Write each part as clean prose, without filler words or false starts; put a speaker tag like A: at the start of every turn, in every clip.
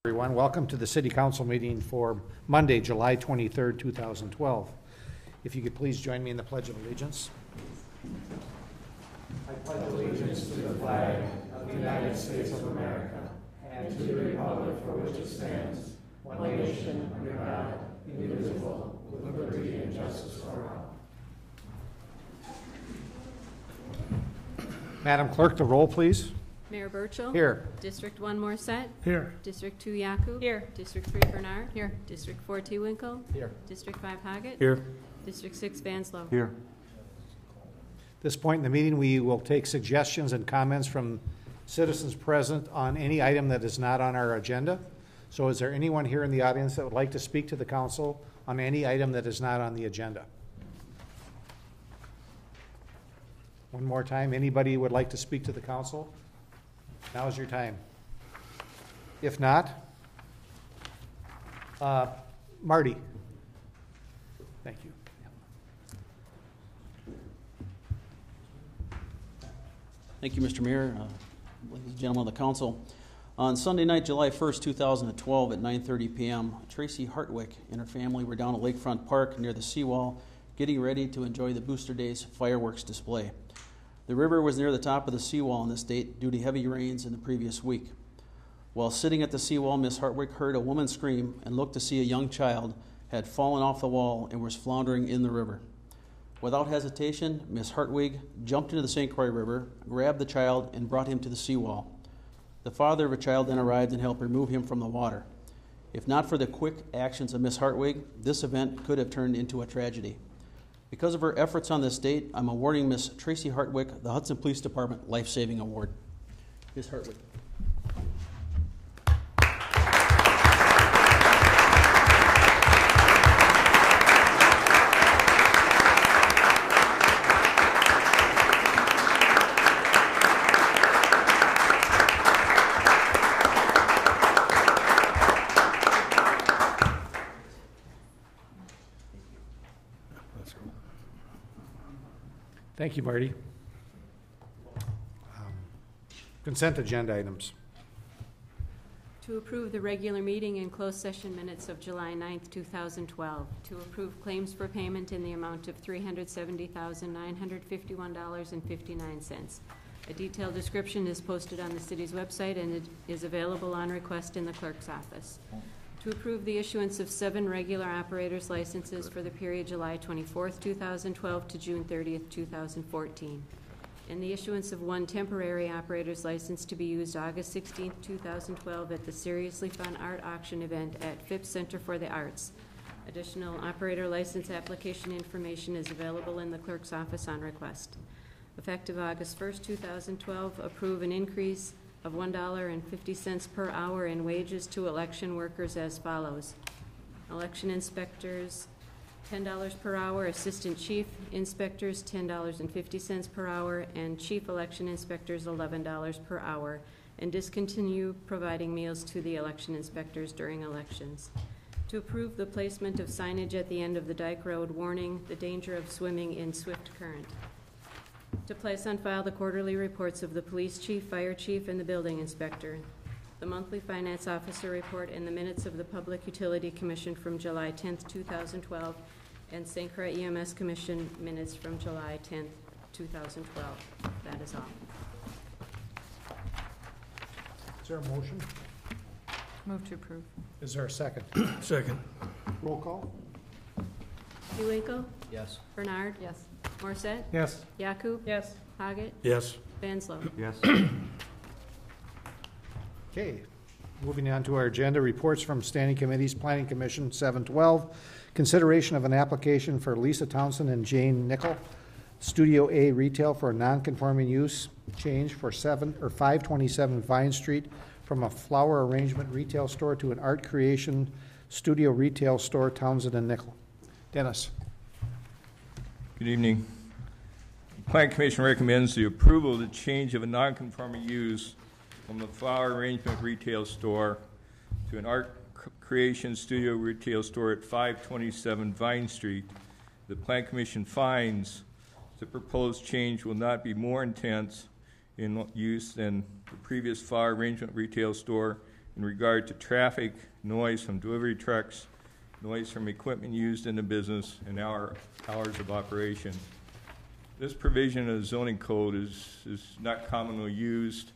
A: Everyone, welcome to the City Council meeting for Monday, July 23rd, 2012. If you could please join me in the Pledge of Allegiance. I pledge allegiance to the flag of the United States of America and to the republic for which it stands, one nation under God, indivisible, with liberty and justice for all. Madam Clerk, the roll, please.
B: Mayor Burchell?
A: Here.
B: District 1 Morset?
A: Here.
B: District 2 Yaku?
C: Here.
B: District 3 Bernard? Here. District 4 T Winkle?
A: Here.
B: District 5 Hoggett?
A: Here.
B: District 6 Vanslow?
A: Here. At this point in the meeting, we will take suggestions and comments from citizens present on any item that is not on our agenda. So is there anyone here in the audience that would like to speak to the council on any item that is not on the agenda? One more time, anybody would like to speak to the council? Now is your time. If not, Marty. Thank you.
D: Thank you, Mr. Mayor, ladies and gentlemen of the council. On Sunday night, July 1st, 2012 at 9:30 p.m., Tracy Hartwick and her family were down at Lakefront Park near the seawall getting ready to enjoy the Booster Days fireworks display. The river was near the top of the seawall in this date due to heavy rains in the previous week. While sitting at the seawall, Miss Hartwick heard a woman scream and looked to see a young child had fallen off the wall and was floundering in the river. Without hesitation, Miss Hartwig jumped into the St. Croix River, grabbed the child, and brought him to the seawall. The father of the child then arrived and helped remove him from the water. If not for the quick actions of Miss Hartwig, this event could have turned into a tragedy. Because of her efforts on this date, I'm awarding Miss Tracy Hartwick the Hudson Police Department Life Saving Award. Miss Hartwick.
A: Thank you, Marty. Consent agenda items.
B: To approve the regular meeting and closed session minutes of July 9th, 2012. To approve claims for payment in the amount of $370,951.59. A detailed description is posted on the city's website and it is available on request in the clerk's office. To approve the issuance of 7 regular operators licenses for the period July 24th, 2012 to June 30th, 2014. And the issuance of 1 temporary operator's license to be used August 16th, 2012 at the Seriously Fun Art Auction event at Phipps Center for the Arts. Additional operator license application information is available in the clerk's office on request. Effective August 1st, 2012, approve an increase of $1.50 per hour in wages to election workers as follows. Election inspectors, $10 per hour, assistant chief inspectors, $10.50 per hour, and chief election inspectors, $11 per hour, and discontinue providing meals to the election inspectors during elections. To approve the placement of signage at the end of the Dyke Road warning the danger of swimming in swift current. To place on file the quarterly reports of the police chief, fire chief, and the building inspector, the monthly finance officer report, and the minutes of the Public Utility Commission from July 10th, 2012, and St. Croix EMS Commission minutes from July 10th, 2012. That is all.
A: Is there a motion?
C: Move to approve.
A: Is there a second?
E: Second.
A: Roll call.
B: T Winkle?
D: Yes.
B: Bernard?
C: Yes.
B: Morset?
A: Yes.
B: Yaku?
C: Yes.
B: Hoggett?
E: Yes.
B: Vanslow?
E: Yes.
A: Okay, moving on to our agenda, reports from standing committees. Planning Commission 712, consideration of an application for Lisa Townsend and Jane Nickel, Studio A retail for a non-conforming use change for 527 Vine Street from a flower arrangement retail store to an art creation studio retail store, Townsend and Nickel. Dennis.
F: Good evening. The Planning Commission recommends the approval of the change of a non-conforming use from the flower arrangement retail store to an art creation studio retail store at 527 Vine Street. The Planning Commission finds the proposed change will not be more intense in use than the previous flower arrangement retail store in regard to traffic, noise from delivery trucks, noise from equipment used in the business, and hours of operation. This provision of the zoning code is not commonly used.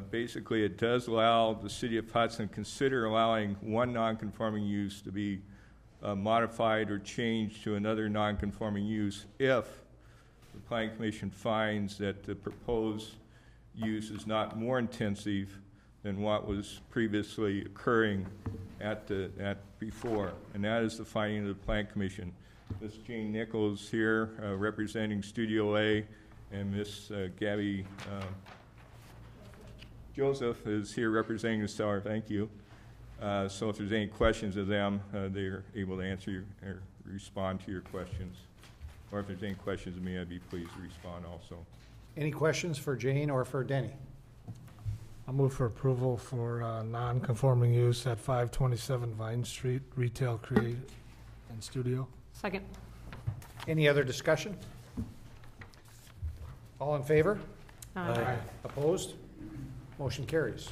F: Basically, it does allow the City of Hudson to consider allowing one nonconforming use to be modified or changed to another nonconforming use if the Planning Commission finds that the proposed use is not more intensive than what was previously occurring at before, and that is the finding of the Planning Commission. Ms. Jane Nichols here representing Studio A, and Ms. Gabby Joseph is here representing the seller. Thank you. So if there's any questions of them, they're able to answer or respond to your questions. Or if there's any questions of me, I'd be pleased to respond also.
A: Any questions for Jane or for Denny?
E: I'll move for approval for non-conforming use at 527 Vine Street, retail, create, and studio.
B: Second.
A: Any other discussion? All in favor?
B: Aye.
A: Opposed? Motion carries.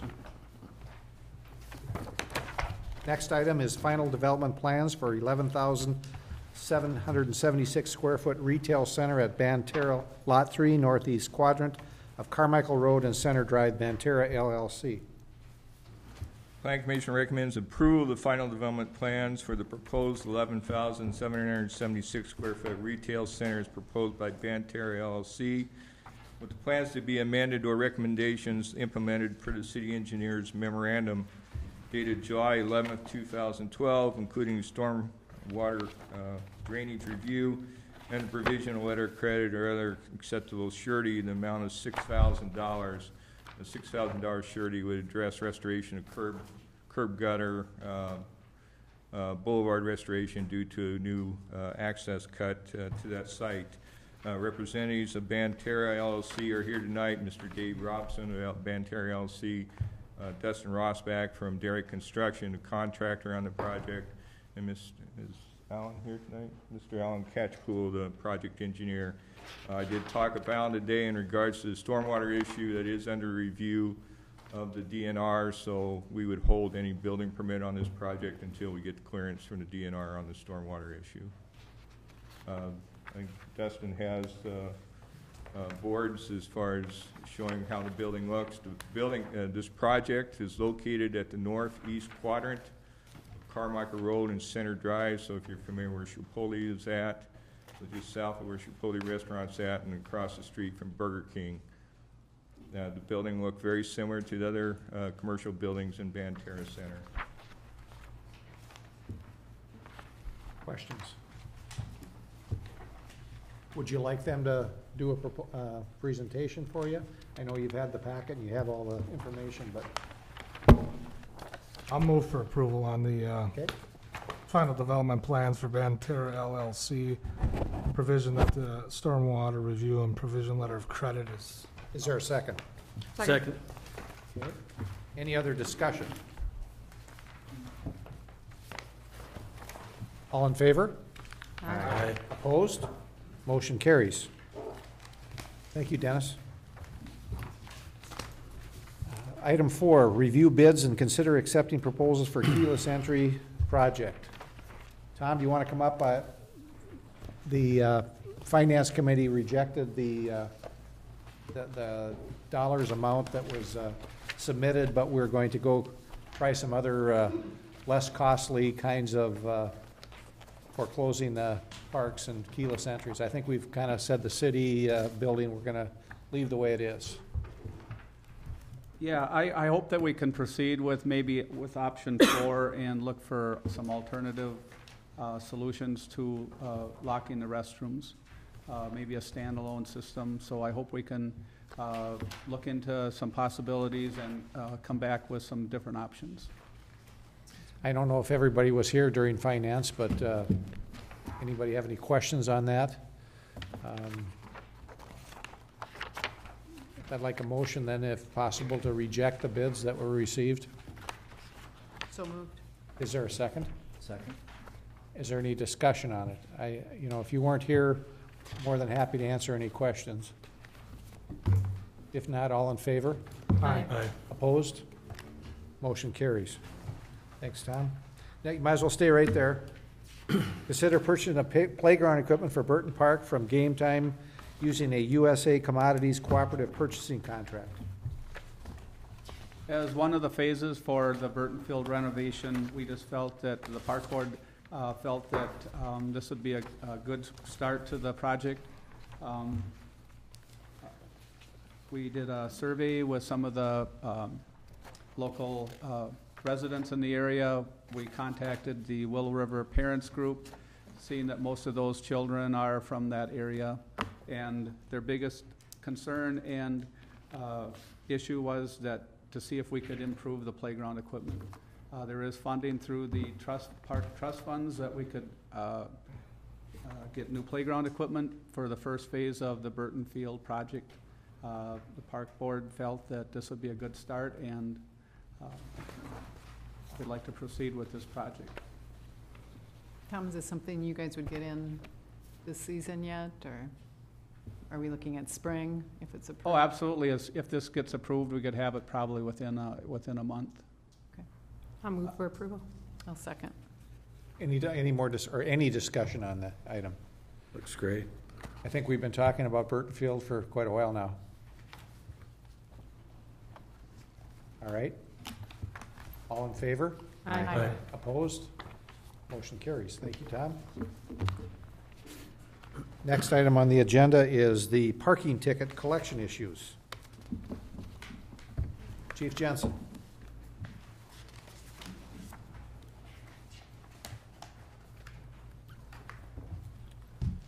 A: Next item is final development plans for 11,776 square foot retail center at Banterra Lot 3, northeast quadrant of Carmichael Road and Center Drive, Banterra LLC.
F: Planning Commission recommends approval of the final development plans for the proposed 11,776 square foot retail center as proposed by Banterra LLC, with the plans to be amended or recommendations implemented per the city engineer's memorandum dated July 11th, 2012, including storm water drainage review and the provision of letter of credit or other acceptable surety in the amount of $6,000. The $6,000 surety would address restoration of curb gutter, boulevard restoration due to a new access cut to that site. Representatives of Banterra LLC are here tonight. Mr. Dave Robson of Banterra LLC, Dustin Rossback from Derrick Construction, the contractor on the project, and is Alan here tonight? Mr. Alan Catchpool, the project engineer. I did talk about today in regards to the stormwater issue that is under review of the DNR, so we would hold any building permit on this project until we get the clearance from the DNR on the stormwater issue. I think Dustin has boards as far as showing how the building looks. The building, this project is located at the northeast quadrant of Carmichael Road and Center Drive, so if you're familiar where Chipotle is at, so just south of where Chipotle restaurant's at and across the street from Burger King. The building looked very similar to the other commercial buildings in Banterra Center.
A: Questions? Would you like them to do a presentation for you? I know you've had the packet and you have all the information, but.
E: I'll move for approval on the
A: Okay.
E: final development plans for Banterra LLC, provision that the stormwater review and provision letter of credit is.
A: Is there a second?
D: Second.
A: Okay. Any other discussion? All in favor?
B: Aye.
A: Opposed? Motion carries. Thank you, Dennis. Item 4, review bids and consider accepting proposals for keyless entry project. Tom, do you want to come up? The Finance Committee rejected the dollars amount that was submitted, but we're going to go try some other less costly kinds of foreclosing the parks and keyless entries. I think we've kind of said the city building, we're going to leave the way it is.
G: Yeah, I hope that we can proceed with maybe with option 4 and look for some alternative solutions to locking the restrooms, maybe a standalone system. So I hope we can look into some possibilities and come back with some different options.
A: I don't know if everybody was here during finance, but anybody have any questions on that? I'd like a motion then, if possible, to reject the bids that were received.
C: So moved.
A: Is there a second?
H: Second.
A: Is there any discussion on it? If you weren't here, more than happy to answer any questions. If not, all in favor?
B: Aye.
A: Opposed? Motion carries. Thanks, Tom. Now, you might as well stay right there. Consider purchasing a playground equipment for Burton Park from Game Time using a USA Commodities Cooperative Purchasing Contract.
G: As one of the phases for the Burton Field renovation, we just felt that the park board felt that this would be a good start to the project. We did a survey with some of the local residents in the area. We contacted the Willow River Parents Group, seeing that most of those children are from that area. And their biggest concern and issue was that to see if we could improve the playground equipment. There is funding through the park trust funds that we could get new playground equipment for the first phase of the Burton Field project. The park board felt that this would be a good start, and we'd like to proceed with this project.
C: Tom, is this something you guys would get in this season yet, or are we looking at spring if it's approved?
G: Oh, absolutely. If this gets approved, we could have it probably within a month.
B: I'll move for approval.
C: I'll second.
A: Any more any discussion on that item?
H: Looks great.
A: I think we've been talking about Burton Field for quite a while now. All right. All in favor?
B: Aye.
A: Opposed? Motion carries. Thank you, Tom. Next item on the agenda is the parking ticket collection issues. Chief Jensen.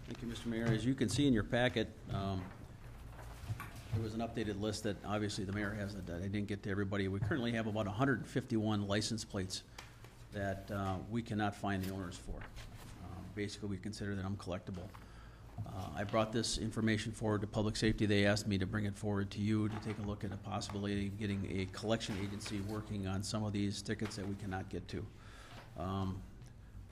D: Thank you, Mr. Mayor. As you can see in your packet, there was an updated list that obviously the mayor has that I didn't get to everybody. We currently have about 151 license plates that we cannot find the owners for. Basically, we consider them uncollectible. I brought this information forward to Public Safety. They asked me to bring it forward to you to take a look at a possibility of getting a collection agency working on some of these tickets that we cannot get to.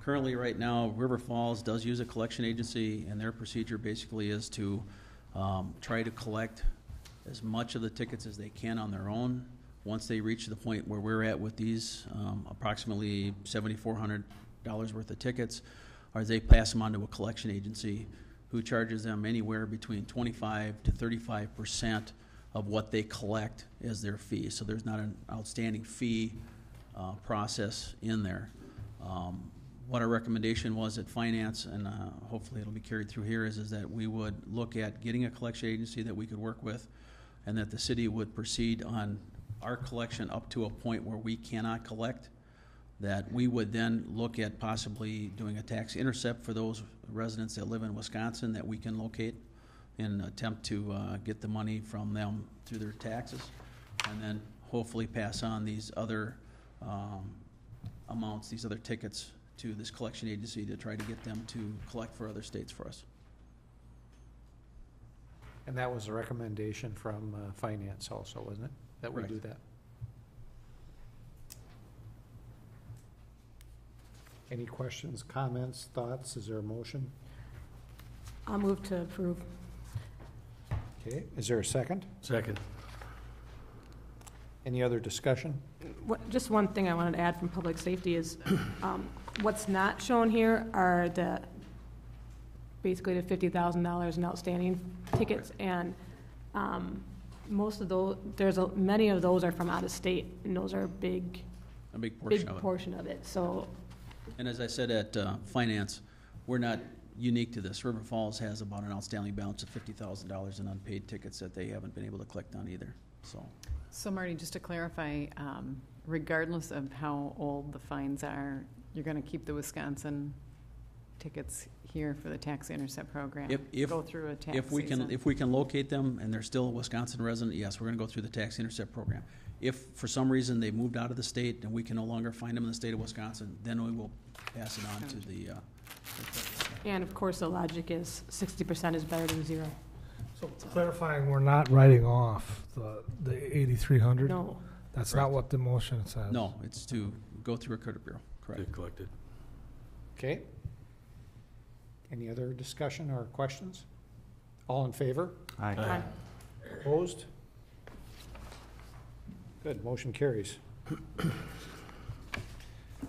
D: Currently, right now, River Falls does use a collection agency, and their procedure basically is to try to collect as much of the tickets as they can on their own. Once they reach the point where we're at with these, approximately $7,400 worth of tickets, or they pass them on to a collection agency who charges them anywhere between 25 to 35% of what they collect as their fee. So there's not an outstanding fee process in there. What our recommendation was at Finance, and hopefully it'll be carried through here, is that we would look at getting a collection agency that we could work with, and that the city would proceed on our collection up to a point where we cannot collect, that we would then look at possibly doing a tax intercept for those residents that live in Wisconsin that we can locate and attempt to get the money from them through their taxes, and then hopefully pass on these other amounts, these other tickets, to this collection agency to try to get them to collect for other states for us.
A: And that was a recommendation from Finance also, wasn't it? That we
D: Correct.
A: do that. Any questions, comments, thoughts? Is there a motion?
B: I'll move to approve.
A: Okay, is there a second?
H: Second.
A: Any other discussion?
I: Just one thing I wanted to add from public safety is, what's not shown here are basically the $50,000 in outstanding tickets, and most of those, many of those are from out of state, and those are a big portion of it. So,
D: and as I said at Finance, we're not unique to this. River Falls has about an outstanding balance of $50,000 in unpaid tickets that they haven't been able to collect on either.
C: So Marty, just to clarify, regardless of how old the fines are, you're going to keep the Wisconsin tickets here for the tax intercept program? Go through a tax season?
D: If we can locate them and they're still a Wisconsin resident, yes, we're going to go through the tax intercept program. If for some reason they moved out of the state and we can no longer find them in the state of Wisconsin, then we will pass it on to the.
I: and of course, the logic is 60% is better than 0.
E: So clarifying, we're not writing off the 8,300?
I: No.
E: That's
D: Correct.
E: not what the motion says.
D: No, it's to go through a credit bureau. Correct.
H: Get collected.
A: Okay. Any other discussion or questions? All in favor?
I: Aye.
A: Opposed? Good, motion carries.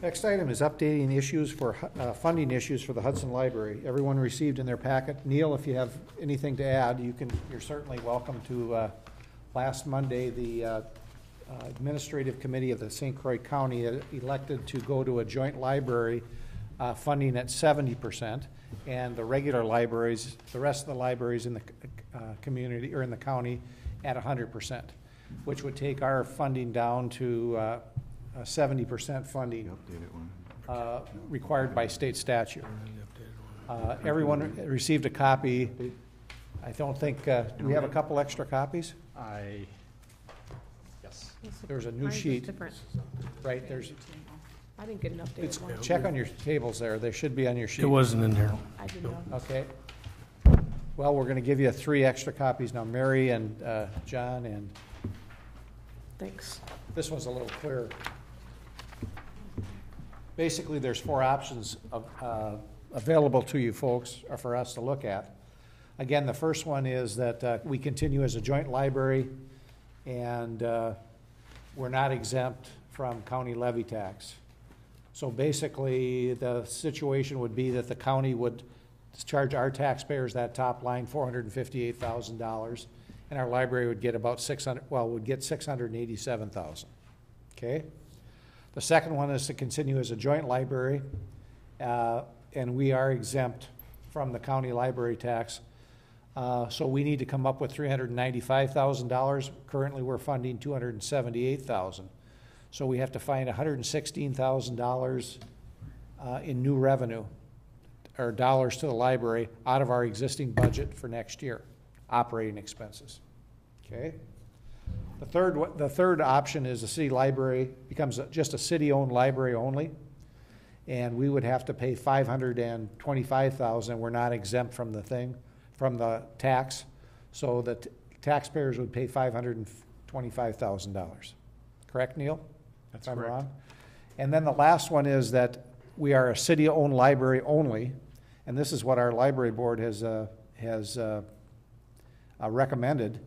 A: Next item is updating issues for, funding issues for the Hudson Library. Everyone received in their packet. Neil, if you have anything to add, you're certainly welcome to, last Monday, the Administrative Committee of the St. Croix County elected to go to a joint library funding at 70%, and the regular libraries, the rest of the libraries in the community or in the county at 100%, which would take our funding down to 70% funding required by state statute. Everyone received a copy. I don't think, do we have a couple extra copies?
H: Yes.
A: There's a new
I: Mine's just
A: sheet.
I: different.
A: Right, there's,
I: I didn't get an
A: it's,
I: updated one.
A: check on your tables there. They should be on your sheet.
E: It wasn't in here.
I: I didn't know.
A: Okay. Well, we're going to give you 3 extra copies now. Mary and John, and
I: Thanks.
A: this one's a little clearer. Basically, there's 4 options available to you folks, or for us to look at. Again, the first one is that we continue as a joint library, and we're not exempt from county levy tax. So basically, the situation would be that the county would charge our taxpayers that top line, $458,000, and our library would get about $687,000. Okay? The second one is to continue as a joint library, and we are exempt from the county library tax. So we need to come up with $395,000. Currently, we're funding $278,000. So we have to find $116,000 in new revenue, or dollars to the library, out of our existing budget for next year, operating expenses. Okay? The third option is the city library becomes just a city-owned library only, and we would have to pay $525,000. We're not exempt from the tax, so the taxpayers would pay $525,000. Correct, Neil?
H: That's
A: if I'm
H: correct.
A: wrong? And then the last one is that we are a city-owned library only, and this is what our library board has recommended,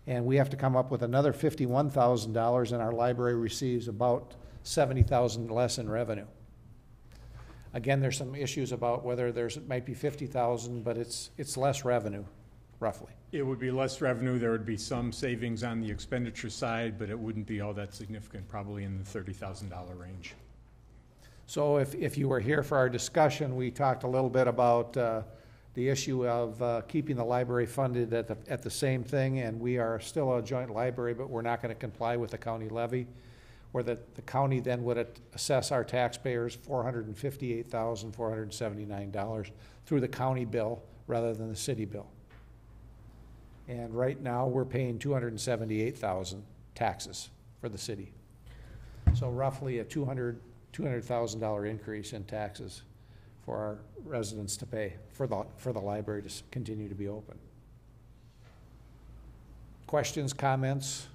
A: and we have to come up with another $51,000, and our library receives about $70,000 less in revenue. Again, there's some issues about whether it might be $50,000, but it's less revenue, roughly.
H: It would be less revenue. There would be some savings on the expenditure side, but it wouldn't be all that significant, probably in the $30,000 range.
A: So if you were here for our discussion, we talked a little bit about the issue of keeping the library funded at the same thing, and we are still a joint library, but we're not going to comply with the county levy, where the county then would assess our taxpayers $458,479 through the county bill rather than the city bill. And right now, we're paying $278,000 taxes for the city. So roughly a $200,000 increase in taxes for our residents to pay for the library to continue to be open. Questions, comments?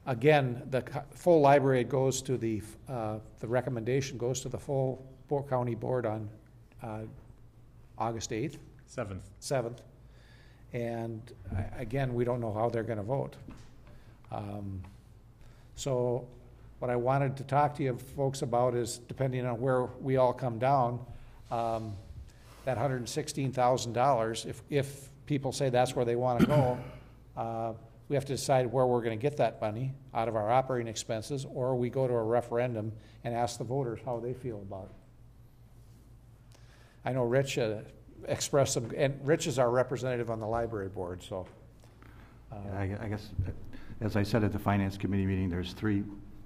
A: Again, the full library goes to the recommendation goes to the full county board on August 8th. 7th. And again, we don't know how they're going to vote. So what I wanted to talk to you folks about is, depending on where we all come down, that $116,000, if people say that's where they want to go, we have to decide where we're going to get that money out of our operating expenses, or we go to a referendum and ask the voters how they feel about it. I know Rich expressed some, and Rich is our representative on the library board, so.
J: I guess, as I said at the Finance Committee meeting, there's 3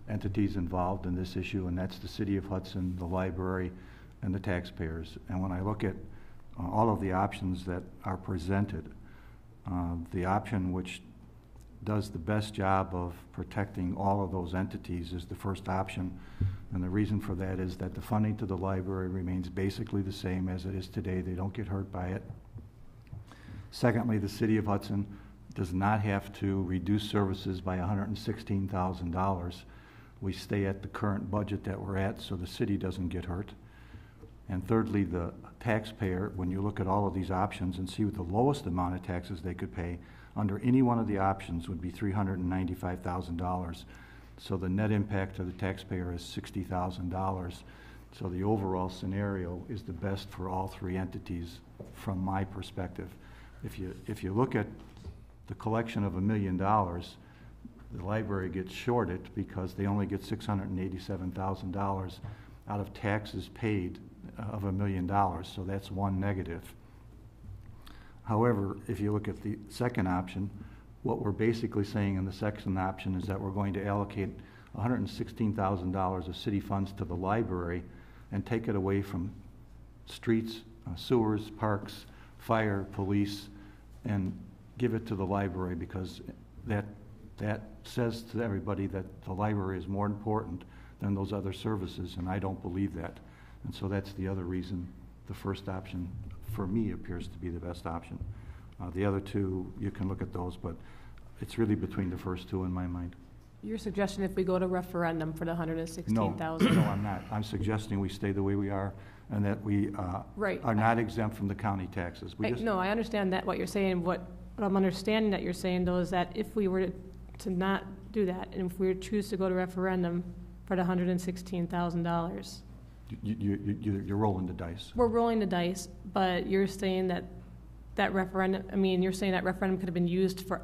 J: entities involved in this issue, and that's the City of Hudson, the library, and the taxpayers. And when I look at all of the options that are presented, the option which does the best job of protecting all of those entities is the first option. And the reason for that is that the funding to the library remains basically the same as it is today. They don't get hurt by it. Secondly, the City of Hudson does not have to reduce services by $116,000. We stay at the current budget that we're at, so the city doesn't get hurt. And thirdly, the taxpayer, when you look at all of these options and see what the lowest amount of taxes they could pay under any one of the options would be $395,000. So the net impact to the taxpayer is $60,000. So the overall scenario is the best for all three entities from my perspective. If you look at the collection of $1 million, the library gets shorted because they only get $687,000 out of taxes paid of $1 million. So that's one negative. However, if you look at the second option, what we're basically saying in the second option is that we're going to allocate $116,000 of city funds to the library and take it away from streets, sewers, parks, fire, police, and give it to the library, because that says to everybody that the library is more important than those other services, and I don't believe that. And so that's the other reason the first option, for me, appears to be the best option. The other two, you can look at those, but it's really between the first two in my mind.
I: Your suggestion if we go to referendum for the $116,000?
J: No, I'm not. I'm suggesting we stay the way we are and that we
I: right.
J: are not exempt from the county taxes.
I: No, I understand that what you're saying. What I'm understanding that you're saying, though, is that if we were to not do that, and if we were to choose to go to referendum for the $116,000,
J: you're rolling the dice.
I: We're rolling the dice, but you're saying that referendum. I mean, you're saying that referendum could have been used for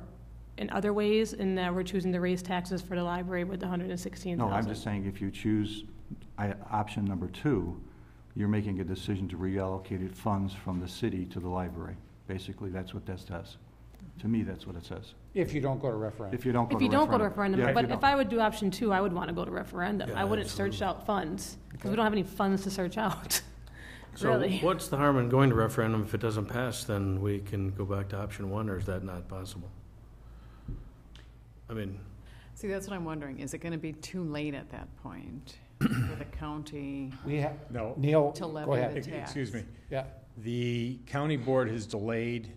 I: in other ways, and that we're choosing to raise taxes for the library with the $116,000.
J: No, I'm just saying if you choose option number 2, you're making a decision to reallocate funds from the city to the library. Basically, that's what that says. To me, that's what it says.
A: If you don't go to referendum.
J: If you don't go
I: to referendum.
J: Yeah,
I: but if I would do option 2, I would want to go to referendum.
E: Yeah,
I: I wouldn't
E: absolutely.
I: search out funds, because we don't have any funds to search out.
K: So
I: really.
K: what's the harm in going to referendum? If it doesn't pass, then we can go back to option 1, or is that not possible? I mean,
C: See, that's what I'm wondering. Is it going to be too late at that point for the county
A: We have,
H: No.
A: Neil,
C: to
A: go
C: levy
A: ahead.
C: the tax?
H: Excuse me.
A: Yeah.
H: The county board has delayed.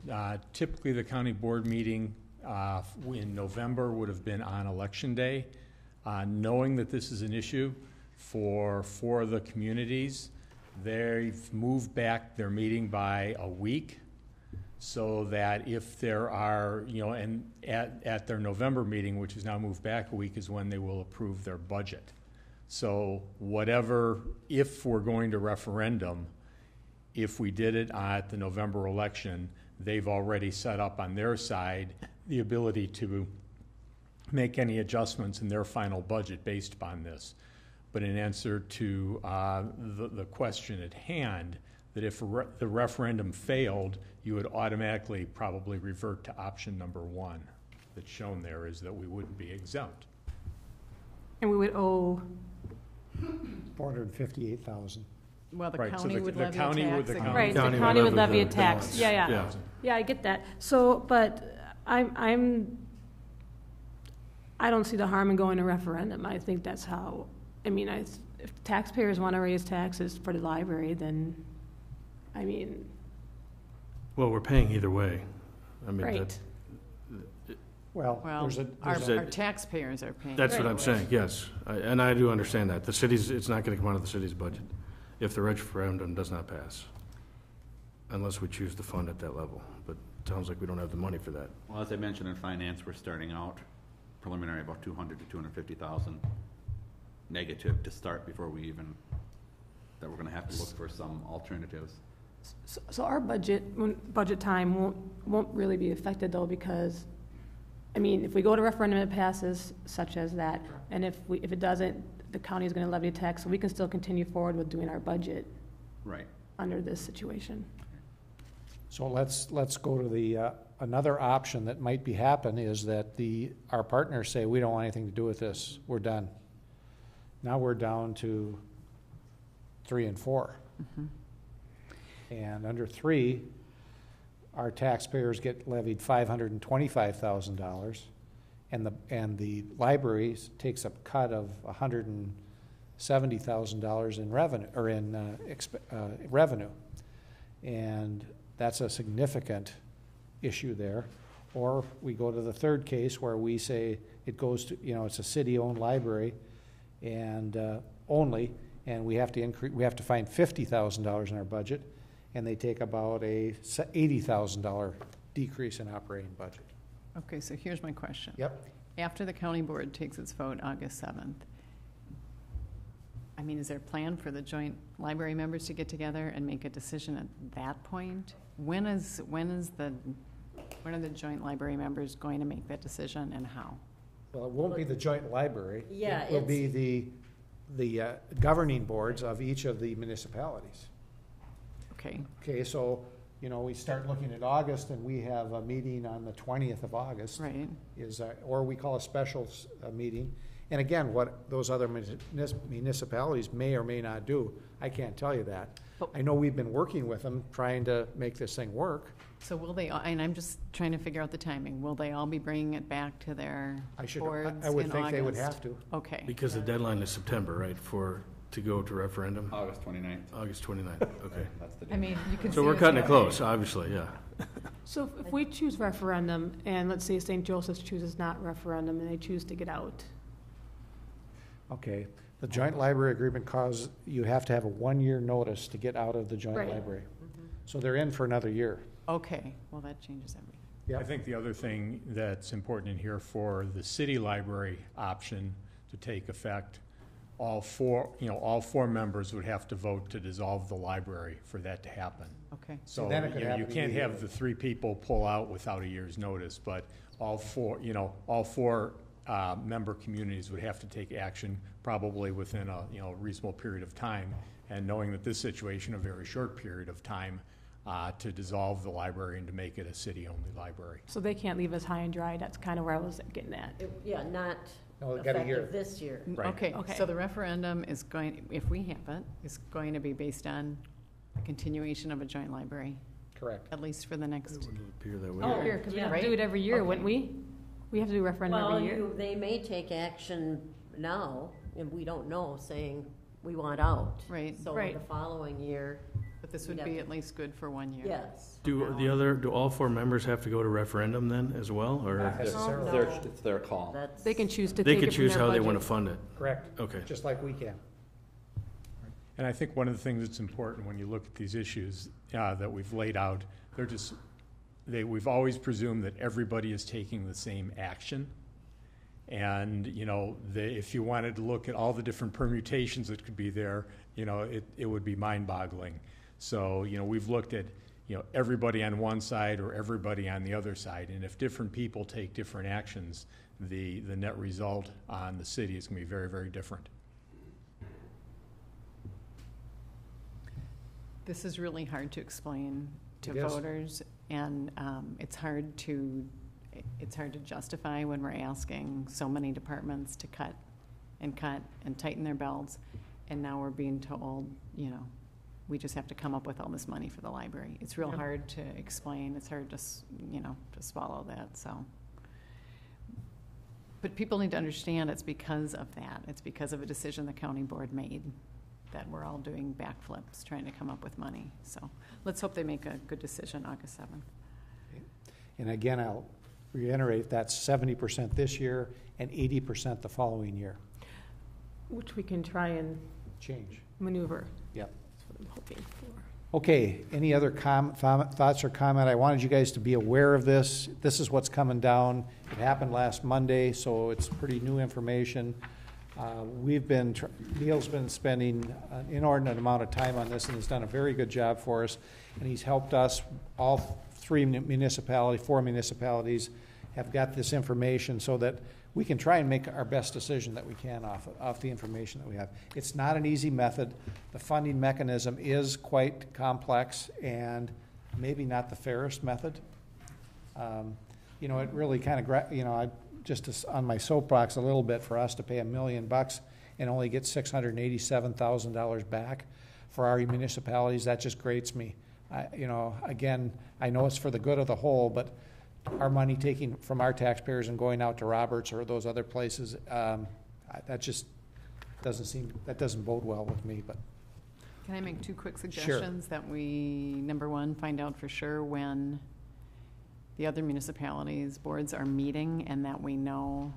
H: Typically, the county board meeting in November would have been on Election Day. Knowing that this is an issue for four of the communities, they've moved back their meeting by a week, so that if there are, and at their November meeting, which is now moved back a week, is when they will approve their budget. So if we're going to referendum, if we did it at the November election, they've already set up on their side the ability to make any adjustments in their final budget based upon this. But in answer to the question at hand, that if the referendum failed, you would automatically probably revert to option number 1 that's shown there, is that we wouldn't be exempt.
I: And we would owe,
A: $458,000.
C: Well, the
H: Right, so
C: county would
H: the
C: levy
H: county
C: a
H: would-
C: tax.
H: the
I: right, the
K: County
I: county
K: would
I: would levy a
K: levy the
I: tax.
K: tax.
I: Yeah.
K: Yeah.
I: Yeah, I get that. So, but I don't see the harm in going to referendum. I think that's how, if taxpayers want to raise taxes for the library, then,
K: well, we're paying either way. I mean,
I: right.
A: Well,
C: Well,
A: there's
C: our taxpayers are paying.
K: That's what
C: for
K: I'm
C: it.
K: saying, yes. And I do understand that. It's not going to come out of the city's budget if the referendum does not pass, unless we choose to fund at that level. But it sounds like we don't have the money for that.
L: Well, as I mentioned in finance, we're starting out preliminary about 200 to 250,000 negative to start before we even, that we're going to have to look for some alternatives.
I: So our budget time won't really be affected, though, because, if we go to referendum, it passes, such as that, and if it doesn't, the county is going to levy a tax, so we can still continue forward with doing our budget
L: Right.
I: under this situation.
A: So let's go to the, another option that might be happen is that our partners say, we don't want anything to do with this, we're done. Now we're down to 3 and 4.
C: Mhm.
A: And under 3, our taxpayers get levied $525,000, and the library takes a cut of $170,000 in revenue, or in revenue, and that's a significant issue there. Or we go to the third case where we say it goes to, it's a city-owned library, and only, and we have to find $50,000 in our budget, and they take about a $80,000 decrease in operating budget.
C: Okay, so here's my question.
A: Yep.
C: After the county board takes its vote August 7th, I mean, is there a plan for the joint library members to get together and make a decision at that point? When are the joint library members going to make that decision, and how?
A: Well, it won't be the joint library.
M: Yeah,
A: It will be the governing boards of each of the municipalities.
C: Okay,
A: Okay, so, you know, we start looking at August, and we have a meeting on the 20th of August.
C: right.
A: Or we call a special meeting. And again, what those other municipalities may or may not do, I can't tell you that.
C: But-
A: I know we've been working with them, trying to make this thing work.
C: So will they, and I'm just trying to figure out the timing, will they all be bringing it back to their boards
A: I would
C: in
A: think they would
C: August?
A: have to.
C: Okay.
K: Because the deadline is September, right, to go to referendum?
L: August 29th.
K: August 29th, okay.
L: That's the
C: I
L: date.
C: mean, you can see.
K: So we're
C: us
K: cutting it
C: going-
K: close, obviously, yeah.
I: So if we choose referendum, and let's say St. Joseph's chooses not referendum, and they choose to get out,
A: Okay, the joint library agreement causes, you have to have a 1-year notice to get out of the joint
I: Right.
A: library. So they're in for another year.
C: Okay, well, that changes everything.
A: Yep.
H: I think the other thing that's important in here for the city library option to take effect, all four members would have to vote to dissolve the library for that to happen.
C: Okay,
H: So,
A: then it could
H: you
A: happen
H: can't have
A: immediately.
H: the 3 people pull out without a year's notice, but all four member communities would have to take action probably within a, reasonable period of time, and knowing that this situation, a very short period of time, to dissolve the library and to make it a city-only library.
I: so they can't leave us high and dry. That's kind of where I was getting at.
M: Yeah, not
A: No, we got a year.
M: effective this year.
H: Right.
C: okay,
I: Okay.
C: so the referendum is going, if we have it, is going to be based on a continuation of a joint library,
A: Correct.
C: at least for the
K: It
C: next,
K: wouldn't appear that way.
I: Oh, here, because we have to do it every year, wouldn't we? We have to do a referendum
M: Well,
I: every year.
M: they may take action now, and we don't know, saying we want out.
C: Right.
M: So
I: Right.
M: the following year,
C: but this would be at least good for 1 year.
M: yes.
K: Do all 4 members have to go to referendum then as well, or?
A: Not necessarily.
M: No.
L: It's their call.
M: That's.
I: They can choose to
K: They
I: take
K: could
I: it from
K: choose
I: their
K: how they want to
I: budget.
K: fund it.
A: Correct.
K: Okay.
A: Just like we can.
H: And I think one of the things that's important when you look at these issues that we've laid out, we've always presumed that everybody is taking the same action. And, if you wanted to look at all the different permutations that could be there, it would be mind-boggling. So, we've looked at, everybody on one side or everybody on the other side. And if different people take different actions, the net result on the city is going to be very, very different.
C: This is really hard to explain to
A: It is.
C: voters, and it's hard to justify when we're asking so many departments to cut and tighten their belts, and now we're being told, we just have to come up with all this money for the library. It's real
A: Yep.
C: hard to explain. It's hard to swallow that, so. But people need to understand it's because of that. It's because of a decision the county board made that we're all doing backflips, trying to come up with money. So let's hope they make a good decision August 7th.
A: And again, I'll reiterate, that's 70% this year and 80% the following year.
I: Which we can try and
A: Change.
I: maneuver.
A: Yep.
I: That's what I'm hoping for.
A: Okay, any other thoughts or comment? I wanted you guys to be aware of this. This is what's coming down. It happened last Monday, so it's pretty new information. Neil's been spending an inordinate amount of time on this and has done a very good job for us. And he's helped us, all 4 municipalities have got this information so that we can try and make our best decision that we can off the information that we have. It's not an easy method. The funding mechanism is quite complex and maybe not the fairest method. It really kind of, on my soapbox a little bit, for us to pay $1 million and only get $687,000 back for our municipalities, that just grates me. Again, I know it's for the good of the whole, but our money taking from our taxpayers and going out to Roberts or those other places, that just doesn't bode well with me. But
C: Can I make 2 quick suggestions? That we, number 1, find out for sure when the other municipalities' boards are meeting, and that we know,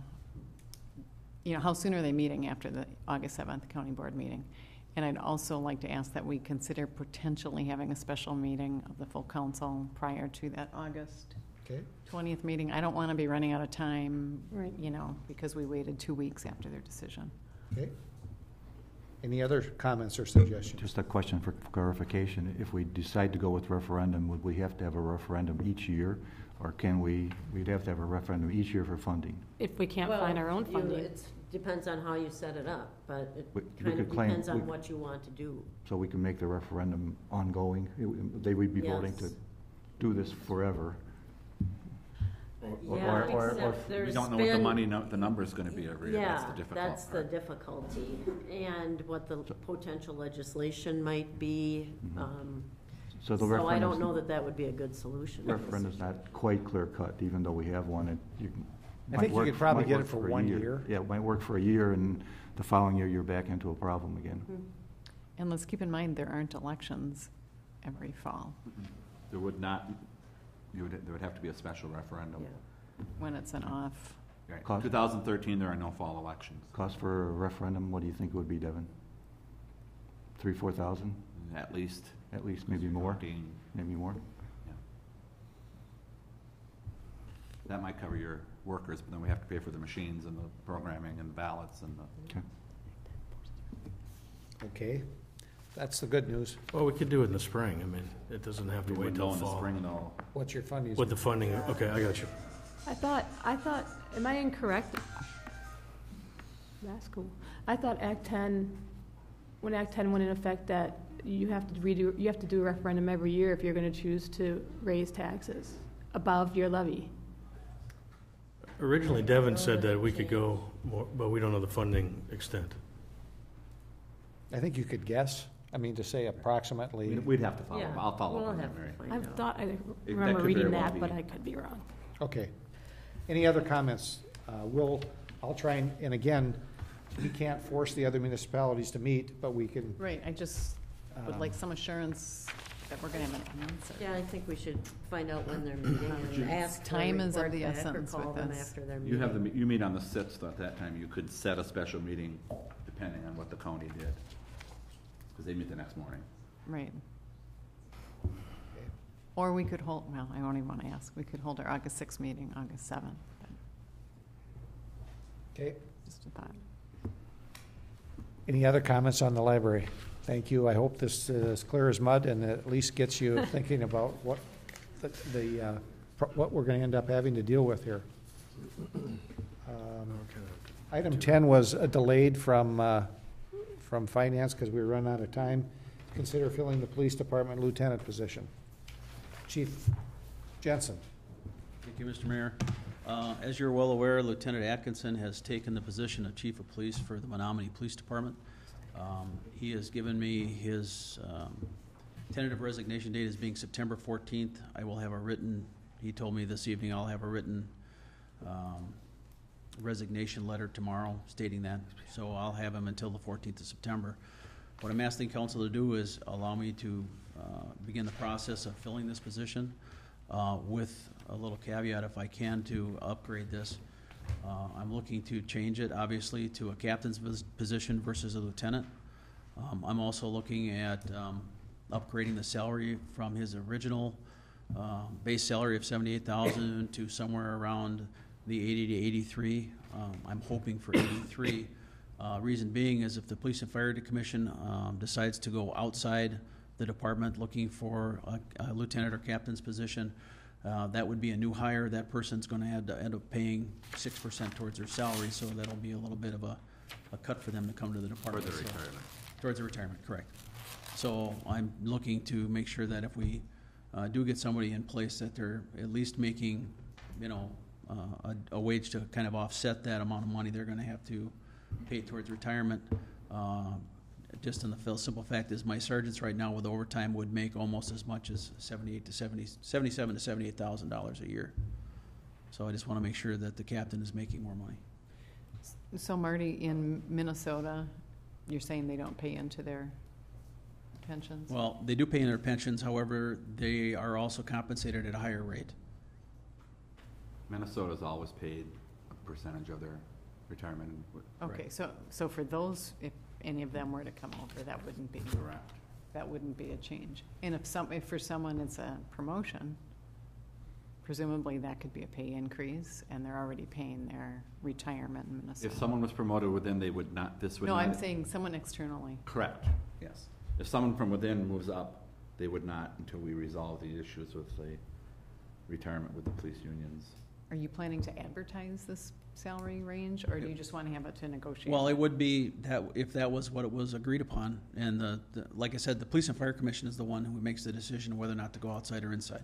C: how soon are they meeting after the August 7th county board meeting? And I'd also like to ask that we consider potentially having a special meeting of the full council prior to that August
A: Okay.
C: 20th meeting, I don't want to be running out of time,
I: Right.
C: you know, because we waited 2 weeks after their decision.
A: Okay. Any other comments or suggestions?
J: Just a question for clarification. If we decide to go with referendum, would we have to have a referendum each year? Or can we'd have to have a referendum each year for funding?
I: If we can't
M: Well,
I: find our own funding.
M: It depends on how you set it up, but it
J: We
M: kind of
J: could claim-
M: depends on
J: we-
M: what you want to do.
J: So we can make the referendum ongoing? They would be voting to
M: Yes.
J: do this forever?
M: Yeah,
J: or-
M: except
L: We
M: there's
L: don't know what the
M: been-
L: money, the number's gonna be every year, that's the
M: Yeah,
L: difficult
M: that's the
L: part.
M: difficulty, and what the potential legislation might be.
J: So the
M: So I don't
J: referendum's-
M: know that that would be a good solution.
J: Referendum's not quite clear cut, even though we have one.
A: I think you could probably get it for
J: a
A: 1 year.
J: Yeah, it might work for a year, and the following year, you're back into a problem again.
C: And let's keep in mind, there aren't elections every fall
L: There would not, there would have to be a special referendum.
M: Yeah.
C: when it's an off.
L: Right.
J: Cost-
L: 2013, there are no fall elections.
J: Cost for a referendum, what do you think it would be, Devin? 3,000, 4,000?
L: At least.
J: At least, maybe more?
L: 14.
J: Maybe more?
L: Yeah. That might cover your workers, but then we have to pay for the machines and the programming and the ballots and the.
J: Okay.
A: Okay. That's the good news.
K: Well, we could do it in the spring. I mean, it doesn't have to
L: We
K: wait
L: wouldn't
K: till
L: know in the
K: fall.
L: spring, though.
A: What's your funding?
K: With the funding, okay, I got you.
I: I thought, am I incorrect? That's cool. I thought Act 10, when Act 10 went in effect, that you have to do a referendum every year if you're going to choose to raise taxes above your levy.
K: Originally, Devin said that we could go more, but we don't know the funding extent.
A: I think you could guess. I mean, to say approximately.
L: We'd have to follow,
M: Yeah,
L: I'll follow
M: we'll
L: up on
M: have
L: that,
M: to
L: Mary.
M: find
I: I
M: out.
I: thought I
L: that
I: remember
L: could
I: reading
L: very well
I: that,
L: be.
I: but I could be wrong.
A: Okay. Any other comments? I'll try and again, we can't force the other municipalities to meet, but we can.
C: Right, I just would like some assurance that we're going to have an answer.
M: Yeah, I think we should find out when they're meeting and ask. for a
C: Time is of
M: report
C: the
M: back or
C: essence
M: call
C: with
M: them
C: this.
M: after their
L: You
M: meeting.
L: have you meet on the 6th, at that time, you could set a special meeting depending on what the county did. Because they meet the next morning.
C: Right. Or we could hold, well, I don't even want to ask, we could hold our August 6th meeting, August 7th. but
A: Okay.
C: Just a thought.
A: Any other comments on the library? Thank you. I hope this is clear as mud and at least gets you thinking about what what we're going to end up having to deal with here. Item 10 was delayed from finance because we were running out of time. Consider filling the police department lieutenant position. Chief Jensen.
D: Thank you, Mr. Mayor. As you're well aware, Lieutenant Atkinson has taken the position of Chief of Police for the Menominee Police Department. He has given me his tentative resignation date as being September 14th. I will have a written, he told me this evening, I'll have a written resignation letter tomorrow stating that. So I'll have him until the 14th of September. What I'm asking council to do is allow me to begin the process of filling this position with a little caveat, if I can, to upgrade this. I'm looking to change it, obviously, to a captain's position versus a lieutenant. I'm also looking at upgrading the salary from his original base salary of $78,000 to somewhere around the 80 to 83. I'm hoping for 83. Reason being is if the Police and Fire Commission decides to go outside the department looking for a lieutenant or captain's position, that would be a new hire. That person's going to have to end up paying 6% towards their salary, so that'll be a little bit of a cut for them to come to the department.
L: For the retirement.
D: Towards the retirement, correct. So I'm looking to make sure that if we do get somebody in place, that they're at least making, a wage to kind of offset that amount of money they're going to have to pay towards retirement. Just in the simple fact is my sergeants right now with overtime would make almost as much as $77,000 to $78,000 a year. So I just want to make sure that the captain is making more money.
C: So Marty, in Minnesota, you're saying they don't pay into their pensions?
D: Well, they do pay in their pensions, however, they are also compensated at a higher rate.
L: Minnesota's always paid a percentage of their retirement.
C: Okay, so for those, if any of them were to come over, that wouldn't be. presumably that could be a pay increase, and they're already paying their retirement in Minnesota.
L: If someone was promoted within, they would not, this would
C: No,
L: not.
C: I'm saying someone externally.
L: Correct, yes. If someone from within moves up, they would not until we resolve the issues with the retirement with the police unions.
C: Are you planning to advertise this salary range, or do you just want to have it to negotiate?
D: Well, it would be that if that was what it was agreed upon, and like I said, the Police and Fire Commission is the one who makes the decision whether or not to go outside or inside.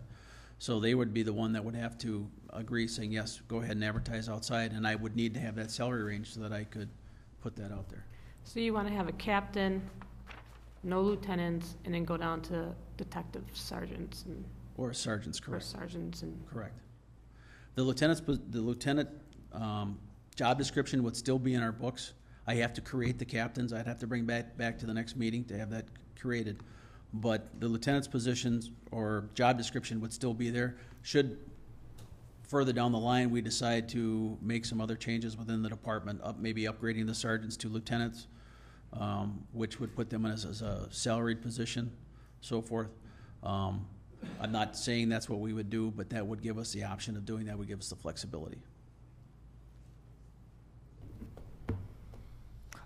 D: So they would be the one that would have to agree, saying, yes, go ahead and advertise outside, and I would need to have that salary range so that I could put that out there.
I: So you want to have a captain, no lieutenants, and then go down to detective sergeants and,
D: Or sergeants,
I: or
D: correct.
I: sergeants and,
D: Correct. The lieutenant job description would still be in our books. I have to create the captains. I'd have to bring back to the next meeting to have that created. But the lieutenant's positions or job description would still be there. Should further down the line we decide to make some other changes within the department, maybe upgrading the sergeants to lieutenants, which would put them as a salaried position, so forth. I'm not saying that's what we would do, but that would give us the option of doing that, would give us the flexibility.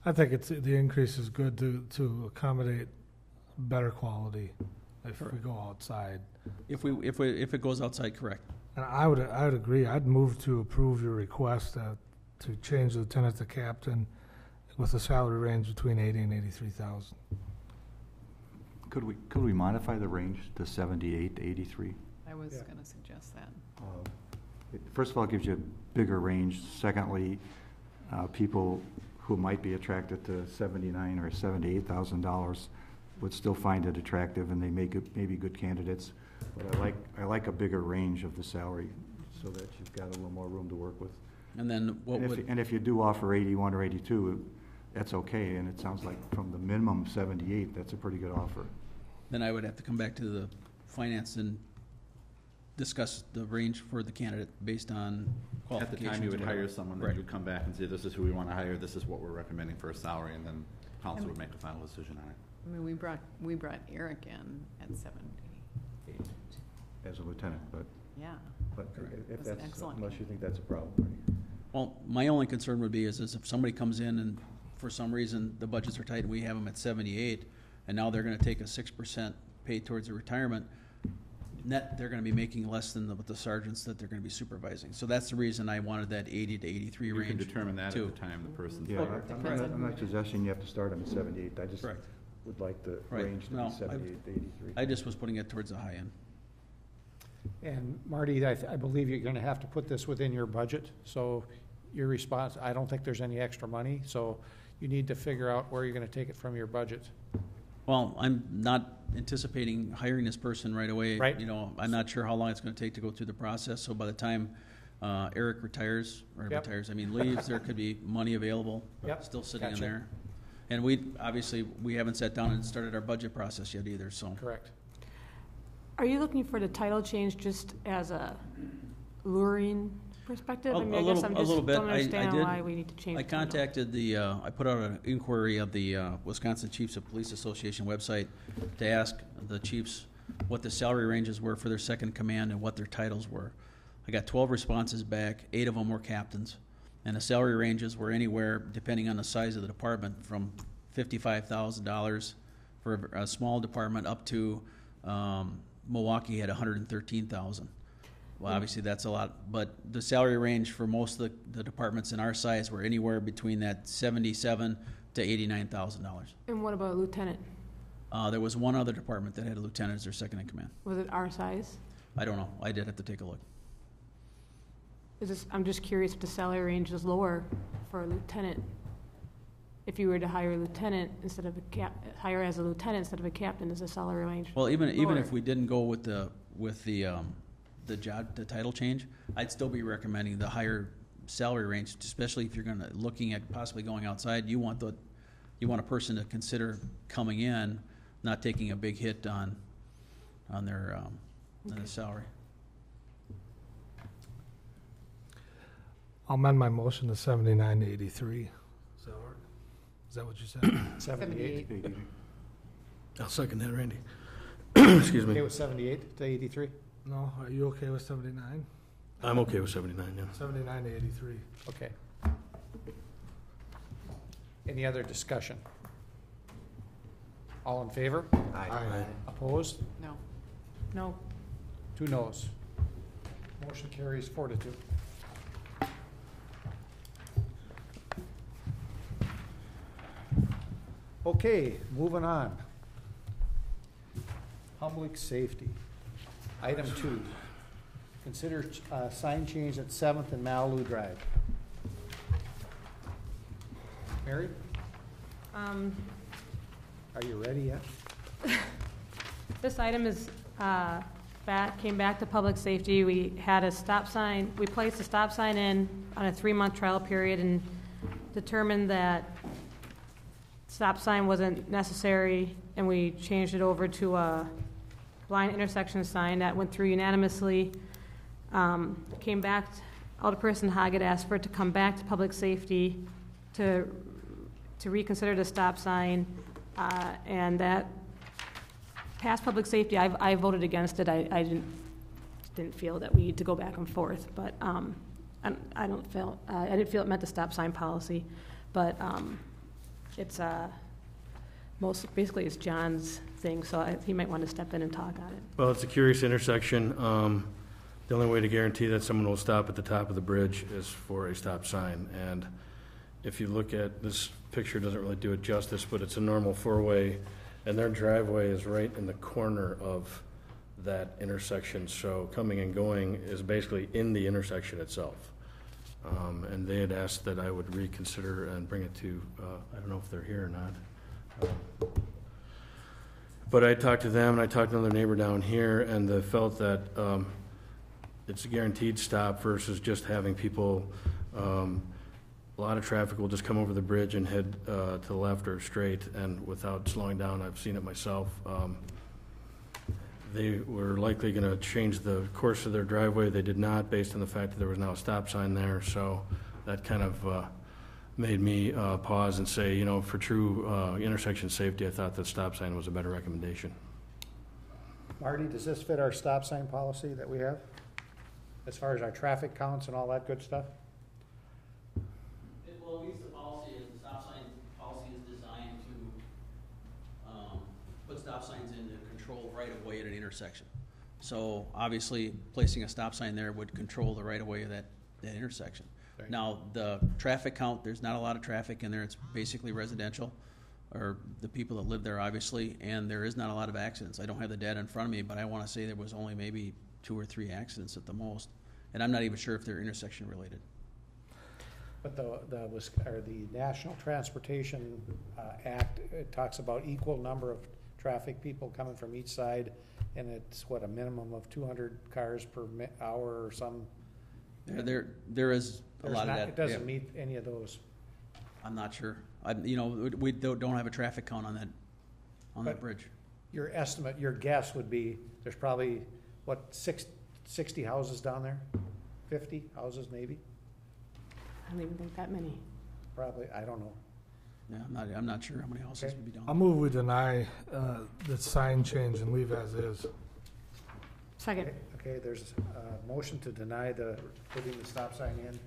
E: I think the increase is good to accommodate better quality if we go outside.
D: If it goes outside, correct.
E: And I would agree. I'd move to approve your request to change the lieutenant to captain with a salary range between 80 and 83,000.
J: Could we modify the range to 78 to 83?
C: I was going to suggest that.
J: First of all, it gives you a bigger range. Secondly, people who might be attracted to $79,000 or $78,000 would still find it attractive, and they may be good candidates. But I like a bigger range of the salary so that you've got a little more room to work with.
D: And then
J: And if you do offer 81 or 82, that's okay. And it sounds like from the minimum 78, that's a pretty good offer.
D: Then I would have to come back to the finance and discuss the range for the candidate based on
L: At
D: qualifications.
L: the time you would
D: or
L: hire
D: whatever.
L: someone,
D: Right.
L: then you'd come back and say, this is who we want to hire, this is what we're recommending for a salary, and then council would make a final decision on it.
C: I mean, we brought Eric in at 78.
J: As a lieutenant, but
C: Yeah.
J: if
C: That's an
J: that's,
C: excellent
J: unless you
C: candidate.
J: think that's a problem.
D: Well, my only concern would be is if somebody comes in and for some reason the budgets are tight and we have them at 78, and now they're going to take a 6% pay towards the retirement, net they're going to be making less than the sergeants that they're going to be supervising. So that's the reason I wanted that 80 to 83
L: You
D: range.
L: can determine that
D: too.
L: at the time the person's
J: Yeah,
L: hired.
J: I'm not suggesting you have to start them at 78. I just
D: Correct.
J: would like the
D: Right.
J: range to
D: No,
J: be 78 to 83.
D: I just was putting it towards the high end.
A: And Marty, I believe you're gonna have to put this within your budget, so your response, I don't think there's any extra money, so you need to figure out where you're gonna take it from your budget.
D: Well, I'm not anticipating hiring this person right away.
A: Right.
D: You know, I'm not sure how long it's going to take to go through the process. So by the time Eric retires,
A: Yep.
D: leaves, there could be money available,
A: Yep.
D: still sitting
A: Gotcha.
D: in there. And we haven't sat down and started our budget process yet either, so.
A: Correct.
I: are you looking for the title change just as a luring perspective? I mean, I guess I'm
D: A
I: just
D: little bit.
I: don't understand
D: did-
I: why we need to change
D: I
I: the title.
D: contacted I put out an inquiry of the Wisconsin Chiefs of Police Association website to ask the chiefs what the salary ranges were for their second command and what their titles were. I got 12 responses back, 8 of them were captains, and the salary ranges were anywhere, depending on the size of the department, from $55,000 for a small department up to Milwaukee had $113,000. Well, obviously, that's a lot, but the salary range for most of the departments in our size were anywhere between that $77,000 to $89,000.
I: And what about a lieutenant?
D: There was one other department that had a lieutenant as their second in command.
I: Was it our size?
D: I don't know. I did have to take a look.
I: I'm just curious if the salary range is lower for a lieutenant. If you were to hire a lieutenant instead of hire as a lieutenant instead of a captain, is the salary range?
D: Well, even
I: lower?
D: if we didn't go with the title change, I'd still be recommending the higher salary range, especially if you're looking at possibly going outside. You want a person to consider coming in, not taking a big hit on their salary.
E: I'll amend my motion to 79 to 83. Is that what you said?
A: 78.
K: I'll second that, Randy. Excuse
A: Okay
K: me.
A: with 78 to 83?
E: No, are you okay with 79?
K: I'm okay with 79, yeah.
E: 79 to 83.
A: Okay. Any other discussion? All in favor?
K: Aye.
A: Opposed?
C: No.
I: No,
A: 2 noes. Motion carries 4-2. Okay, moving on. Public safety. Item 2, consider sign change at 7th and Malibu Drive. Mary, are you ready yet?
I: this item is, came back to public safety. We had a stop sign, we placed a stop sign in on a 3-month trial period and determined that stop sign wasn't necessary, and we changed it over to a blind intersection sign. That went through unanimously. Came back, Alderperson Hoggett asked for it to come back to public safety to reconsider the stop sign, and that passed public safety. I voted against it. I didn't feel that we need to go back and forth, but I didn't feel it met the stop sign policy, but it's basically it's John's thing, so he might want to step in and talk on it.
K: Well, it's a curious intersection. The only way to guarantee that someone will stop at the top of the bridge is for a stop sign. And if you look at this picture, doesn't really do it justice, but it's a normal 4-way, and their driveway is right in the corner of that intersection. So coming and going is basically in the intersection itself. And they had asked that I would reconsider and bring it to, I don't know if they're here or not. But I talked to them, and I talked to another neighbor down here, and they felt that it's a guaranteed stop versus just having people, a lot of traffic will just come over the bridge and head to the left or straight, and without slowing down. I've seen it myself. They were likely going to change the course of their driveway. They did not, based on the fact that there was now a stop sign there. So that kind of made me pause and say, you know, for true intersection safety, I thought that stop sign was a better recommendation.
A: Marty, does this fit our stop sign policy that we have? As far as our traffic counts and all that good stuff?
D: Well, at least the policy is, the stop sign policy is designed to put stop signs in to control right of way at an intersection. So obviously, placing a stop sign there would control the right of way of that intersection. Right. Now, the traffic count, there's not a lot of traffic in there. It's basically residential, or the people that live there, obviously, and there is not a lot of accidents. I don't have the data in front of me, but I want to say there was only maybe 2 or 3 accidents at the most, and I'm not even sure if they're intersection related.
A: But the National Transportation Act, it talks about equal number of traffic people coming from each side, and it's what, a minimum of 200 cars per hour or some.
D: There is a lot of that.
A: It doesn't meet any of those.
D: I'm not sure. We don't have a traffic count on that bridge.
A: Your estimate, your guess would be there's probably, what, 60 houses down there? 50 houses maybe?
I: I don't even think that many.
A: Probably, I don't know.
D: Yeah, I'm not sure how many houses would be down there.
E: I'll move we deny the sign change and leave as is.
I: Second.
A: Okay, there's a motion to deny putting the stop sign in,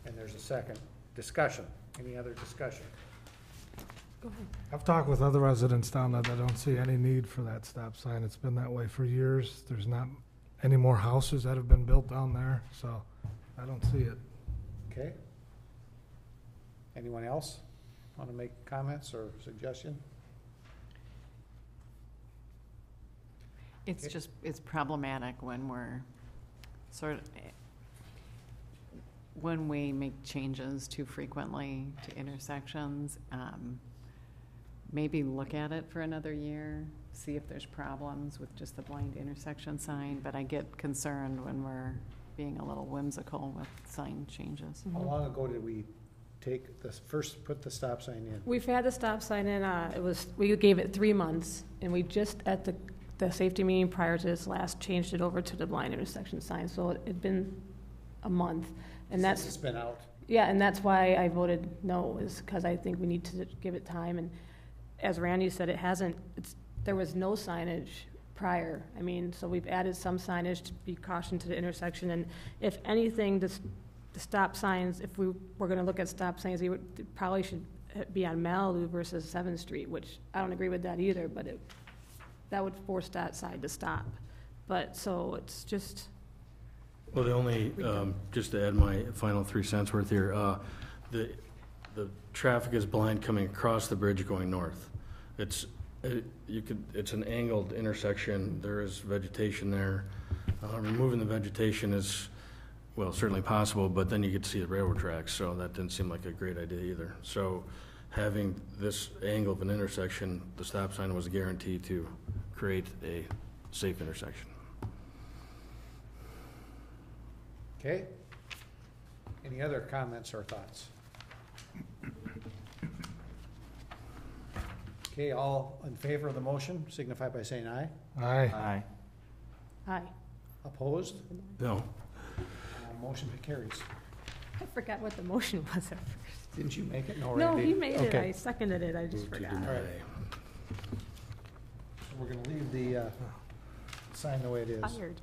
A: and there's a second. Discussion. Any other discussion?
I: Go ahead.
E: I've talked with other residents down there that don't see any need for that stop sign. It's been that way for years. There's not any more houses that have been built down there, so I don't see it.
A: Okay. Anyone else want to make comments or suggestion?
C: It's just, it's problematic when we're when we make changes too frequently to intersections. Maybe look at it for another year, see if there's problems with just the blind intersection sign, but I get concerned when we're being a little whimsical with sign changes.
A: How long ago did we put the stop sign in?
I: We've had the stop sign in, we gave it 3 months, and we just, at the safety meeting prior to this last, changed it over to the blind intersection sign, so it'd been a month. And
A: Since it's been out.
I: Yeah, and that's why I voted no, is because I think we need to give it time, and as Randy said, there was no signage prior. I mean, so we've added some signage to be caution to the intersection, and if anything, the stop signs, if we were gonna look at stop signs, it probably should be on Malibu versus 7th Street, which I don't agree with that either, but that would force that side to stop. But, so it's just,
K: Well, the only, just to add my final 3 cents worth here, the traffic is blind coming across the bridge going north. It's an angled intersection. There is vegetation there. Removing the vegetation is, well, certainly possible, but then you get to see the railroad tracks, so that didn't seem like a great idea either. So having this angle of an intersection, the stop sign was guaranteed to create a safe intersection.
A: Okay. Any other comments or thoughts? Okay, all in favor of the motion signify by saying aye.
E: Aye.
I: aye.
A: Opposed?
K: No.
A: Motion carries.
I: I forgot what the motion was at first.
A: Didn't you make it? No,
I: No,
A: Randy?
I: he made it,
A: Okay.
I: I seconded it, I just
K: Move to
I: forgot.
K: deny.
A: All right. So we're gonna leave the sign the way it is.
I: Tired.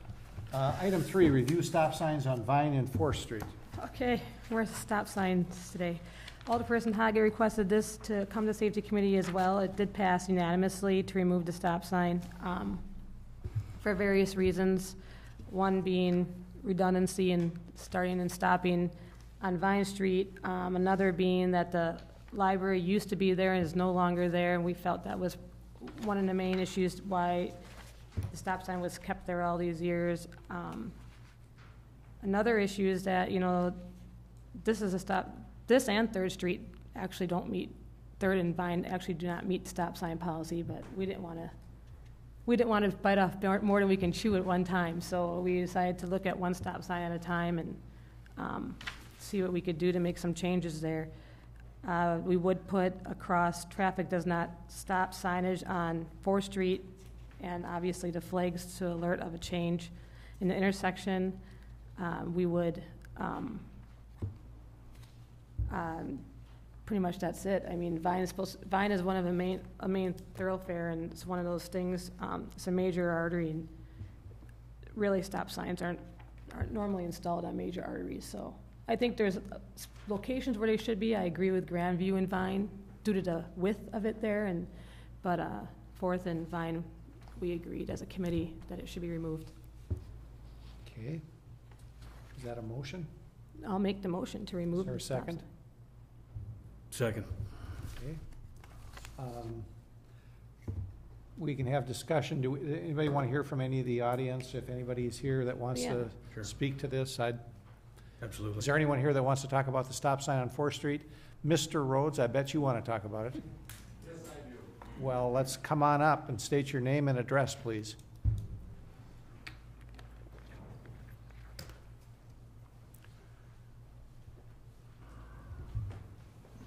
A: Item 3, review stop signs on Vine and 4th Street.
I: Okay, where's the stop signs today? Alderperson Hague requested this to come to Safety Committee as well. It did pass unanimously to remove the stop sign for various reasons. One being redundancy in starting and stopping on Vine Street. Another being that the library used to be there and is no longer there, and we felt that was one of the main issues why the stop sign was kept there all these years. Another issue is that, this is a stop, this and 3rd Street actually don't meet, 3rd and Vine actually do not meet stop sign policy, but we didn't want to bite off more than we can chew at one time, so we decided to look at one stop sign at a time and see what we could do to make some changes there. We would put across traffic does not stop signage on 4th Street, and obviously the flags to alert of a change in the intersection. We would, pretty much that's it. I mean, Vine is one of a main thoroughfare, and it's one of those things, it's a major artery, and really stop signs aren't normally installed on major arteries, so I think there's locations where they should be. I agree with Grandview and Vine due to the width of it there, but 4th and Vine, we agreed as a committee that it should be removed.
A: Okay. Is that a motion?
I: I'll make the motion to remove.
A: Is there a
I: the stop
A: second?
I: sign.
K: Second.
A: Okay. We can have discussion. Anybody want to hear from any of the audience? If anybody's here that wants
I: Yeah.
A: to
K: Sure.
A: speak to this,
K: Absolutely.
A: is there anyone here that wants to talk about the stop sign on 4th Street? Mr. Rhodes, I bet you want to talk about it.
N: Yes, I do.
A: Well, let's come on up and state your name and address, please.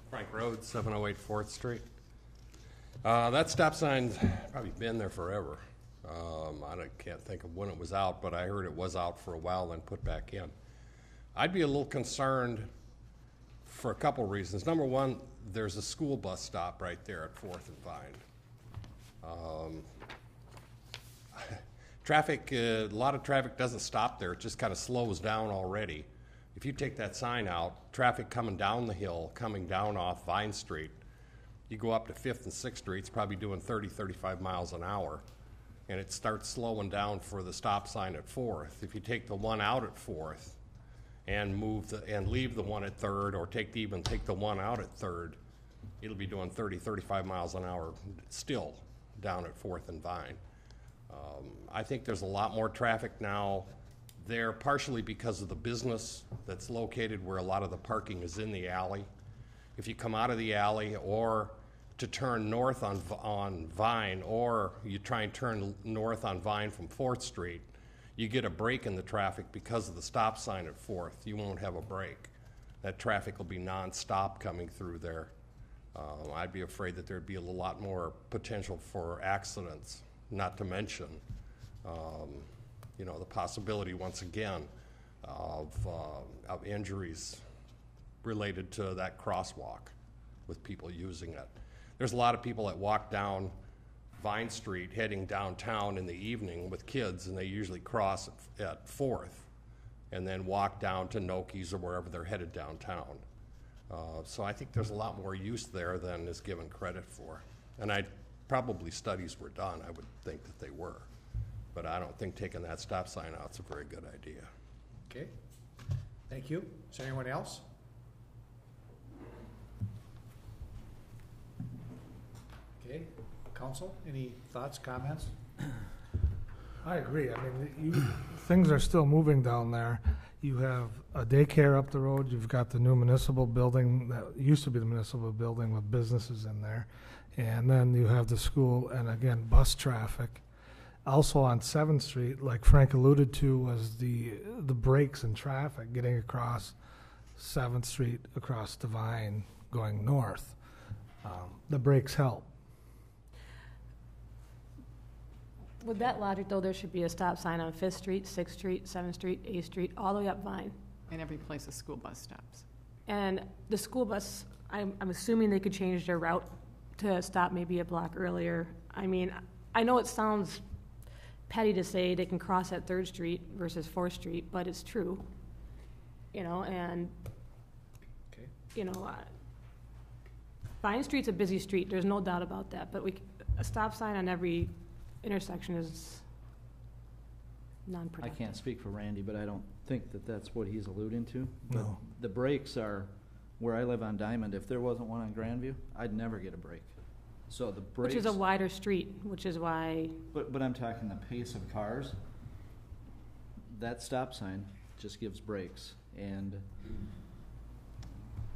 N: Frank Rhodes, 708 4th Street. That stop sign's probably been there forever. Can't think of when it was out, but I heard it was out for a while, then put back in. I'd be a little concerned for a couple reasons. Number one, there's a school bus stop right there at 4th and Vine. Traffic, a lot of traffic doesn't stop there. It just kind of slows down already. If you take that sign out, traffic coming down the hill, coming down off Vine Street, you go up to 5th and 6th Streets, probably doing 30, 35 miles an hour, and it starts slowing down for the stop sign at 4th. If you take the one out at 4th and leave the one at 3rd, or take the one out at 3rd, it'll be doing 30, 35 miles an hour still down at 4th and Vine. I think there's a lot more traffic now there, partially because of the business that's located where a lot of the parking is in the alley. If you come out of the alley, or to turn north on Vine, or you try and turn north on Vine from 4th Street, you get a break in the traffic because of the stop sign at 4th. You won't have a break. That traffic will be non-stop coming through there. I'd be afraid that there'd be a lot more potential for accidents, not to mention the possibility, once again, of injuries related to that crosswalk with people using it. There's a lot of people that walk down Vine Street heading downtown in the evening with kids, and they usually cross at 4th and then walk down to Noki's or wherever they're headed downtown. So I think there's a lot more use there than is given credit for. And probably studies were done, I would think that they were. But I don't think taking that stop sign out is a very good idea.
A: Okay, thank you. Is there anyone else? Okay, council, any thoughts, comments?
E: I agree. I mean, things are still moving down there. You have a daycare up the road. You've got the new municipal building that used to be the municipal building with businesses in there. And then you have the school and, again, bus traffic. Also on 7th Street, like Frank alluded to, was the breaks in traffic getting across 7th Street, across Divine, going north. The breaks help.
I: With that logic, though, there should be a stop sign on 5th Street, 6th Street, 7th Street, 8th Street, all the way up Vine.
C: And every place a school bus stops.
I: And the school bus, I'm assuming they could change their route to stop maybe a block earlier. I mean, I know it sounds petty to say they can cross at 3rd Street versus 4th Street, but it's true. And,
A: Okay.
I: Vine Street's a busy street, there's no doubt about that, but a stop sign on every intersection is non-productive.
O: I can't speak for Randy, but I don't think that that's what he's alluding to. But
E: No.
O: the breaks are, where I live on Diamond, if there wasn't one on Grandview, I'd never get a break. So the breaks.
I: Which is a wider street, which is why.
O: But I'm talking the pace of cars. That stop sign just gives breaks. And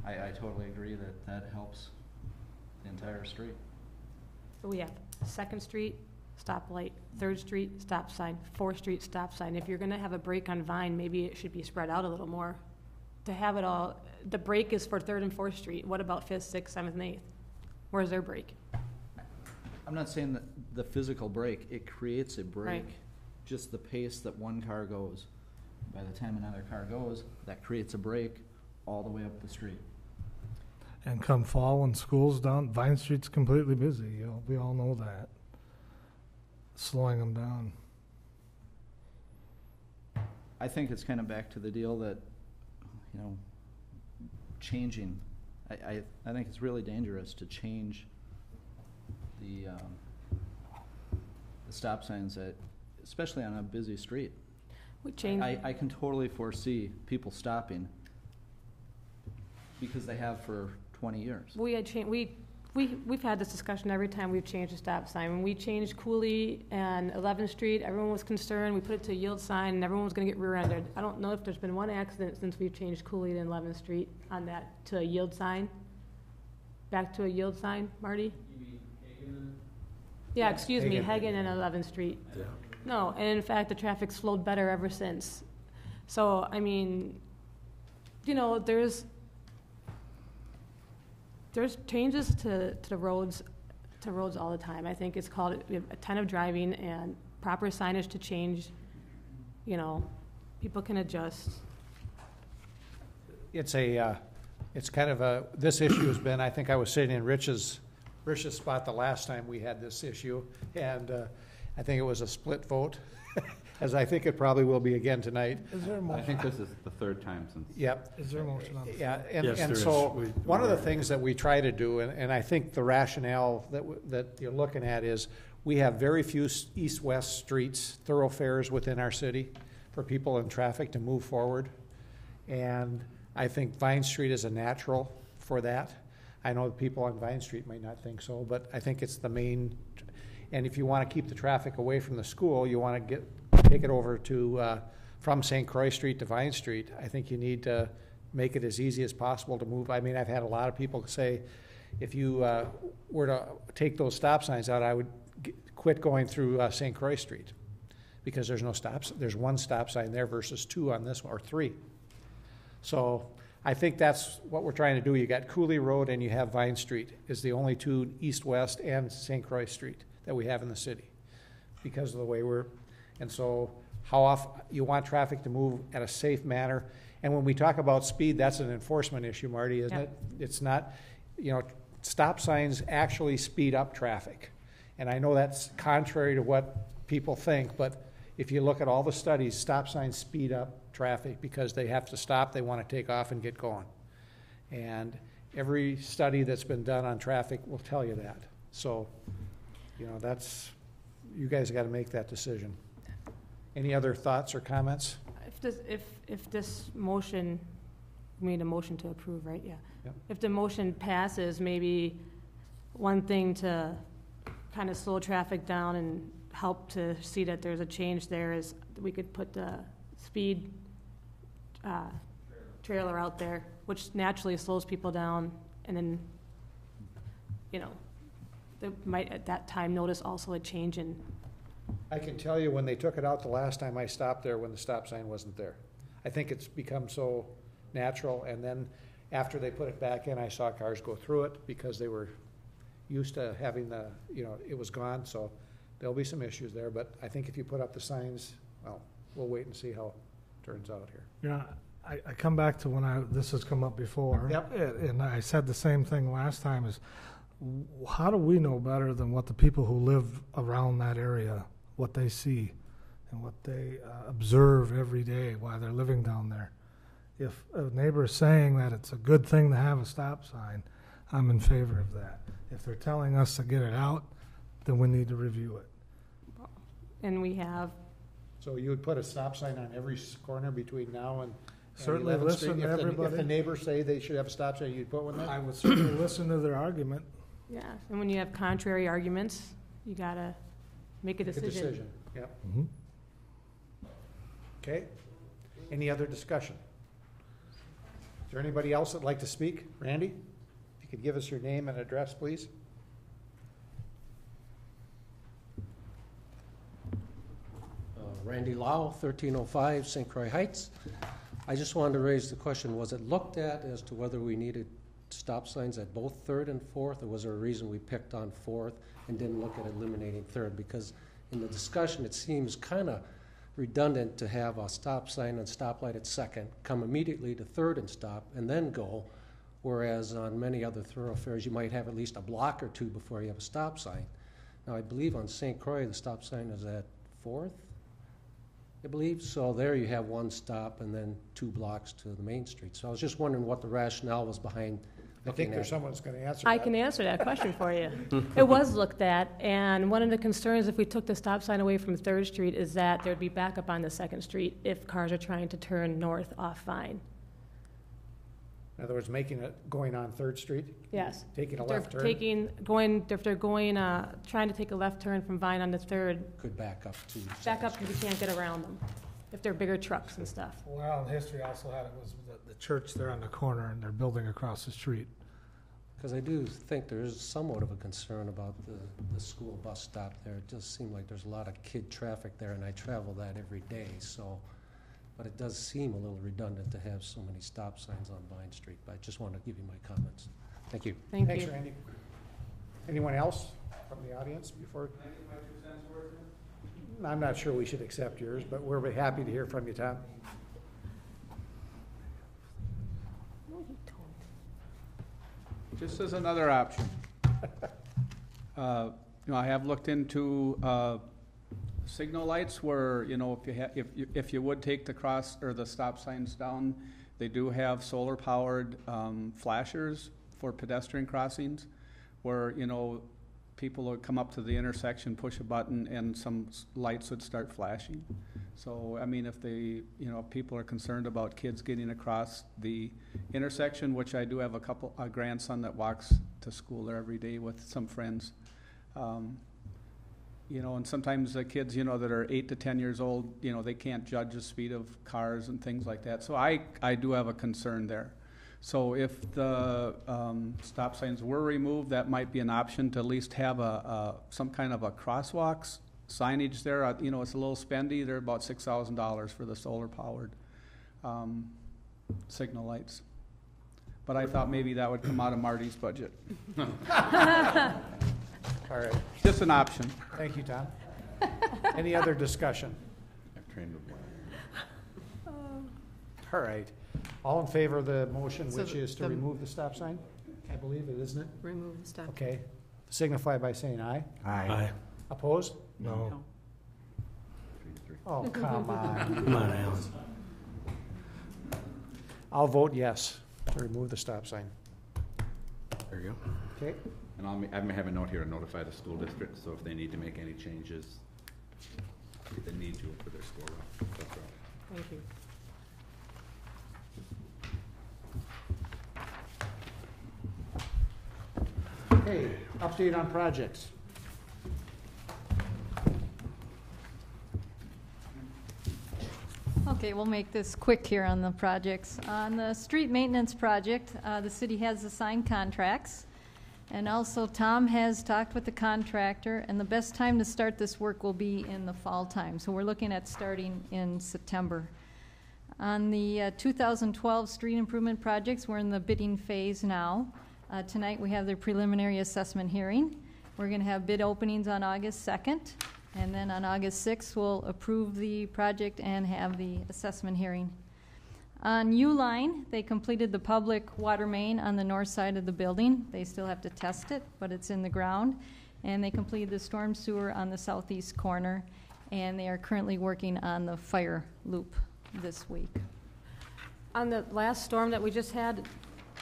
O: I totally agree that helps the entire street.
I: So we have 2nd Street, stoplight, 3rd Street, stop sign, 4th Street, stop sign. If you're gonna have a break on Vine, maybe it should be spread out a little more. To have it all, the break is for 3rd and 4th Street. What about 5th, 6th, 7th, and 8th? Where's their break?
O: I'm not saying that the physical break, it creates a break.
I: Right.
O: Just the pace that one car goes. By the time another car goes, that creates a break all the way up the street.
E: And come fall when school's down, Vine Street's completely busy. We all know that. Slowing them down.
O: I think it's kind of back to the deal that, changing. I think it's really dangerous to change the stop signs, especially on a busy street.
I: We change.
O: I can totally foresee people stopping because they have for 20 years.
I: We've had this discussion every time we've changed a stop sign. When we changed Cooley and 11th Street, everyone was concerned. We put it to a yield sign, and everyone was going to get rear-ended. I don't know if there's been one accident since we've changed Cooley and 11th Street on that to a yield sign. Back to a yield sign, Marty?
D: You mean Hagen?
I: Yeah, excuse me,
A: Hagen.
I: Hagen and 11th Street.
K: Yeah.
I: No, and in fact, the traffic's flowed better ever since. So, I mean, there's changes to the roads all the time. I think it's called attentive driving and proper signage to change. People can adjust.
A: It's kind of this issue has been, I think I was sitting in Rich's spot the last time we had this issue, and I think it was a split vote, as I think it probably will be again tonight.
E: Is there a motion?
L: I think this is the 3rd time since.
A: Yep.
E: Is there a motion on the floor?
A: Yeah,
K: Yes,
A: and
K: there
A: so
K: is.
A: one of the things that we try to do, and I think the rationale that you're looking at is we have very few east-west streets, thoroughfares within our city for people in traffic to move forward. And I think Vine Street is a natural for that. I know people on Vine Street might not think so, but I think it's the main. And if you want to keep the traffic away from the school, you want to take it over to from St. Croix Street to Vine Street. I think you need to make it as easy as possible to move. I mean, I've had a lot of people say, if you were to take those stop signs out, I would quit going through St. Croix Street, because there's no stops. There's one stop sign there versus 2 on this one, or 3. So I think that's what we're trying to do. You got Cooley Road and you have Vine Street is the only 2 east-west, and St. Croix Street that we have in the city because of the way and so how often you want traffic to move at a safe manner. And when we talk about speed, that's an enforcement issue, Marty, isn't it? It's not, stop signs actually speed up traffic. And I know that's contrary to what people think, but if you look at all the studies, stop signs speed up traffic because they have to stop, they want to take off and get going. And every study that's been done on traffic will tell you that. So, you know, that's, you guys got to make that decision. Any other thoughts or comments?
I: If this motion, we made a motion to approve, right? Yeah.
A: Yep.
I: If the motion passes, maybe one thing to kind of slow traffic down and help to see that there's a change there is we could put the speed trailer out there, which naturally slows people down, and then, you know, they might at that time notice also a change in.
A: I can tell you when they took it out the last time I stopped there when the stop sign wasn't there. I think it's become so natural, and then after they put it back in, I saw cars go through it because they were used to having the, you know, it was gone, so there'll be some issues there, but I think if you put up the signs, well, we'll wait and see how it turns out here.
E: Yeah, I come back to when this has come up before.
A: Yep.
E: And I said the same thing last time is, how do we know better than what the people who live around that area, what they see and what they observe every day while they're living down there? If a neighbor is saying that it's a good thing to have a stop sign, I'm in favor of that. If they're telling us to get it out, then we need to review it.
I: And we have.
A: So you would put a stop sign on every corner between now and
E: Certainly
A: 11th
E: listen
A: Street?
E: to everybody.
A: If the neighbors say they should have a stop sign, you'd put one there?
E: I would certainly listen to their argument.
I: Yeah, and when you have contrary arguments, you gotta make a decision.
A: Make a decision, yep.
E: Mm-hmm.
A: Okay. Any other discussion? Is there anybody else that'd like to speak? Randy, if you could give us your name and address, please.
P: Randy Lau, 1305 St. Croix Heights. I just wanted to raise the question, was it looked at as to whether we needed stop signs at both 3rd and 4th, or was there a reason we picked on 4th and didn't look at eliminating 3rd? Because in the discussion, it seems kind of redundant to have a stop sign and stoplight at 2nd, come immediately to 3rd and stop, and then go, whereas on many other thoroughfares, you might have at least a block or two before you have a stop sign. Now, I believe on St. Croix, the stop sign is at 4th, I believe. So there you have one stop and then 2 blocks to the main street. So I was just wondering what the rationale was behind
A: I think there's someone that's going to answer
I: I
A: that.
I: can answer that question for you. It was looked at, and one of the concerns if we took the stop sign away from 3rd Street is that there'd be backup on the 2nd Street if cars are trying to turn north off Vine.
A: In other words, making it going on 3rd Street?
I: Yes.
A: Taking a
I: If they're
A: left turn?
I: if they're going, trying to take a left turn from Vine on the 3rd,
D: Could back up to.
I: back up because you can't get around them, if they're bigger trucks and stuff.
E: Well, history also had it was the church there on the corner and their building across the street.
P: Because I do think there is somewhat of a concern about the school bus stop there. It does seem like there's a lot of kid traffic there, and I travel that every day, so. But it does seem a little redundant to have so many stop signs on Vine Street, but I just wanted to give you my comments. Thank you.
A: Thanks, Randy. Anyone else from the audience before? I'm not sure we should accept yours, but we're happy to hear from you, Tom.
G: Just as another option. I have looked into signal lights where, if you would take the cross or the stop signs down, they do have solar powered flashers for pedestrian crossings where, people would come up to the intersection, push a button, and some lights would start flashing. So, I mean, if people are concerned about kids getting across the intersection, which I do have a grandson that walks to school there every day with some friends. And sometimes the kids, that are 8 to 10 years old, they can't judge the speed of cars and things like that. So I do have a concern there. So if the stop signs were removed, that might be an option to at least have some kind of a crosswalks signage there. It's a little spendy. They're about $6,000 for the solar-powered signal lights. But I thought maybe that would come out of Marty's budget.
A: All right.
G: Just an option.
A: Thank you, Tom. Any other discussion?
L: I've trained with one.
A: All right. All in favor of the motion,
C: So
A: which is to remove the stop sign? I believe it, isn't it?
B: Remove the stop.
A: Okay. signify by saying aye.
J: Aye.
A: Opposed?
E: No.
A: Oh, come on.
K: Come on, Alan.
A: I'll vote yes to remove the stop sign.
K: There you go.
A: Okay?
L: And I'm gonna have a note here to notify the school district, so if they need to make any changes, if they need to for their school route. That's right.
I: Thank you.
A: Okay, update on projects.
Q: Okay, we'll make this quick here on the projects. On the street maintenance project, the city has assigned contracts. And also Tom has talked with the contractor, and the best time to start this work will be in the fall time. So we're looking at starting in September. On the 2012 street improvement projects, we're in the bidding phase now. Tonight we have the preliminary assessment hearing. We're going to have bid openings on August 2nd. And then on August 6th, we'll approve the project and have the assessment hearing. On U-Line, they completed the public water main on the north side of the building. They still have to test it, but it's in the ground. And they completed the storm sewer on the southeast corner. And they are currently working on the fire loop this week.
I: On the last storm that we just had,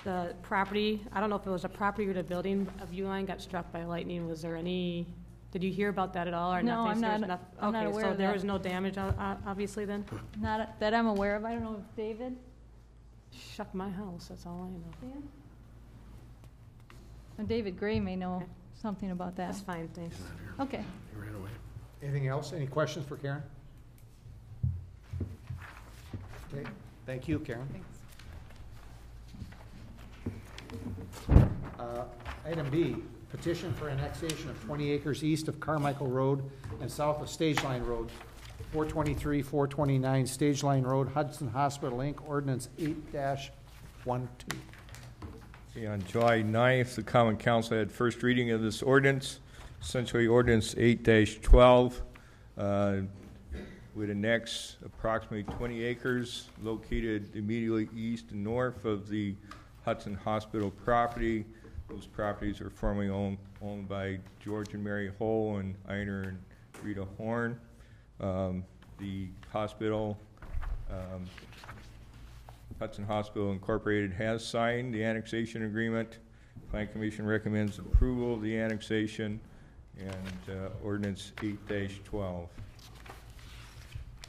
I: the property, I don't know if it was a property or the building of Uline got struck by lightning. Was there any, did you hear about that at all or
Q: No,
I: nothing?
Q: I'm
I: So
Q: not
I: okay,
Q: aware
I: so
Q: of
I: there
Q: that.
I: was no damage obviously then?
Q: Not that I'm aware of. I don't know if David?
I: Shook my house, that's all I know.
Q: Dan? Well, David Gray may know something about that.
I: That's fine, thanks.
Q: Okay.
K: He ran away.
A: Anything else? Any questions for Karen? Okay, thank you, Karen. Item B, petition for annexation of 20 acres east of Carmichael Road and south of Stage Line Road, 423, 429 Stage Line Road, Hudson Hospital, Inc., ordinance 8-12.
F: Okay, on July 9th, the Common Council had first reading of this ordinance, essentially ordinance 8-12, would annex approximately 20 acres located immediately east and north of the Hudson Hospital property. Those properties are formerly owned by George and Mary Hull and Einer and Rita Horn. The hospital, Hudson Hospital Incorporated, has signed the annexation agreement. Plan Commission recommends approval of the annexation and ordinance 8-12.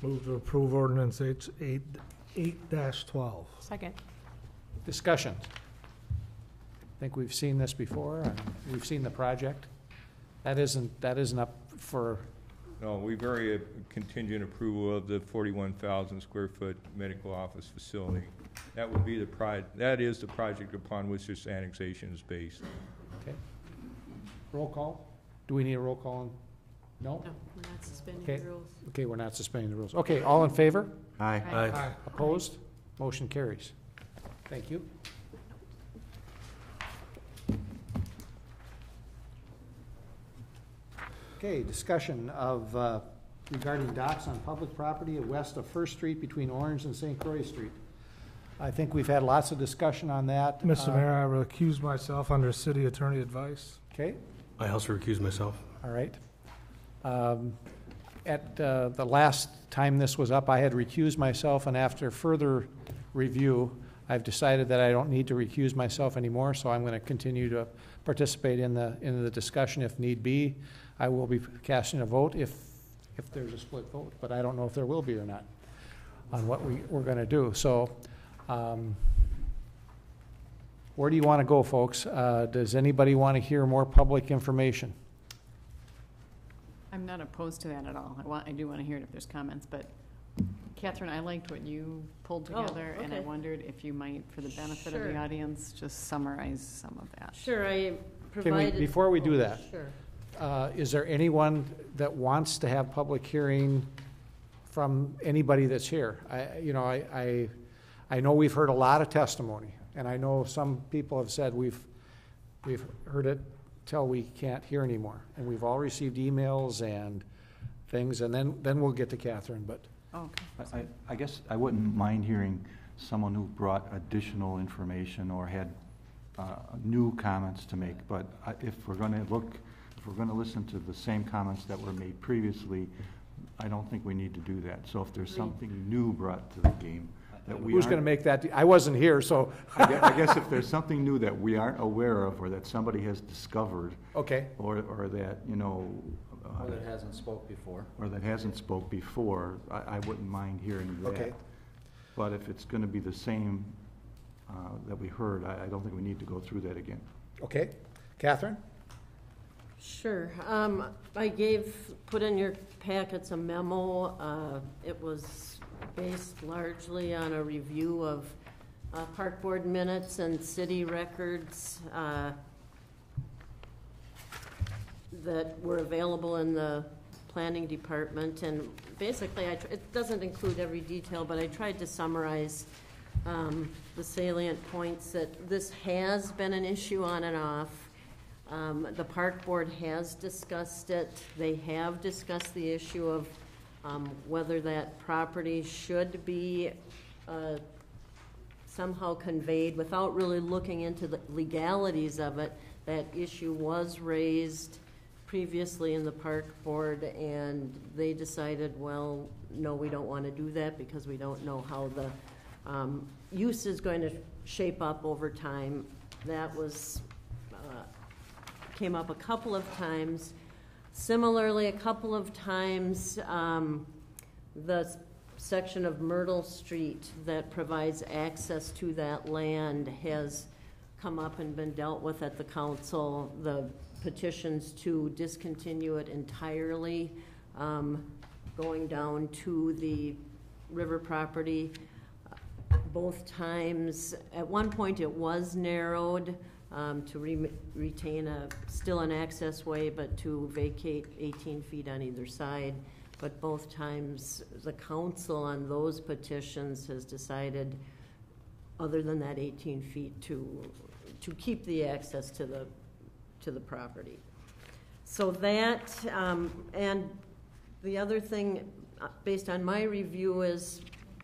E: Move to approve ordinance 8-12.
I: Second.
A: Discussion. I think we've seen this before, and we've seen the project. That isn't up for.
F: No, we very contingent approval of the 41,000 square foot medical office facility. That would be that is the project upon which this annexation is based.
A: Okay. Roll call? Do we need a roll call? No?
B: No, we're not suspending
A: Okay.
B: the rules.
A: Okay, we're not suspending the rules. Okay, all in favor?
J: Aye.
K: Aye.
A: Opposed? Motion carries. Thank you. Okay, discussion of regarding docks on public property west of First Street between Orange and St. Croix Street. I think we've had lots of discussion on that.
E: Mr. Mayor, I recuse myself under city attorney advice.
A: Okay,
K: I also recuse myself.
A: all right. At the last time this was up, I had recused myself, and after further review, I've decided that I don't need to recuse myself anymore, so I'm going to continue to participate in the discussion if need be. I will be casting a vote if there's a split vote, but I don't know if there will be or not on what we're going to do. So where do you want to go, folks? Does anybody want to hear more public information?
C: I'm not opposed to that at all. I do want to hear it if there's comments, but Catherine, I liked what you pulled
B: Oh,
C: together, and I
B: okay.
C: wondered if you might, for the benefit of
B: Sure.
C: the audience, just summarize some of that.
B: Sure, I
A: Can
B: provided.
A: we, before we do that,
B: Sure.
A: is there anyone that wants to have public hearing from anybody that's here? I know we've heard a lot of testimony, and I know some people have said we've heard it till we can't hear anymore, and we've all received emails and things, and then we'll get to Catherine, but.
C: Oh, okay.
J: I guess I wouldn't mind hearing someone who brought additional information or had new comments to make, but if we're going to listen to the same comments that were made previously, I don't think we need to do that. So if there's something new brought to the game that we
A: Who's going to make that? I wasn't here, so.
J: I guess if there's something new that we aren't aware of, or that somebody has discovered.
A: Okay.
J: Or that, you know.
O: Or that hasn't spoke before.
J: I wouldn't mind hearing that.
A: Okay.
J: But if it's going to be the same that we heard, I don't think we need to go through that again.
A: Okay. Catherine?
M: Sure. I put in your packets a memo. It was based largely on a review of park board minutes and city records that were available in the planning department. And basically, it doesn't include every detail, but I tried to summarize the salient points that this has been an issue on and off. The park board has discussed it. They have discussed the issue of whether that property should be somehow conveyed without really looking into the legalities of it. That issue was raised previously in the park board, and they decided, well, no, we don't want to do that because we don't know how the use is going to shape up over time. That was came up a couple of times. Similarly, a couple of times, the section of Myrtle Street that provides access to that land has come up and been dealt with at the council. The petitions to discontinue it entirely, going down to the river property. Both times, at one point it was narrowed to retain still an access way, but to vacate 18 feet on either side. But both times, the council on those petitions has decided, other than that 18 feet, to keep the access to the property. So that, and the other thing, based on my review, is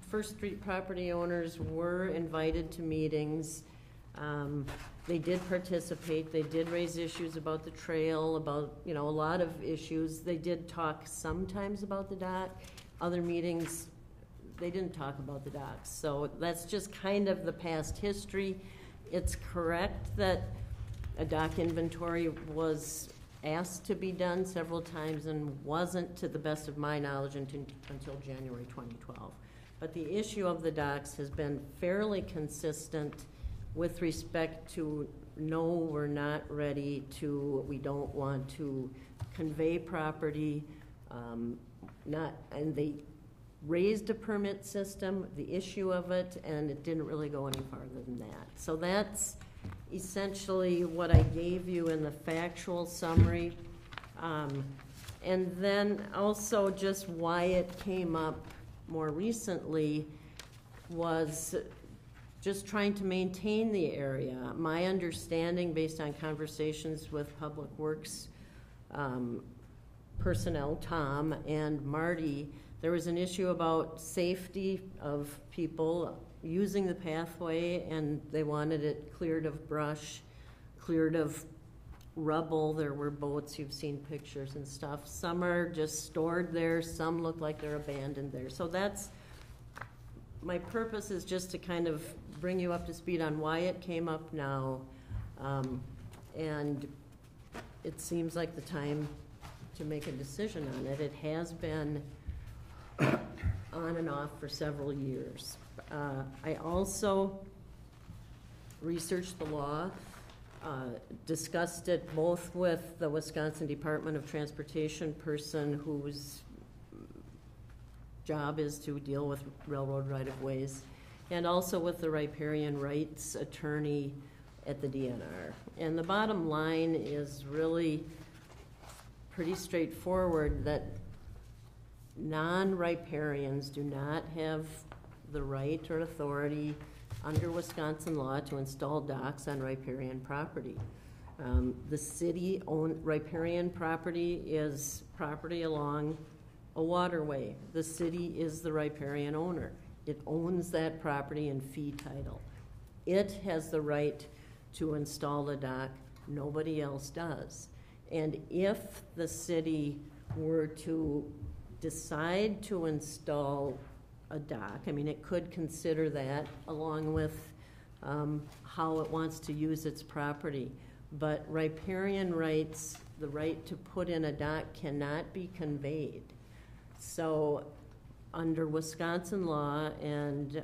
M: First Street property owners were invited to meetings. They did participate. They did raise issues about the trail, about, a lot of issues. They did talk sometimes about the dock. Other meetings, they didn't talk about the docks. So that's just kind of the past history. It's correct that a dock inventory was asked to be done several times and wasn't, to the best of my knowledge, until January 2012. But the issue of the docks has been fairly consistent with respect to, no, we're not ready to, we don't want to convey property, and they raised a permit system, the issue of it, and it didn't really go any farther than that. So that's essentially what I gave you in the factual summary. And then also just why it came up more recently was just trying to maintain the area. My understanding, based on conversations with Public Works personnel, Tom and Marty, there was an issue about safety of people using the pathway, and they wanted it cleared of brush, cleared of rubble. There were boats, you've seen pictures and stuff. Some are just stored there, some look like they're abandoned there. So that's, my purpose is just to kind of bring you up to speed on why it came up now. And it seems like the time to make a decision on it. It has been on and off for several years. I also researched the law, discussed it both with the Wisconsin Department of Transportation person whose job is to deal with railroad right-of-ways, and also with the riparian rights attorney at the DNR. And the bottom line is really pretty straightforward, that non-riparians do not have the right or authority under Wisconsin law to install docks on riparian property. The city-owned riparian property is property along a waterway. The city is the riparian owner. It owns that property in fee title. It has the right to install a dock. Nobody else does. And if the city were to decide to install a dock, I mean, it could consider that along with how it wants to use its property. But riparian rights, the right to put in a dock, cannot be conveyed. So under Wisconsin law and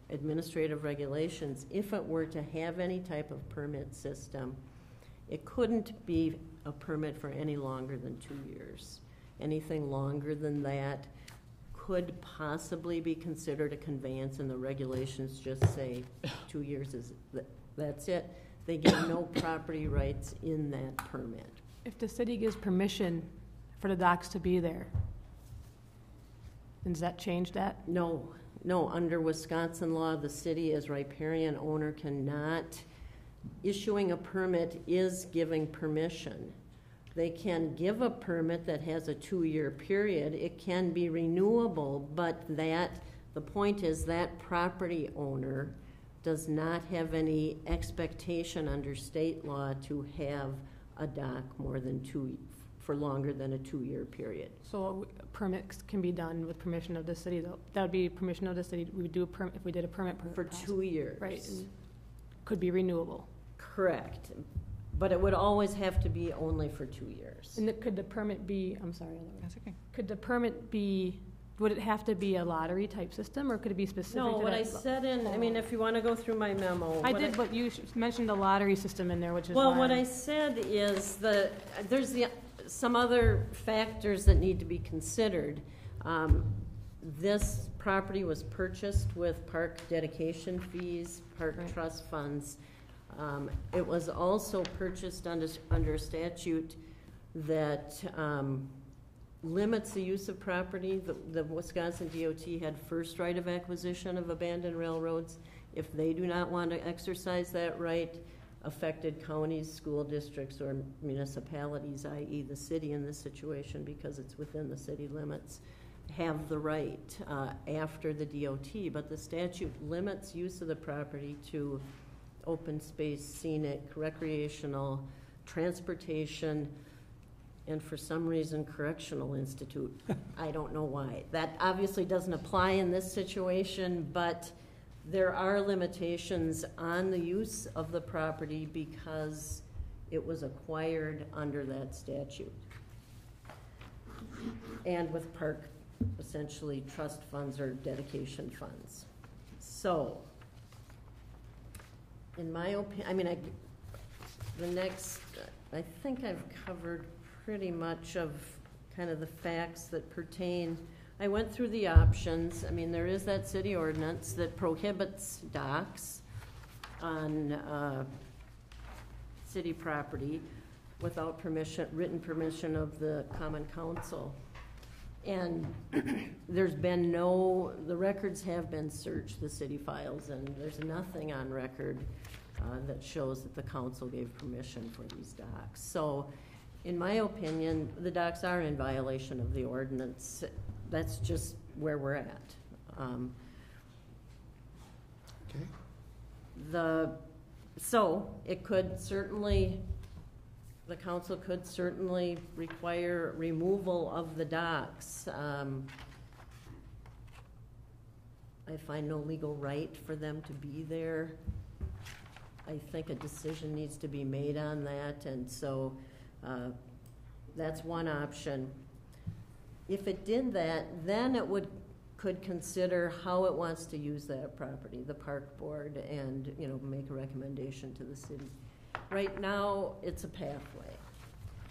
M: administrative regulations, if it were to have any type of permit system, it couldn't be a permit for any longer than 2 years. Anything longer than that could possibly be considered a conveyance, and the regulations just say 2 years is that's it. They give no property rights in that permit.
I: If the city gives permission for the docks to be there, does that change that?
M: No, under Wisconsin law, the city as riparian owner cannot, issuing a permit is giving permission. They can give a permit that has a 2-year period. It can be renewable, but the point is that property owner does not have any expectation under state law to have a dock for longer than a 2-year period.
I: So permits can be done with permission of the city, though? That would be permission of the city. We would do if we did a permit
M: for 2 years.
I: Right, and could be renewable.
M: Correct. But it would always have to be only for 2 years.
I: And could the permit be, I'm sorry,
C: That's okay.
I: could the permit be, would it have to be a lottery type system, or could it be specific
M: No,
I: to
M: what
I: that?
M: I said I mean, if you want to go through my memo.
I: But you mentioned a lottery system in there, which is
M: Well,
I: why
M: what I said is there's some other factors that need to be considered. This property was purchased with park dedication fees, park trust funds. It was also purchased under a statute that limits the use of property. The Wisconsin DOT had first right of acquisition of abandoned railroads. If they do not want to exercise that right, affected counties, school districts, or municipalities, i.e. the city in this situation, because it's within the city limits, have the right after the DOT. But the statute limits use of the property to open space, scenic, recreational, transportation, and for some reason correctional institute. I don't know why. That obviously doesn't apply in this situation, but there are limitations on the use of the property because it was acquired under that statute. And with park, essentially trust funds or dedication funds. So, in my opinion, I think I've covered pretty much of kind of the facts that pertain. I went through the options. I mean, there is that city ordinance that prohibits docks on city property without written permission of the Common Council. And there's been the records have been searched, the city files, and there's nothing on record that shows that the council gave permission for these docks. So, in my opinion, the docks are in violation of the ordinance. That's just where we're at.
A: Okay.
M: So, it could certainly, the council could certainly require removal of the docks. I find no legal right for them to be there. I think a decision needs to be made on that, and so that's one option. If it did that, then it could consider how it wants to use that property, the park board, and make a recommendation to the city. Right now, it's a pathway.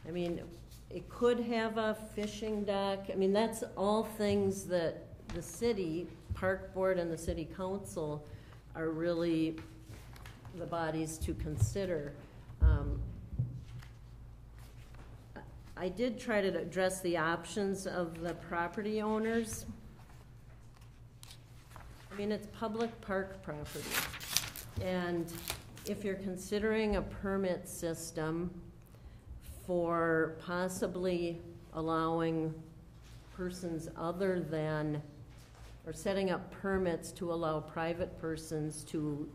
M: I mean, it could have a fishing dock. I mean, that's all things that the city, park board, and the city council are really the bodies to consider. I did try to address the options of the property owners. I mean, it's public park property. And if you're considering a permit system for possibly allowing persons other than, or setting up permits to allow private persons to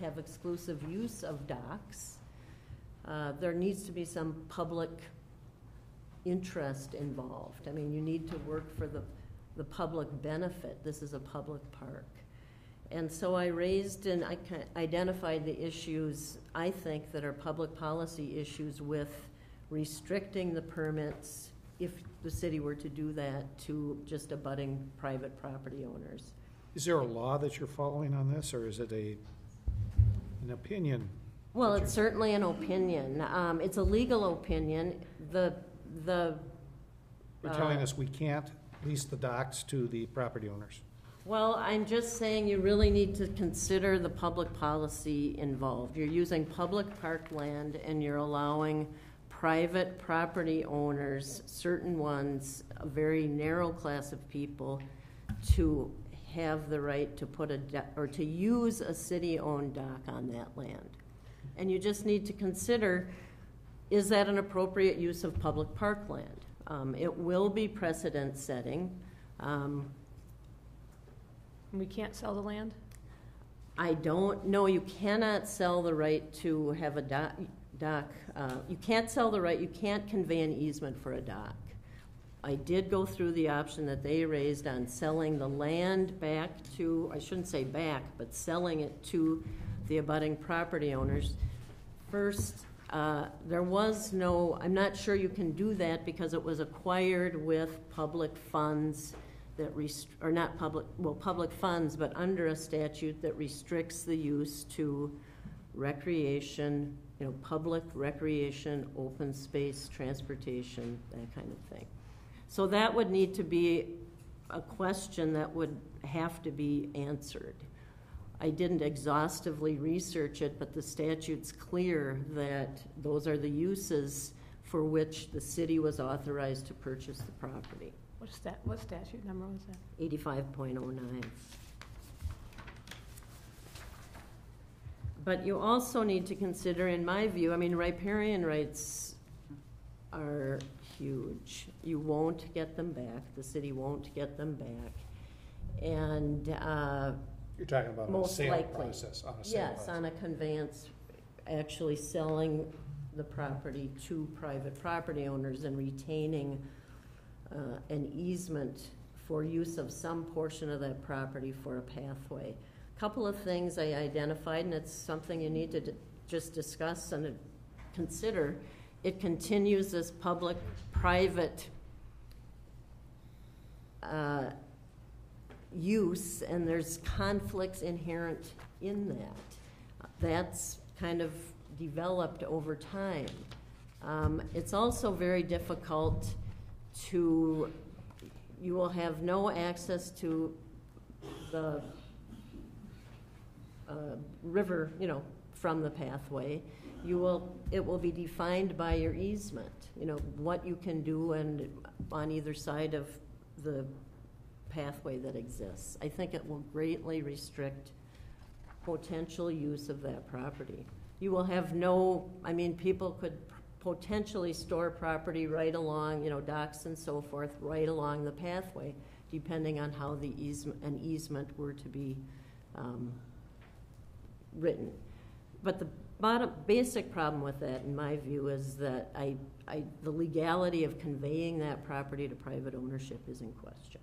M: have exclusive use of docks. There needs to be some public interest involved. I mean, you need to work for the public benefit. This is a public park. And so I raised and I identified the issues, I think, that are public policy issues with restricting the permits, if the city were to do that, to just abutting private property owners.
A: Is there a law that you're following on this, or is it an opinion?
M: Well, it's certainly an opinion. It's a legal opinion.
A: You're telling us we can't lease the docks to the property owners?
M: Well, I'm just saying you really need to consider the public policy involved. You're using public parkland and you're allowing private property owners, certain ones, a very narrow class of people, to have the right to put or to use a city-owned dock on that land. And you just need to consider, is that an appropriate use of public parkland? It will be precedent-setting.
I: We can't sell the land?
M: I don't know. You cannot sell the right to have a dock. You can't sell the right. You can't convey an easement for a dock. I did go through the option that they raised on selling the land back to, I shouldn't say back, but selling it to the abutting property owners. First, there was no, I'm not sure you can do that because it was acquired with public funds that or not public, well, public funds, but under a statute that restricts the use to recreation, public recreation, open space, transportation, that kind of thing. So that would need to be a question that would have to be answered. I didn't exhaustively research it, but the statute's clear that those are the uses for which the city was authorized to purchase the property.
I: What statute number was that?
M: 85.09. But you also need to consider, in my view, I mean, riparian rights are huge. You won't get them back. The city won't get them back. And
A: you're talking about
M: most
A: a sale
M: likely,
A: process. On a sale
M: yes,
A: process.
M: on a conveyance, actually selling the property to private property owners and retaining an easement for use of some portion of that property for a pathway. A couple of things I identified, and it's something you need to just discuss and consider. It continues this public-private use, and there's conflicts inherent in that. That's kind of developed over time. It's also very difficult you will have no access to the river, from the pathway. It will be defined by your easement, what you can do and on either side of the pathway that exists. I think it will greatly restrict potential use of that property. You will have people could potentially store property right along, docks and so forth, right along the pathway, depending on how an easement were to be written. But the basic problem with that, in my view, is that the legality of conveying that property to private ownership is in question.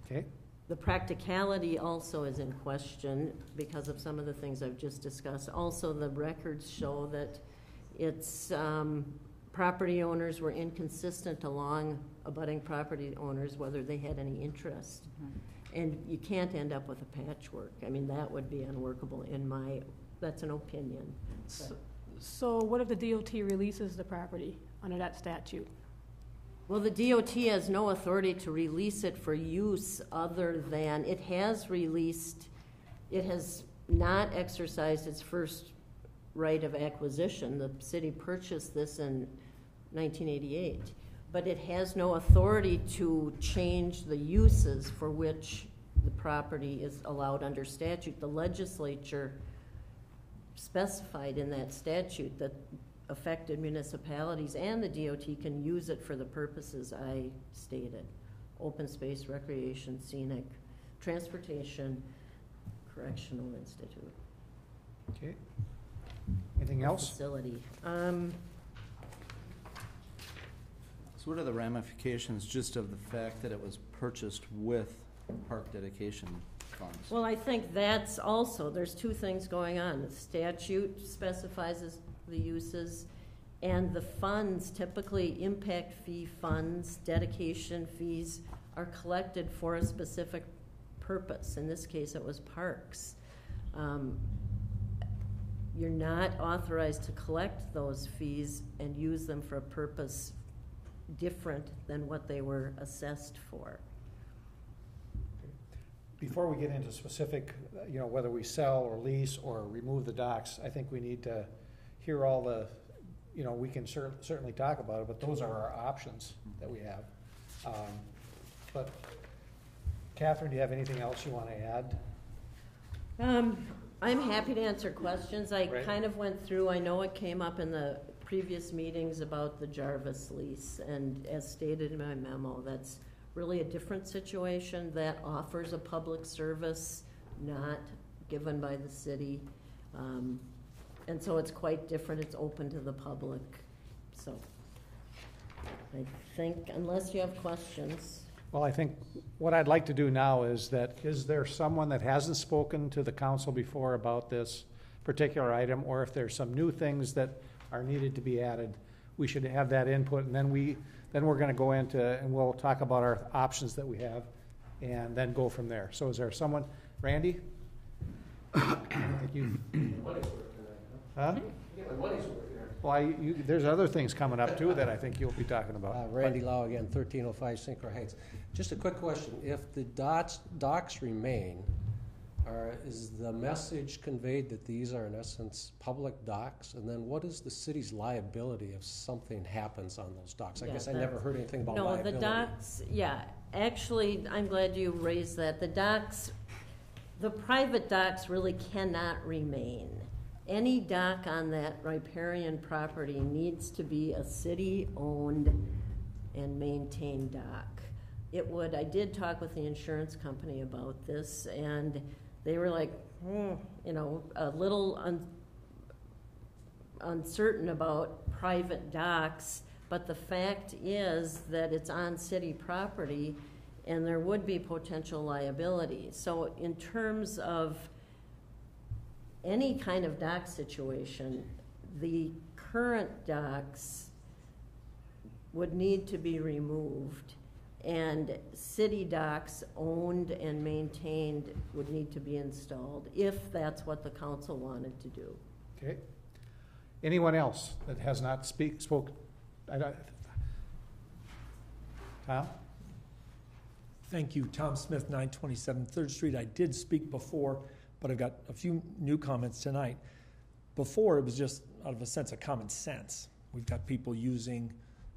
A: Okay.
M: The practicality also is in question because of some of the things I've just discussed. Also, the records show that property owners were inconsistent along abutting property owners, whether they had any interest. Mm-hmm. And you can't end up with a patchwork. I mean, that would be unworkable that's an opinion.
I: So what if the DOT releases the property under that statute?
M: Well, the DOT has no authority to release it for use other than it has not exercised its first right of acquisition. The city purchased this in 1988, but it has no authority to change the uses for which the property is allowed under statute. The legislature specified in that statute that affected municipalities and the DOT can use it for the purposes I stated: open space, recreation, scenic, transportation, correctional institute.
A: Okay. Anything else?
M: Facility.
O: So what are the ramifications just of the fact that it was purchased with park dedication funds?
M: Well, I think that's also, there's two things going on. The statute specifies the uses, and the funds, typically impact fee funds, dedication fees, are collected for a specific purpose. In this case, it was parks. You're not authorized to collect those fees and use them for a purpose different than what they were assessed for.
A: Before we get into specific, whether we sell or lease or remove the docks, I think we need to hear all the, we can certainly talk about it, but those are our options that we have. But Catherine, do you have anything else you want to add?
M: I'm happy to answer questions. I
A: Right.
M: kind of went through, I know it came up in the previous meetings about the Jarvis lease, and as stated in my memo, that's really a different situation that offers a public service not given by the city. And so it's quite different. It's open to the public. So I think, unless you have questions.
A: Well, I think what I'd like to do now is there someone that hasn't spoken to the council before about this particular item, or if there's some new things that are needed to be added, we should have that input, and then we're going to go into, and we'll talk about our options that we have, and then go from there. So is there someone, Randy? Huh? Well, there's other things coming up too that I think you'll be talking about.
P: Randy Lau again, 1305 St. Croix Heights. Just a quick question. If the docks remain, is the message conveyed that these are in essence public docks? And then what is the city's liability if something happens on those docks? I guess I never heard anything about liability.
M: No, the docks, yeah. Actually, I'm glad you raised that. The private docks really cannot remain. Any dock on that riparian property needs to be a city-owned and maintained dock. I did talk with the insurance company about this, and they were like, a little uncertain about private docks, but the fact is that it's on city property, and there would be potential liability. So in terms of any kind of dock situation, the current docks would need to be removed, and city docks owned and maintained would need to be installed if that's what the council wanted to do.
A: Okay. Anyone else that has not spoke? Tom?
R: Thank you. Tom Smith, 927 3rd Street. I did speak before, but I've got a few new comments tonight. Before, it was just out of a sense of common sense. We've got people using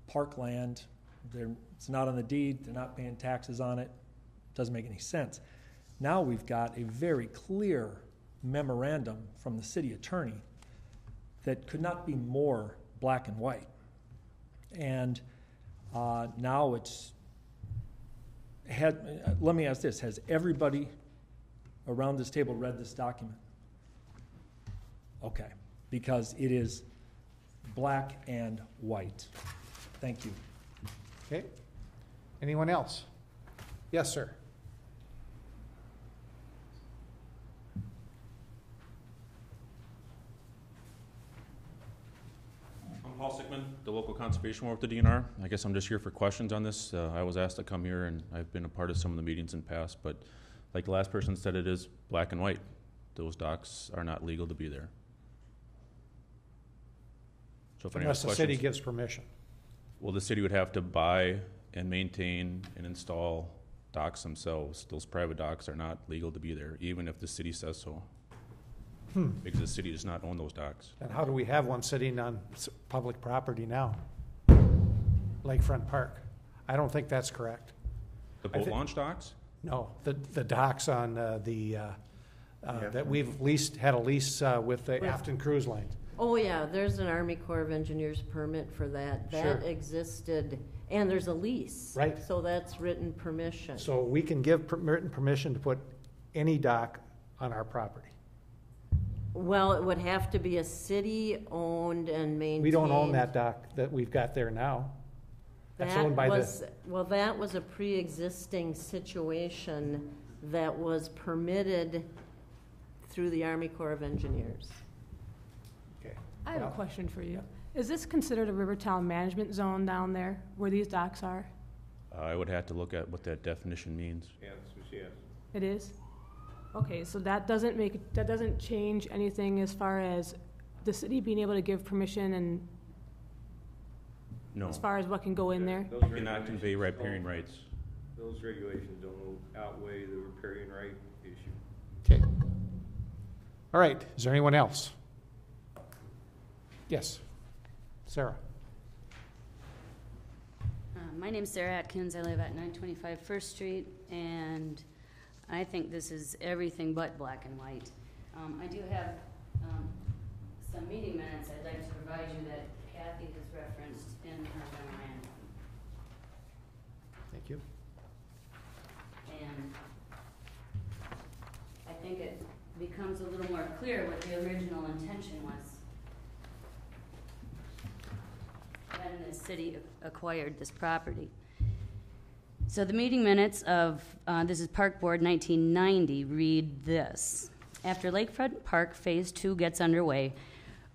R: parkland. It's not on the deed. They're not paying taxes on it. Doesn't make any sense. Now we've got a very clear memorandum from the city attorney that could not be more black and white. And now let me ask this. Has everybody around this table read this document? Okay, because it is black and white. Thank you.
A: Okay. Anyone else? Yes, sir.
S: I'm Paul Sickman, the local conservation worker with the DNR. I guess I'm just here for questions on this. I was asked to come here, and I've been a part of some of the meetings in the past, but like the last person said, it is black and white. Those docks are not legal to be there. So if
A: Unless the city gives permission.
S: Well, the city would have to buy and maintain and install docks themselves. Those private docks are not legal to be there, even if the city says so. Because the city does not own those docks.
A: And how do we have one sitting on public property now? Lakefront Park. I don't think that's correct.
S: The boat launch docks?
A: No, the docks on that we've had a lease with the Afton Cruise Line.
M: Oh, yeah, there's an Army Corps of Engineers permit for that.
A: Sure.
M: That existed, and there's a lease.
A: Right.
M: So that's written permission.
A: So we can give written permission to put any dock on our property.
M: Well, it would have to be a city-owned and maintained.
A: We don't own that dock that we've got there now. That's owned by
M: Well, that was a pre-existing situation that was permitted through the Army Corps of Engineers.
A: Okay.
I: I have a question for you. Is this considered a Rivertown management zone down there where these docks are?
S: I would have to look at what that definition means.
F: Yes, yes.
I: It is? Okay, so that doesn't change anything as far as the city being able to give permission and
S: No.
I: as far as what can go in there?
S: You cannot convey riparian rights.
F: Those regulations don't outweigh the riparian right issue.
A: Okay. All right, is there anyone else? Yes, Sarah.
T: My name's Sarah Atkins. I live at 925 First Street, and I think this is everything but black and white. I do have some meeting minutes I'd like to provide you that Kathy has referenced in her memorandum.
A: Thank you.
T: And I think it becomes a little more clear what the original intention was when the city acquired this property. So the meeting minutes of, this is Park Board 1990, read this. After Lakefront Park Phase 2 gets underway,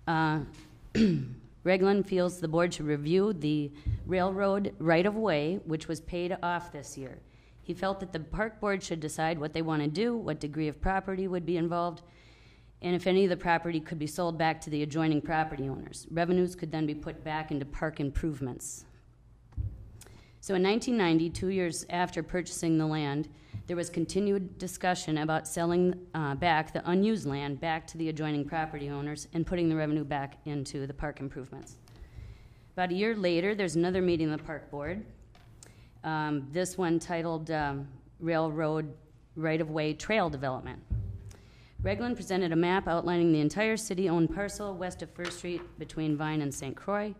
T: Reglan feels the board should review the railroad right-of-way, which was paid off this year. He felt that the park board should decide what they want to do, what degree of property would be involved, and if any of the property could be sold back to the adjoining property owners. Revenues could then be put back into park improvements. So in 1990, 2 years after purchasing the land, there was continued discussion about selling back the unused land back to the adjoining property owners and putting the revenue back into the park improvements. About a year later, there's another meeting of the park board. This one titled Railroad Right-of-Way Trail Development. Reglan presented a map outlining the entire city-owned parcel west of First Street between Vine and St. Croix.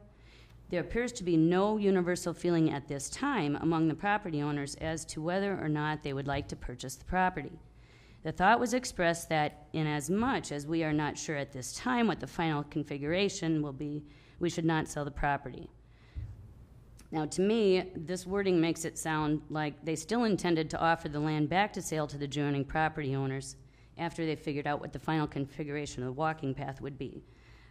T: There appears to be no universal feeling at this time among the property owners as to whether or not they would like to purchase the property. The thought was expressed that inasmuch as we are not sure at this time what the final configuration will be, we should not sell the property. Now, to me, this wording makes it sound like they still intended to offer the land back to sale to the adjoining property owners after they figured out what the final configuration of the walking path would be.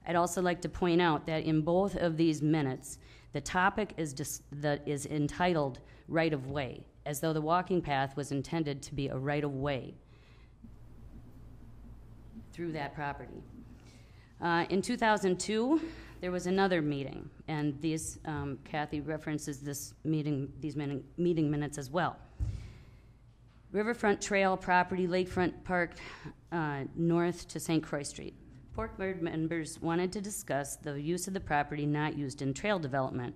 T: I'd also like to point out that in both of these minutes, the topic is entitled right-of-way, as though the walking path was intended to be a right-of-way through that property. In 2002, there was another meeting, and these Kathy references these meeting minutes as well. Riverfront Trail property, Lakefront Park, north to St. Croix Street. Park board members wanted to discuss the use of the property not used in trail development.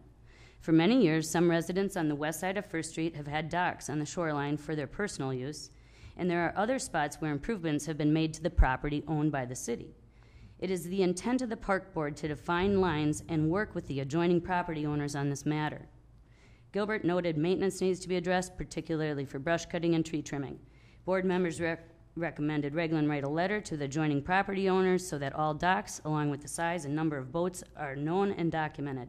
T: For many years, some residents on the west side of First Street have had docks on the shoreline for their personal use, and there are other spots where improvements have been made to the property owned by the city. It is the intent of the park board to define lines and work with the adjoining property owners on this matter. Gilbert noted maintenance needs to be addressed, particularly for brush cutting and tree trimming. Board members recommended Reglan write a letter to the adjoining property owners so that all docks, along with the size and number of boats, are known and documented.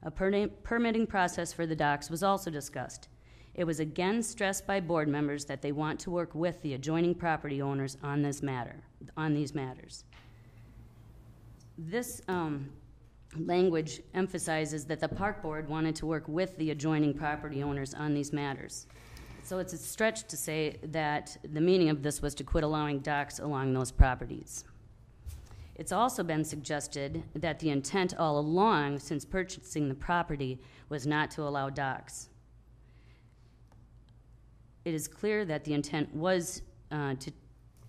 T: A permitting process for the docks was also discussed. It was again stressed by board members that they want to work with the adjoining property owners on these matters. This language emphasizes that the park board wanted to work with the adjoining property owners on these matters. So it's a stretch to say that the meaning of this was to quit allowing docks along those properties. It's also been suggested that the intent all along, since purchasing the property, was not to allow docks. It is clear that the intent was to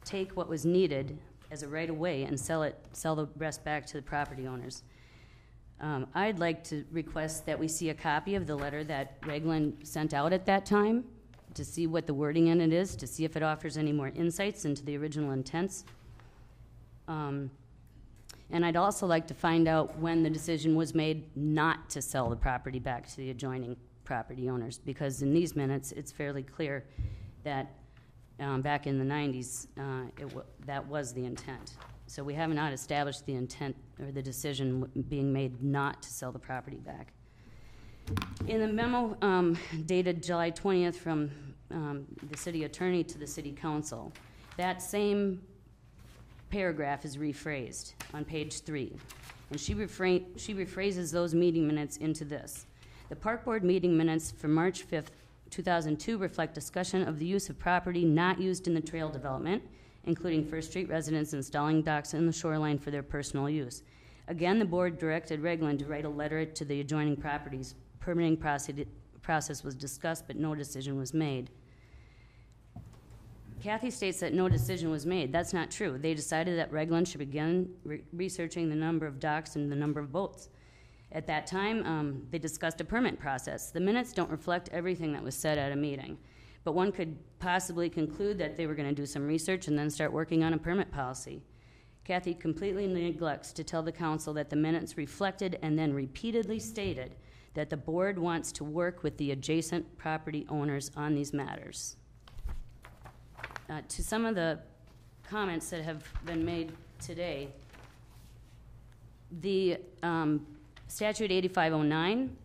T: take what was needed as a right-of-way and sell the rest back to the property owners. I'd like to request that we see a copy of the letter that Reglan sent out at that time to see what the wording in it is, to see if it offers any more insights into the original intents. And I'd also like to find out when the decision was made not to sell the property back to the adjoining property owners, because in these minutes, it's fairly clear that back in the 90s, that was the intent. So we have not established the intent or the decision being made not to sell the property back. In the memo dated July 20th from the city attorney to the city council, that same paragraph is rephrased on page 3. And she rephrases those meeting minutes into this. The park board meeting minutes from March 5th, 2002 reflect discussion of the use of property not used in the trail development, including First Street residents installing docks in the shoreline for their personal use. Again, the board directed Regland to write a letter to the adjoining properties. Permitting process was discussed, but no decision was made. Kathy states that no decision was made. That's not true. They decided that Regland should begin researching the number of docks and the number of boats. At that time, they discussed a permit process. The minutes don't reflect everything that was said at a meeting, but one could possibly conclude that they were going to do some research and then start working on a permit policy. Kathy completely neglects to tell the council that the minutes reflected and then repeatedly stated that the board wants to work with the adjacent property owners on these matters. To some of the comments that have been made today, the statute 8509,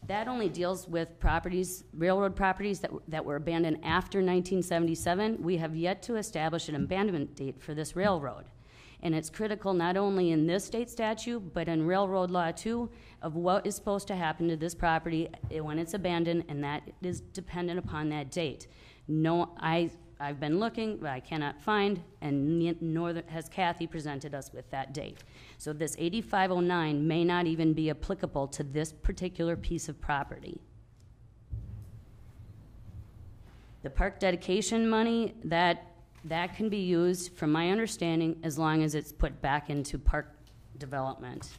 T: that only deals with properties, railroad properties that were abandoned after 1977. We have yet to establish an abandonment date for this railroad. And it's critical not only in this state statute, but in railroad law too, of what is supposed to happen to this property when it's abandoned, and that is dependent upon that date. No, I've been looking, but I cannot find, and nor has Kathy presented us with that date. So this 8509 may not even be applicable to this particular piece of property. The park dedication money, that can be used, from my understanding, as long as it's put back into park development.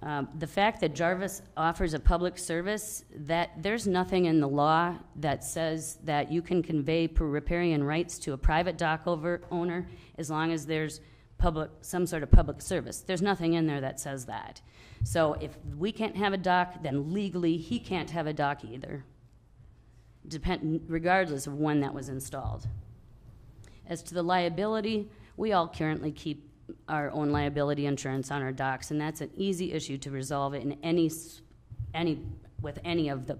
T: The fact that Jarvis offers a public service, that there's nothing in the law that says that you can convey riparian rights to a private dock owner as long as there's some sort of public service. There's nothing in there that says that. So if we can't have a dock, then legally he can't have a dock either, regardless of when that was installed. As to the liability, we all currently keep our own liability insurance on our docks, and that's an easy issue to resolve in with any of the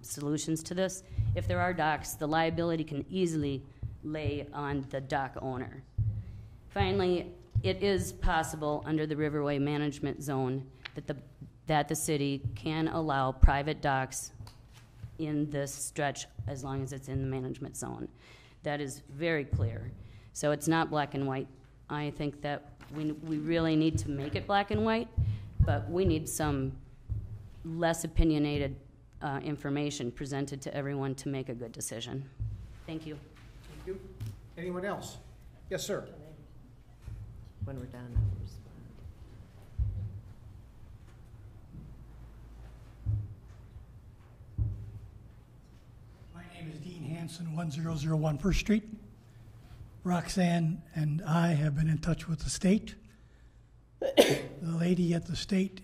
T: solutions to this. If there are docks, the liability can easily lay on the dock owner. Finally, it is possible under the Riverway Management Zone that the city can allow private docks in this stretch as long as it's in the management zone. That is very clear. So it's not black and white. I think that we really need to make it black and white, but we need some less opinionated information presented to everyone to make a good decision. Thank you.
A: Thank you. Anyone else? Yes, sir.
M: When we're done, I'll respond.
U: My name is Dean Hanson, 1001 First Street. Roxanne and I have been in touch with the state. The lady at the state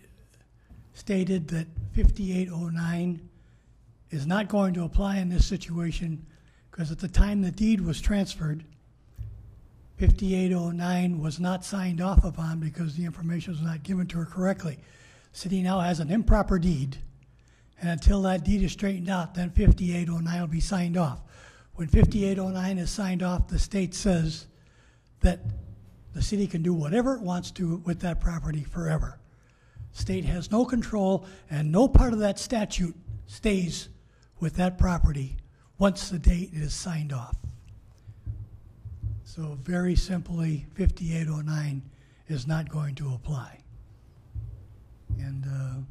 U: stated that 5809 is not going to apply in this situation because at the time the deed was transferred, 5809 was not signed off upon because the information was not given to her correctly. The city now has an improper deed, and until that deed is straightened out, then 5809 will be signed off. When 5809 is signed off, the state says that the city can do whatever it wants to with that property forever. State has no control, and no part of that statute stays with that property once the date is signed off. So very simply, 5809 is not going to apply. And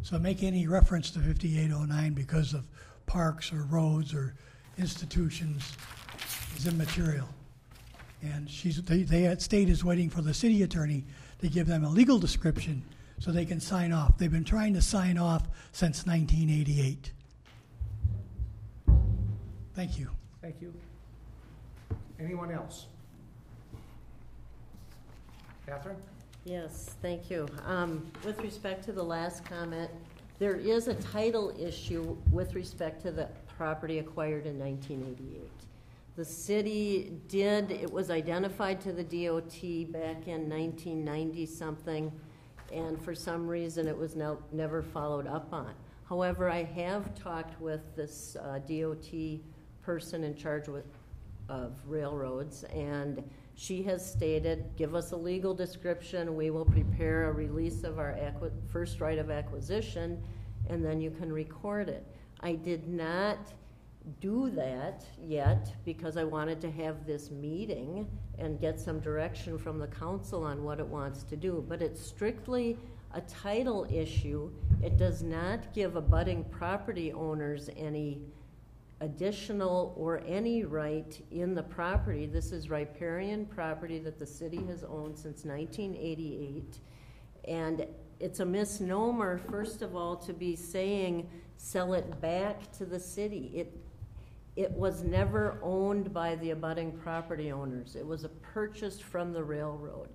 U: so make any reference to 5809 because of parks or roads or institutions is immaterial. And state is waiting for the city attorney to give them a legal description so they can sign off. They've been trying to sign off since 1988. Thank you.
A: Thank you. Anyone else? Catherine?
M: Yes, thank you. With respect to the last comment, there is a title issue with respect to the property acquired in 1988. The city did, it was identified to the DOT back in 1990-something, and for some reason it was never followed up on. However, I have talked with this DOT person in charge of railroads, and she has stated, give us a legal description, we will prepare a release of our first right of acquisition, and then you can record it. I did not do that yet because I wanted to have this meeting and get some direction from the council on what it wants to do. But it's strictly a title issue. It does not give abutting property owners any additional or any right in the property. This is riparian property that the city has owned since 1988. And it's a misnomer, first of all, to be saying sell it back to the city. It was never owned by the abutting property owners. It was purchased from the railroad.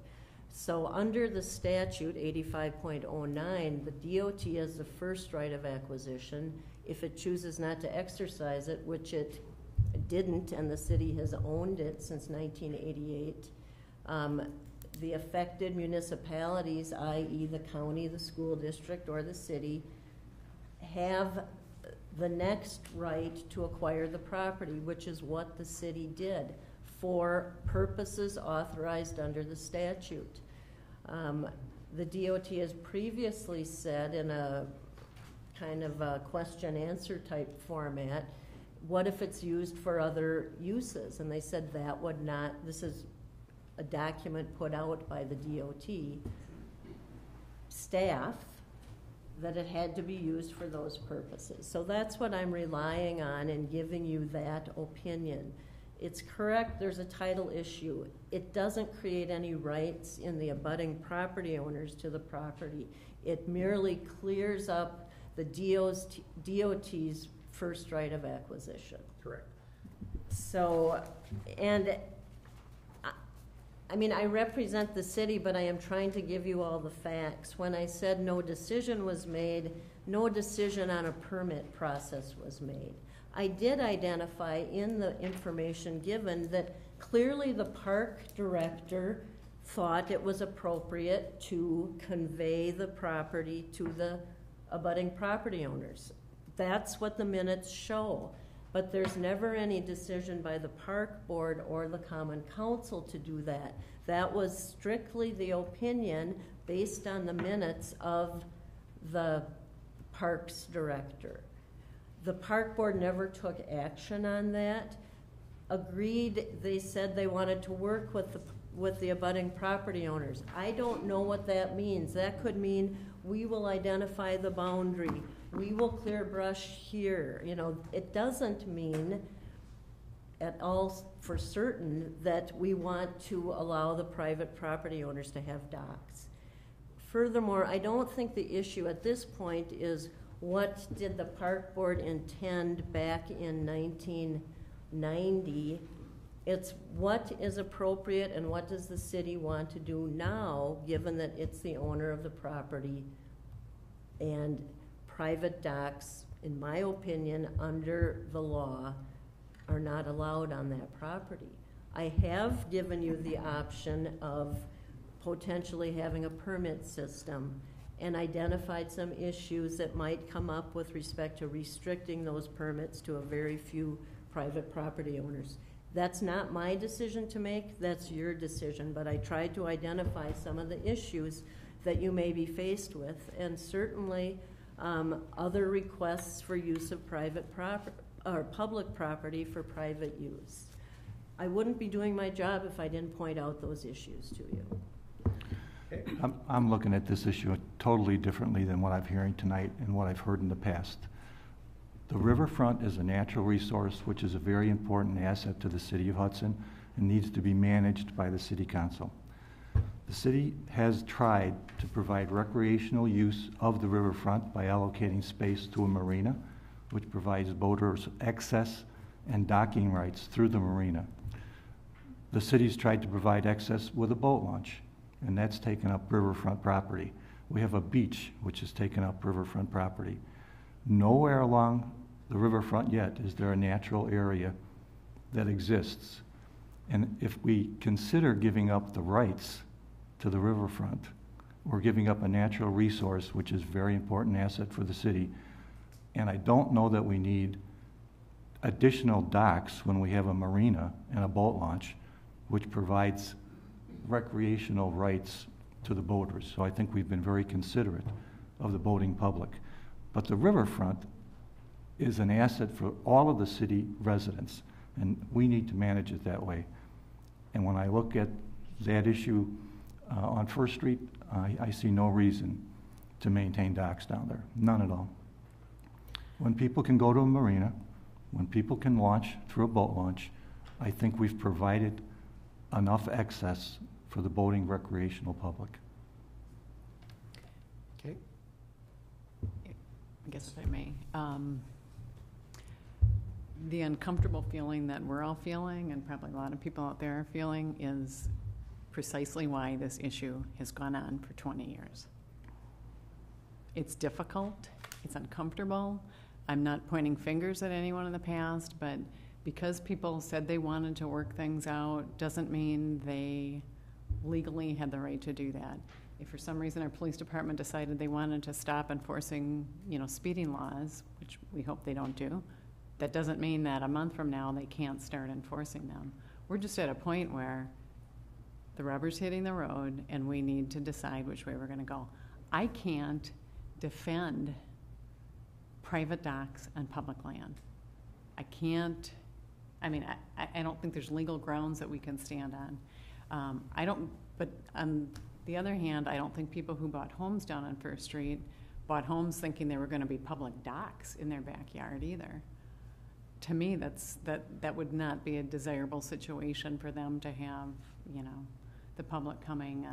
M: So under the statute 85.09, the DOT has the first right of acquisition. If it chooses not to exercise it, which it didn't, and the city has owned it since 1988, the affected municipalities, i.e. the county, the school district, or the city, have the next right to acquire the property, which is what the city did for purposes authorized under the statute. The DOT has previously said in a kind of a question-answer type format, what if it's used for other uses? And they said that would not, this is a document put out by the DOT staff, that it had to be used for those purposes. So that's what I'm relying on in giving you that opinion. It's correct, there's a title issue. It doesn't create any rights in the abutting property owners to the property. It merely clears up the DOT's first right of acquisition.
A: Correct.
M: So, and I mean, I represent the city, but I am trying to give you all the facts. When I said no decision was made, no decision on a permit process was made. I did identify in the information given that clearly the park director thought it was appropriate to convey the property to the abutting property owners. That's what the minutes show. But there's never any decision by the park board or the common council to do that. That was strictly the opinion based on the minutes of the parks director. The park board never took action on that. Agreed, they said they wanted to work with the abutting property owners. I don't know what that means. That could mean we will identify the boundary. We will clear brush here. You know, it doesn't mean at all for certain that we want to allow the private property owners to have docks. Furthermore, I don't think the issue at this point is what did the park board intend back in 1990. It's what is appropriate and what does the city want to do now, given that it's the owner of the property. And private docks, in my opinion, under the law, are not allowed on that property. I have given you the option of potentially having a permit system and identified some issues that might come up with respect to restricting those permits to a very few private property owners. That's not my decision to make, that's your decision, but I tried to identify some of the issues that you may be faced with, and certainly other requests for use of private property or public property for private use. I wouldn't be doing my job if I didn't point out those issues to you.
J: I'm looking at this issue totally differently than what I'm hearing tonight and what I've heard in the past. The riverfront is a natural resource which is a very important asset to the city of Hudson and needs to be managed by the city council. The city has tried to provide recreational use of the riverfront by allocating space to a marina, which provides boaters access and docking rights through the marina. The city's tried to provide access with a boat launch, and that's taken up riverfront property. We have a beach, which has taken up riverfront property. Nowhere along the riverfront yet is there a natural area that exists. And if we consider giving up the rights to the riverfront, we're giving up a natural resource, which is a very important asset for the city. And I don't know that we need additional docks when we have a marina and a boat launch, which provides recreational rights to the boaters. So I think we've been very considerate of the boating public. But the riverfront is an asset for all of the city residents, and we need to manage it that way. And when I look at that issue on First Street, I see no reason to maintain docks down there, none at all. When people can go to a marina, when people can launch through a boat launch, I think we've provided enough access for the boating recreational public.
A: Okay.
C: I guess if I may. The uncomfortable feeling that we're all feeling, and probably a lot of people out there are feeling, is precisely why this issue has gone on for 20 years. It's difficult, it's uncomfortable. I'm not pointing fingers at anyone in the past, but because people said they wanted to work things out doesn't mean they legally had the right to do that. If for some reason our police department decided they wanted to stop enforcing, speeding laws, which we hope they don't do, that doesn't mean that a month from now they can't start enforcing them. We're just at a point where the rubber's hitting the road and we need to decide which way we're going to go. I can't defend private docks on public land. I can't, I don't think there's legal grounds that we can stand on. But on the other hand, I don't think people who bought homes down on First Street bought homes thinking they were going to be public docks in their backyard either. To me, that would not be a desirable situation for them to have, the public coming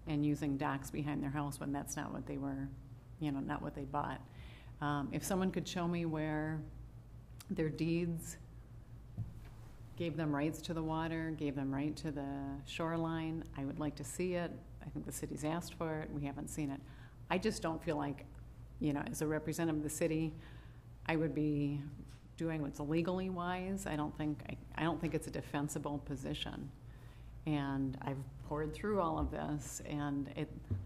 C: and using docks behind their house when that's not what they were, not what they bought. If someone could show me where their deeds gave them rights to the water, gave them right to the shoreline, I would like to see it. I think the city's asked for it. We haven't seen it. I just don't feel like, as a representative of the city, I would be doing what's legally wise. I don't think it's a defensible position. And I've poured through all of this, and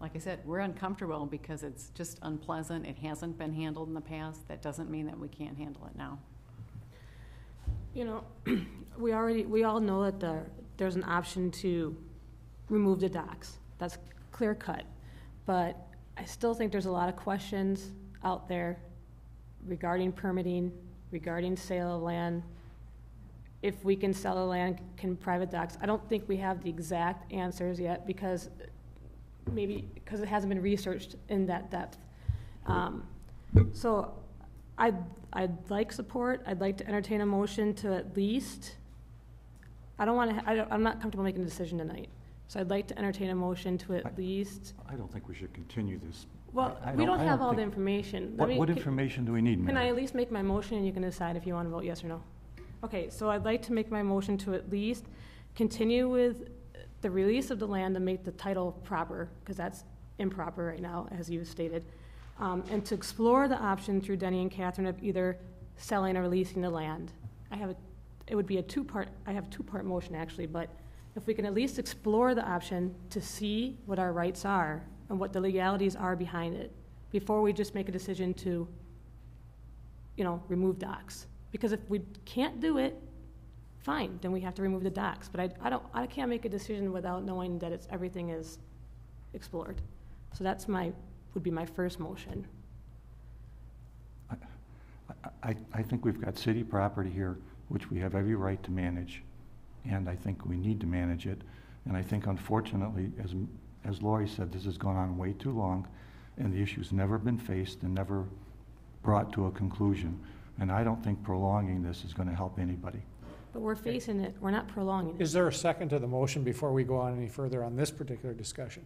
C: like I said, we're uncomfortable because it's just unpleasant. It hasn't been handled in the past. That doesn't mean that we can't handle it now.
I: We all know that there's an option to remove the docks. That's clear cut. But I still think there's a lot of questions out there regarding permitting, regarding sale of land. If we can sell the land, can private docks? I don't think we have the exact answers yet because it hasn't been researched in that depth. So I'd like support. I'd like to entertain a motion to at least, I'm not comfortable making a decision tonight. So I'd like to entertain a motion to at least.
J: I don't think we should continue this.
I: Well, we don't have all the information.
J: What information do we need, Mary?
I: Can I at least make my motion and you can decide if you want to vote yes or no? Okay, so I'd like to make my motion to at least continue with the release of the land and make the title proper, because that's improper right now, as you stated, and to explore the option through Denny and Catherine of either selling or releasing the land. It would be a two-part motion actually, but if we can at least explore the option to see what our rights are and what the legalities are behind it before we just make a decision to, remove docks. Because if we can't do it, fine, then we have to remove the docks. But I can't make a decision without knowing that everything is explored. So would be my first motion.
J: I think we've got city property here, which we have every right to manage, and I think we need to manage it. And I think, unfortunately, as Lori said, this has gone on way too long, and the issue's never been faced and never brought to a conclusion. And I don't think prolonging this is going to help anybody.
I: But we're facing it. We're not prolonging it.
A: Is there a second to the motion before we go on any further on this particular discussion?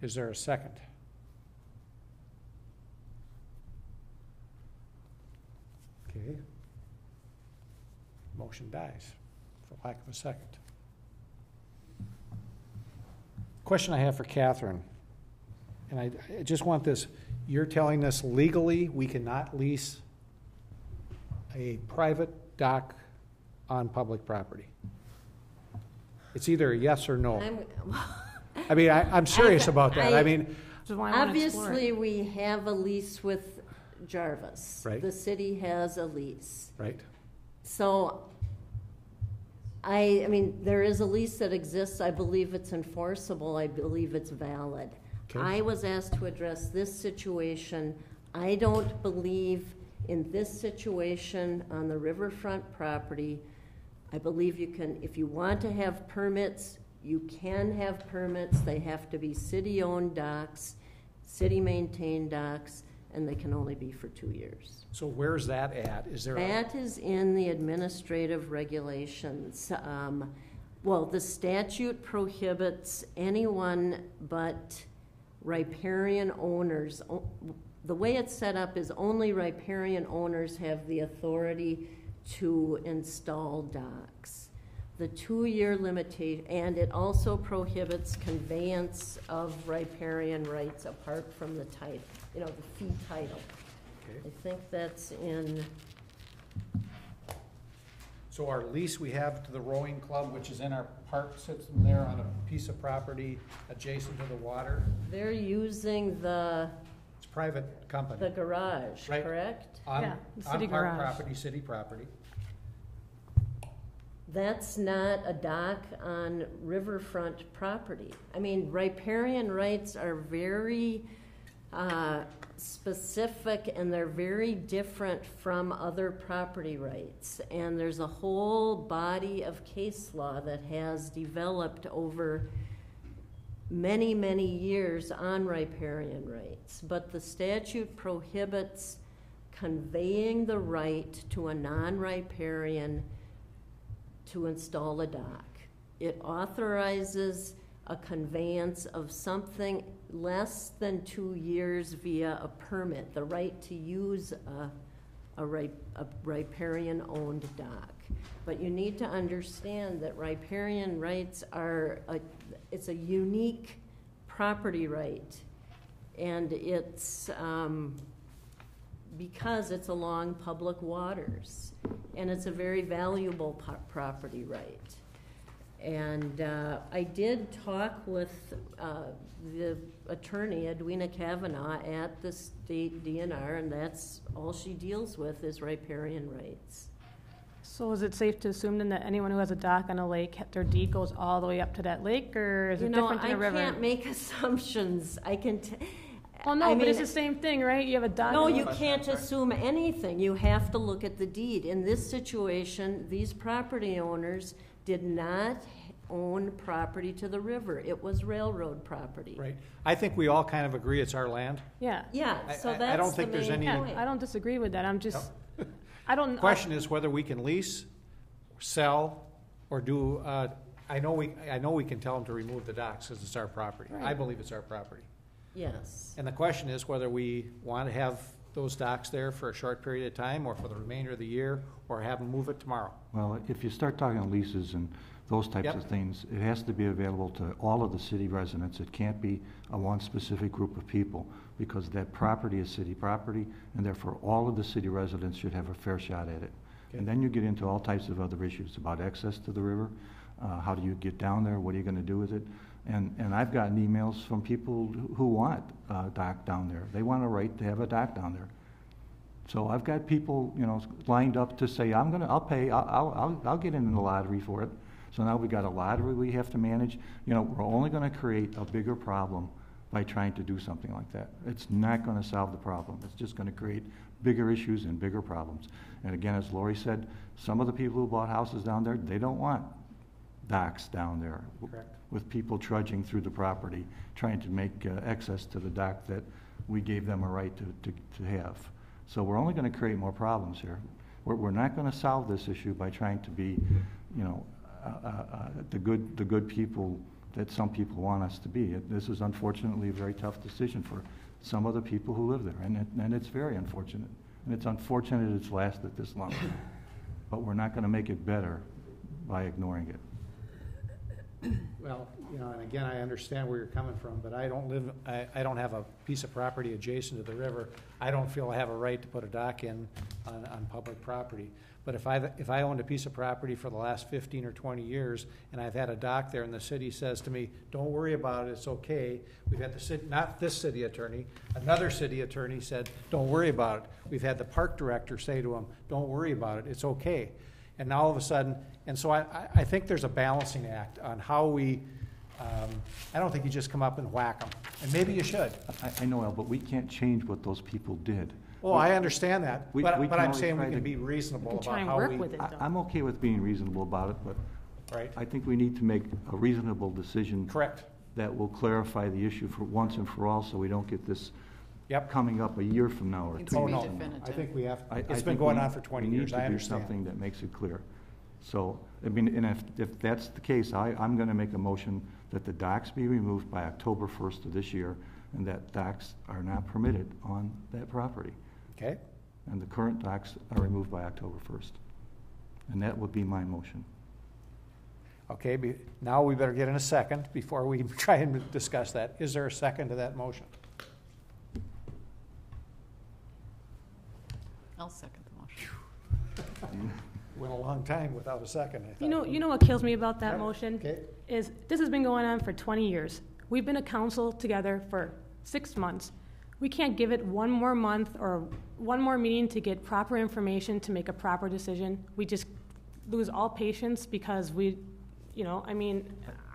A: Is there a second? Okay. Motion dies for lack of a second. Question I have for Catherine, and I just want this. You're telling us legally we cannot lease a private dock on public property? It's either a yes or no.
M: I'm-
A: I mean, I'm serious about that. I mean,
M: Obviously, we have a lease with Jarvis.
A: Right.
M: The city has a lease.
A: right,
M: So, I mean, there is a lease that exists. I believe it's enforceable. I believe it's valid.
A: Okay.
M: I was asked to address this situation. I don't believe in this situation on the riverfront property. I believe you can, if you want to have permits, you can have permits. They have to be city-owned docks, city-maintained docks, and they can only be for 2 years.
A: so where's that at? Is there?
M: That is in the administrative regulations. Well, the statute prohibits anyone but riparian owners. The way it's set up is only riparian owners have the authority to install docks. The 2-year limitation, and it also prohibits conveyance of riparian rights apart from the title, the fee title.
A: Okay.
M: I think that's in,
A: So our lease we have to the rowing club, which is in our park, sits in there on a piece of property adjacent to the water.
M: they're using the
A: It's a private company.
M: garage,
A: Right.
M: correct?
A: On,
I: Yeah, the city
A: on park
I: garage.
A: property, city property.
M: That's not a dock on riverfront property. I mean, riparian rights are very specific, and they're very different from other property rights. And there's a whole body of case law that has developed over many, many years on riparian rights. But the statute prohibits conveying the right to a non-riparian to install a dock. It authorizes a conveyance of something less than 2 years via a permit, the right to use a riparian-owned dock. But you need to understand that riparian rights it's a unique property right, and it's because it's along public waters, and it's a very valuable property right. And I did talk with the attorney, Edwina Kavanaugh, at the state DNR, and that's all she deals with is riparian rights.
I: So is it safe to assume then that anyone who has a dock on a lake, their deed goes all the way up to that lake, or is it different in a river?
M: I can't make assumptions.
I: Well, no, but it's the same thing, right? You have a dock.
M: No, you can't assume anything. You have to look at the deed. In this situation, these property owners did not own property to the river. It was railroad property.
A: Right. I think we all kind of agree it's our land.
I: Yeah.
M: Yeah, so that's
A: I don't think there's any.
I: I don't disagree with that. I'm just, I don't.
A: The question is whether we can lease, sell, or do, I know we can tell them to remove the docks because it's our property.
I: Right.
A: I believe it's our property.
M: Yes.
A: And the question is whether we want to have those docks there for a short period of time or for the remainder of the year, or have them move it tomorrow.
J: Well, if you start talking leases and those types of things, it has to be available to all of the city residents. It can't be a one specific group of people, because that property is city property, and therefore all of the city residents should have a fair shot at it.
A: Okay.
J: And then you get into all types of other issues about access to the river. How do you get down there? What are you going to do with it? And I've gotten emails from people who want a dock down there. They want a right to have a dock down there. So I've got people, lined up to say, I'll pay, I'll get in the lottery for it. So now we got a lottery we have to manage. We're only going to create a bigger problem by trying to do something like that. It's not going to solve the problem. It's just going to create bigger issues and bigger problems. And again, as Lori said, some of the people who bought houses down there, they don't want docks down there.
A: Correct.
J: With people trudging through the property, trying to make access to the dock that we gave them a right to have. So we're only going to create more problems here. We're not going to solve this issue by trying to be, the good people that some people want us to be. This is unfortunately a very tough decision for some of the people who live there, and it's very unfortunate. And it's unfortunate it's lasted this long. But we're not going to make it better by ignoring it.
A: Well, you know, and again, I understand where you're coming from, but I don't have a piece of property adjacent to the river. I don't feel I have a right to put a dock in on public property. But if I owned a piece of property for the last 15 or 20 years, and I've had a dock there, and the city says to me, don't worry about it, it's okay. We've had the city, not this city attorney, another city attorney said, don't worry about it. We've had the park director say to him, don't worry about it, it's okay. And now all of a sudden, and so I think there's a balancing act on how we, I don't think you just come up and whack them. And maybe you should.
J: I know, Al, but we can't change what those people did.
A: Well, I understand that, but I'm saying we
J: try
A: can
J: to
A: be reasonable
I: We can
A: about
I: try and
A: how
I: work
A: we.
I: with it, though.
J: I'm okay with being reasonable about it, but
A: Right.
J: I think we need to make a reasonable decision.
A: Correct.
J: That will clarify the issue for once and for all, so we don't get this coming up a year from now or
C: It's
J: 2
C: to be
J: years from now.
C: definitive.
A: I think we have,
J: I
A: it's been
J: think
A: going on for 20
J: we
A: years, I
J: need to do
A: understand.
J: something that makes it clear. So, I mean, and if that's the case, I'm gonna make a motion that the docks be removed by October 1st of this year, and that docks are not permitted on that property.
A: Okay,
J: And the current docks are removed by October 1st. And that would be my motion.
A: okay, now we better get in a second before we try and discuss that. Is there a second to that motion?
C: I'll second the motion.
A: Went a long time without a second, I thought.
I: You know what kills me about that motion?
A: Okay.
I: Is this has been going on for 20 years. We've been a council together for 6 months. We can't give it one more month or one more meeting to get proper information to make a proper decision. We just lose all patience because I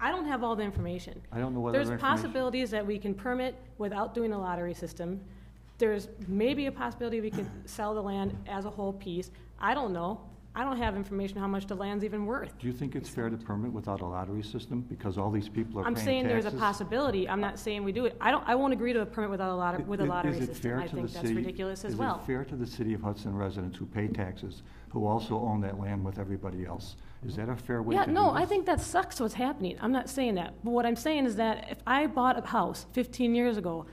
I: don't have all the information.
J: I don't know whether
I: There's possibilities that we can permit without doing a lottery system. There's maybe a possibility we could sell the land as a whole piece. I don't know. I don't have information how much the land's even worth.
J: Do you think it's fair to permit without a lottery system, because all these people are paying
I: I'm
J: taxes?
I: saying there's a possibility. I'm not saying we do it. I won't agree to a permit without a lottery
J: Is it
I: system.
J: fair
I: I
J: to
I: think
J: the
I: that's
J: city-
I: ridiculous as well.
J: Is it fair to the city of Hudson residents who pay taxes, who also own that land with everybody else? Is that a fair way to
I: Yeah,
J: do
I: no,
J: this?
I: I think that sucks what's happening. I'm not saying that. But what I'm saying is that if I bought a house 15 years ago,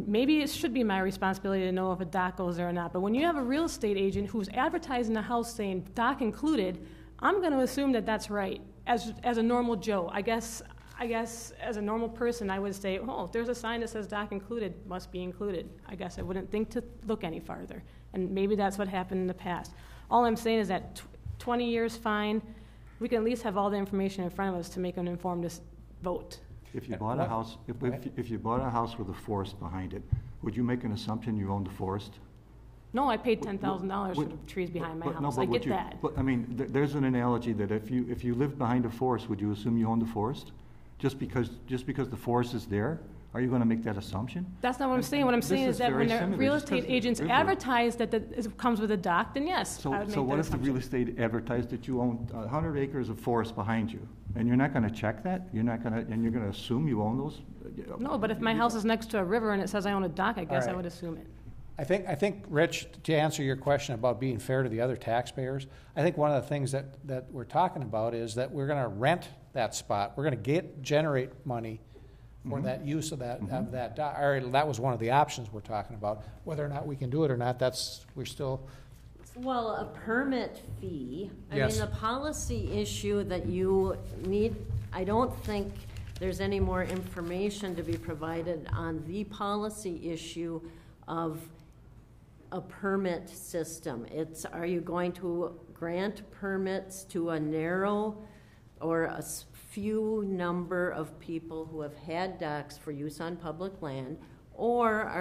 I: maybe it should be my responsibility to know if a dock goes there or not. But when you have a real estate agent who's advertising the house saying dock included, I'm going to assume that that's right. As a normal Joe, I guess as a normal person, I would say, oh, if there's a sign that says dock included, must be included. I guess I wouldn't think to look any farther. And maybe that's what happened in the past. All I'm saying is that 20 years, fine. We can at least have all the information in front of us to make an informed vote.
J: If you bought a house, if you bought a house with a forest behind it, would you make an assumption you owned the forest?
I: No, I paid $10,000 for the trees behind my house. I get that.
J: But I mean, there's an analogy that if you lived behind a forest, would you assume you owned the forest? Just because the forest is there? Are you going to make that assumption?
I: That's not what I'm saying. What I'm saying is that when
J: similar,
I: real
J: just 'cause
I: estate
J: the
I: agents
J: river-
I: advertise that it comes with a dock, then yes, I would make
J: So what
I: that
J: if the
I: assumption.
J: real estate advertised that you own 100 acres of forest behind you? And you're not going to check that? You're going to assume you own those?
I: No, but if my house is next to a river and it says I own a dock, I guess I
A: right.
I: would assume it.
A: I think, Rich, to answer your question about being fair to the other taxpayers, I think one of the things that we're talking about is that we're going to rent that spot. We're going to generate money for that use of that dock. Or that was one of the options we're talking about. Whether or not we can do it or not, we're still.
M: Well, a permit fee,
A: Yes.
M: I mean, the policy issue that you need, I don't think there's any more information to be provided on the policy issue of a permit system. Are you going to grant permits to a narrow or a few number of people who have had docks for use on public land? Or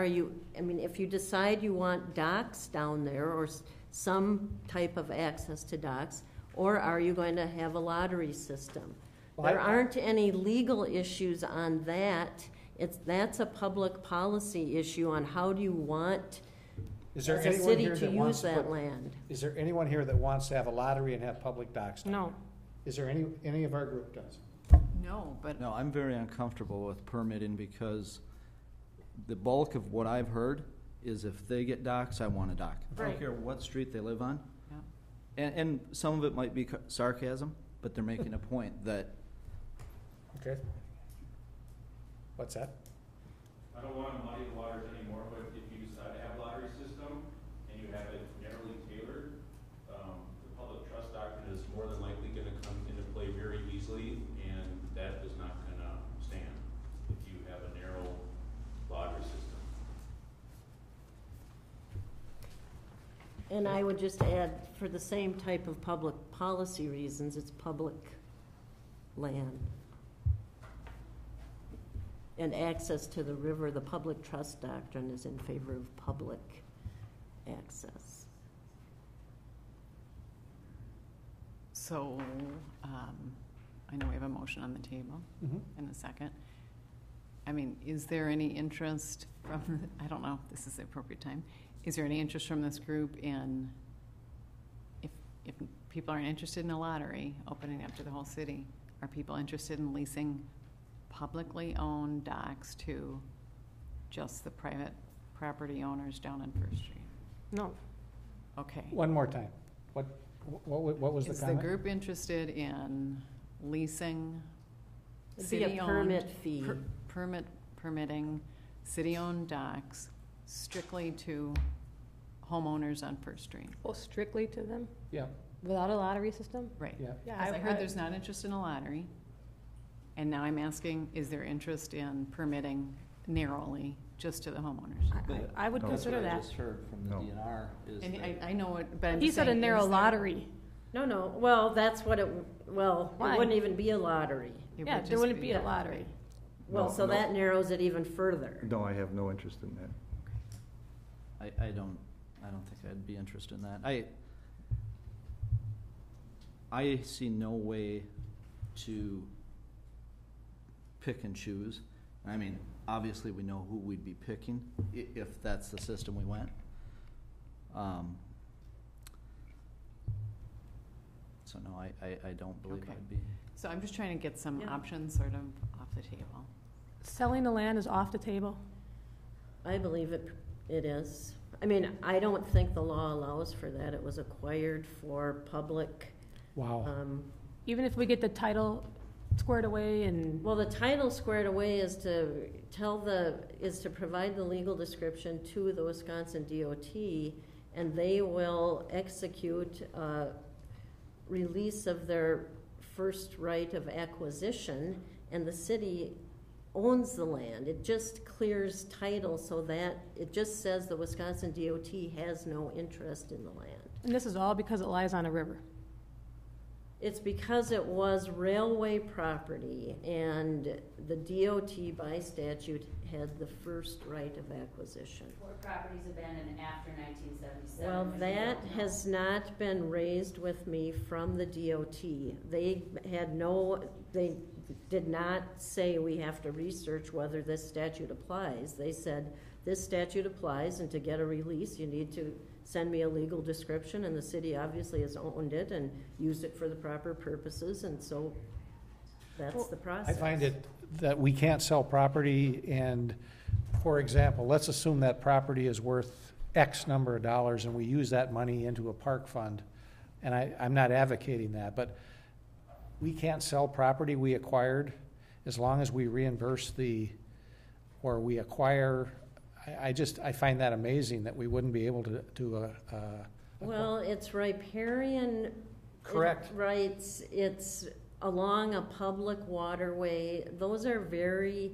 M: if you decide you want docks down there or some type of access to docks, or are you going to have a lottery system? There aren't any legal issues on that. That's a public policy issue on how do you want as a city to use that land.
A: Is there anyone here that wants to have a lottery and have public docks?
I: No.
A: Is there any of our group does?
C: No, but
O: No, I'm very uncomfortable with permitting because the bulk of what I've heard is if they get docks, I want a dock. I
I: Right.
O: don't care what street they live on.
C: Yeah.
O: And some of it might be sarcasm, but they're making a point that
A: Okay. What's that?
S: I don't want to muddy the waters anymore, but if you decide to have a lottery system and you have it narrowly tailored, the public trust doctrine is more than likely going to come into play very easily, and
M: And I would just add, for the same type of public policy reasons, it's public land. And access to the river, the public trust doctrine is in favor of public access.
C: So, I know we have a motion on the table in a second. I mean, is there any interest from, I don't know if this is the appropriate time, is there any interest from this group in, if people aren't interested in a lottery, opening up to the whole city, are people interested in leasing publicly owned docks to just the private property owners down on First Street?
I: No.
C: Okay.
A: One more time. What was the
C: Is
A: comment?
C: the group interested in leasing
M: It'd be a
C: city-owned?
M: permit fee.
C: Permitting city-owned docks strictly to homeowners on First Street?
I: Oh, strictly to them?
A: Yeah.
I: Without a lottery system?
C: Right.
A: Yeah.
I: Yeah,
C: Because I heard there's not interest in a lottery, and now I'm asking, is there interest in permitting narrowly just to the homeowners?
I: I would consider that.
O: I just heard from the DNR is
C: And
O: that
C: I know it, but I'm
I: He
C: just
I: said a
C: saying,
I: narrow
C: is there-
I: lottery.
M: No, well, that's what it
I: Why?
M: wouldn't even be a lottery.
C: It
I: Yeah,
C: would
I: there
C: just
I: wouldn't be a lottery.
M: Well,
J: No,
M: so
J: no.
M: that narrows it even further.
J: No, I have no interest in that.
O: I don't think I'd be interested in that. I see no way to pick and choose. I mean, obviously we know who we'd be picking if that's the system we went. So no, I don't believe
C: Okay.
O: I'd be.
C: So I'm just trying to get some
M: Yeah.
C: options sort of off the table.
I: Selling the land is off the table.
M: I believe it is. I mean, I don't think the law allows for that. It was acquired for public.
A: Wow.
I: Even if we get the title squared away and,
M: Well, the title squared away is to provide the legal description to the Wisconsin DOT, and they will execute a release of their first right of acquisition, and the city owns the land. It just clears title so that it just says the Wisconsin DOT has no interest in the land.
I: and this is all because it lies on a river.
M: It's because it was railway property, and the DOT by statute had the first right of acquisition.
T: Were properties abandoned after 1977?
M: Well,
T: which we
M: that
T: don't know.
M: has not been raised with me from the DOT. They did not say we have to research whether this statute applies. They said, this statute applies, and to get a release, you need to send me a legal description, and the city obviously has owned it and used it for the proper purposes, and so that's the
A: I
M: process.
A: find it that we can't sell property, and, for example, let's assume that property is worth X number of dollars, and we use that money into a park fund, and I'm not advocating that, but we can't sell property we acquired as long as we reimburse or we acquire. I find that amazing that we wouldn't be able to.
M: Well, it's riparian.
A: Correct.
M: Rights, it's along a public waterway. Those are very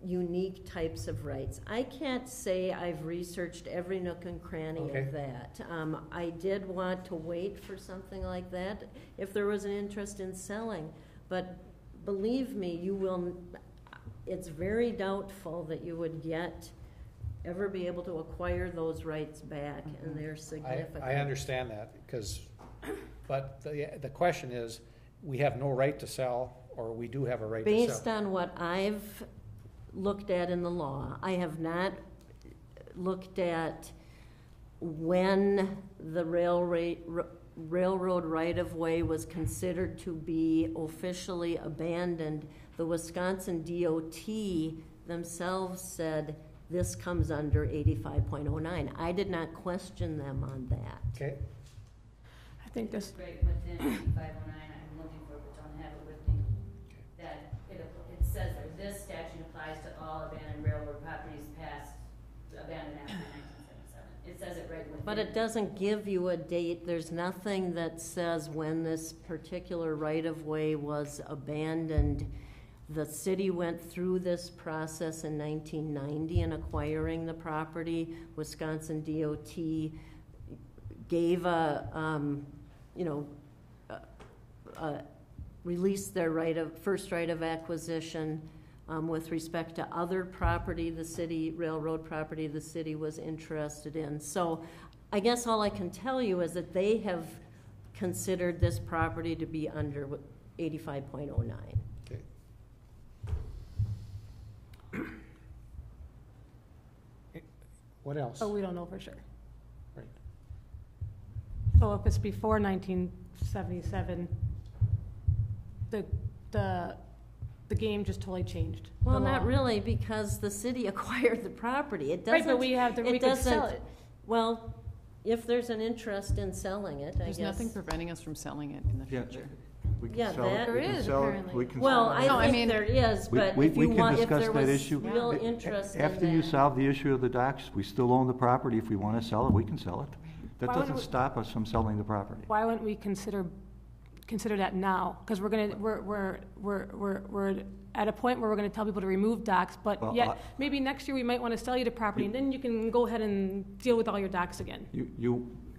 M: unique types of rights. I can't say I've researched every nook and cranny
A: Okay.
M: of that. I did want to wait for something like that if there was an interest in selling, but believe me, it's very doubtful that you would ever be able to acquire those rights back, and they're significant.
A: I understand that, but the question is, we have no right to sell, or we do have a right to sell.
M: Based on what I've looked at in the law, I have not looked at when the railroad right-of-way was considered to be officially abandoned. The Wisconsin DOT themselves said this comes under 85.09. I did not question them on that.
A: Okay.
I: I think this,
T: Right within 8509, I'm looking for it, but don't have it with me, that it says that this statute applies to all abandoned railroad properties abandoned after 1977. It says it right within.
M: But it doesn't give you a date. There's nothing that says when this particular right-of-way was abandoned. The city went through this process in 1990 in acquiring the property. Wisconsin DOT gave released their first right of acquisition with respect to other property, the city, railroad property the city was interested in. So I guess all I can tell you is that they have considered this property to be under 85.09.
A: Okay. What else?
I: Oh, we don't know for sure.
A: Right.
I: So if it's before 1977, the game just totally changed.
M: Well,
I: The
M: not
I: law.
M: really, because the city acquired the property. It doesn't.
I: Right, but we could sell it.
M: Well, if there's an interest in selling it, I guess.
C: There's nothing preventing us from selling it in the
J: Yeah.
C: future.
J: We can
M: Yeah,
J: sell it.
M: that-
J: We
M: There
J: can
M: is,
J: sell it.
M: apparently.
J: We can
M: Well,
J: sell it.
M: I think there is, but
J: We
M: if you
J: can
M: want, if
J: discuss
M: there
J: that
M: was
J: issue.
M: real interest in
J: After you
M: that.
J: solve the issue of the docks, we still own the property. If we want to sell it, we can sell it. That
I: Why
J: doesn't
I: wouldn't we-
J: stop us from selling the property.
I: Why wouldn't we consider that now? Because we're at a point where we're gonna tell people to remove docks, but
J: Well,
I: yet, maybe next year we might wanna sell you the property, and then you can go ahead and deal with all your docks again.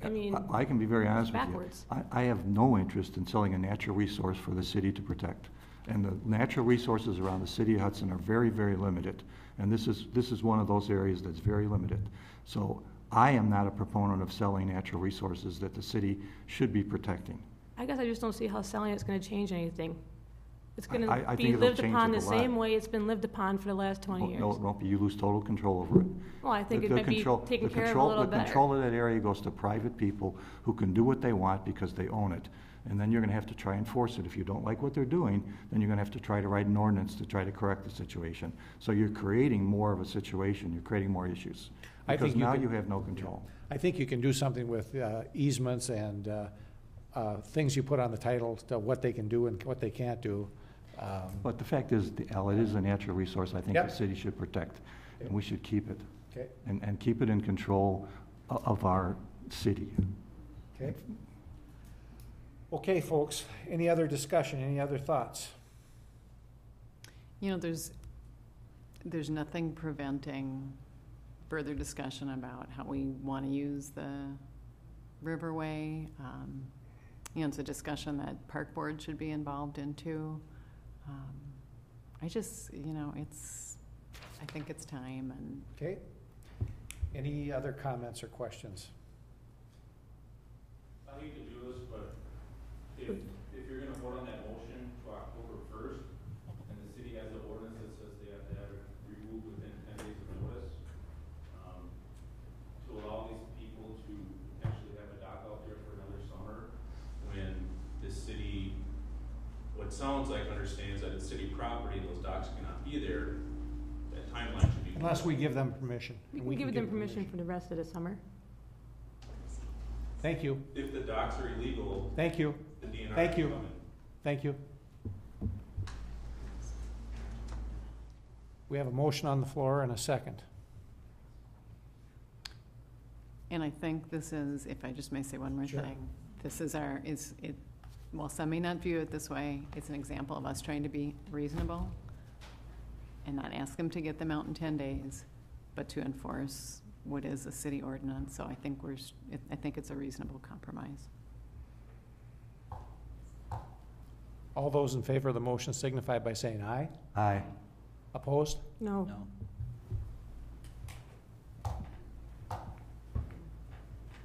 I: I mean,
J: I can be very honest with
I: backwards.
J: you. I have no interest in selling a natural resource for the city to protect. And the natural resources around the city of Hudson are very, very limited. And this is one of those areas that's very limited. So I am not a proponent of selling natural resources that the city should be protecting.
I: I guess I just don't see how selling it's gonna change anything. It's
J: I
I: gonna
J: think
I: be
J: it'll
I: lived
J: change
I: upon
J: it
I: the
J: a lot.
I: same way it's been lived upon for the last 20 years.
J: No, it won't be. You lose total control over it.
I: Well, I think
J: The-
I: it
J: the
I: might be
J: control-
I: taken
J: the
I: care of a
J: control-
I: little
J: The
I: better.
J: control of that area goes to private people who can do what they want because they own it. And then you're gonna have to try and force it. If you don't like what they're doing, then you're gonna have to try to write an ordinance to try to correct the situation. So you're creating more of a situation, you're creating more issues.
A: I
J: Because
A: think you
J: now
A: could-
J: you have no control.
A: I think you can do something with easements and things you put on the title to what they can do and what they can't do.
J: But the fact is, Al, it is a natural resource I think
A: Yep.
J: the city should protect, and we should keep it.
A: Okay.
J: And keep it in control of our city.
A: Okay. Okay, folks, any other discussion, any other thoughts?
C: You know, there's nothing preventing further discussion about how we want to use the Riverway. You know, it's a discussion that Park Board should be involved in too. I just, you know, I think it's time. And
A: Okay. Any other comments or questions?
S: I hate to do this, but if you're gonna vote on that motion to October 1st, and the city has an ordinance that says they have to have it removed within 10 days of notice, to allow these people to potentially have a dock out there for another summer, when the city, what sounds like understands that it's city property, and those docks cannot be there, that timeline should be.
A: Unless we give them permission.
I: We can give them permission for the rest of the summer.
A: Thank you.
S: If the docks are illegal.
A: Thank you.
S: The DNR
A: Thank you.
S: can come in.
A: Thank you. We have a motion on the floor and a second.
C: I think this is, if I just may say one more
A: Sure.
C: thing, this is while some may not view it this way, it's an example of us trying to be reasonable and not ask them to get them out in 10 days, but to enforce what is a city ordinance. So I think I think it's a reasonable compromise.
A: All those in favor of the motion signify by saying aye.
J: Aye.
A: Opposed?
I: No.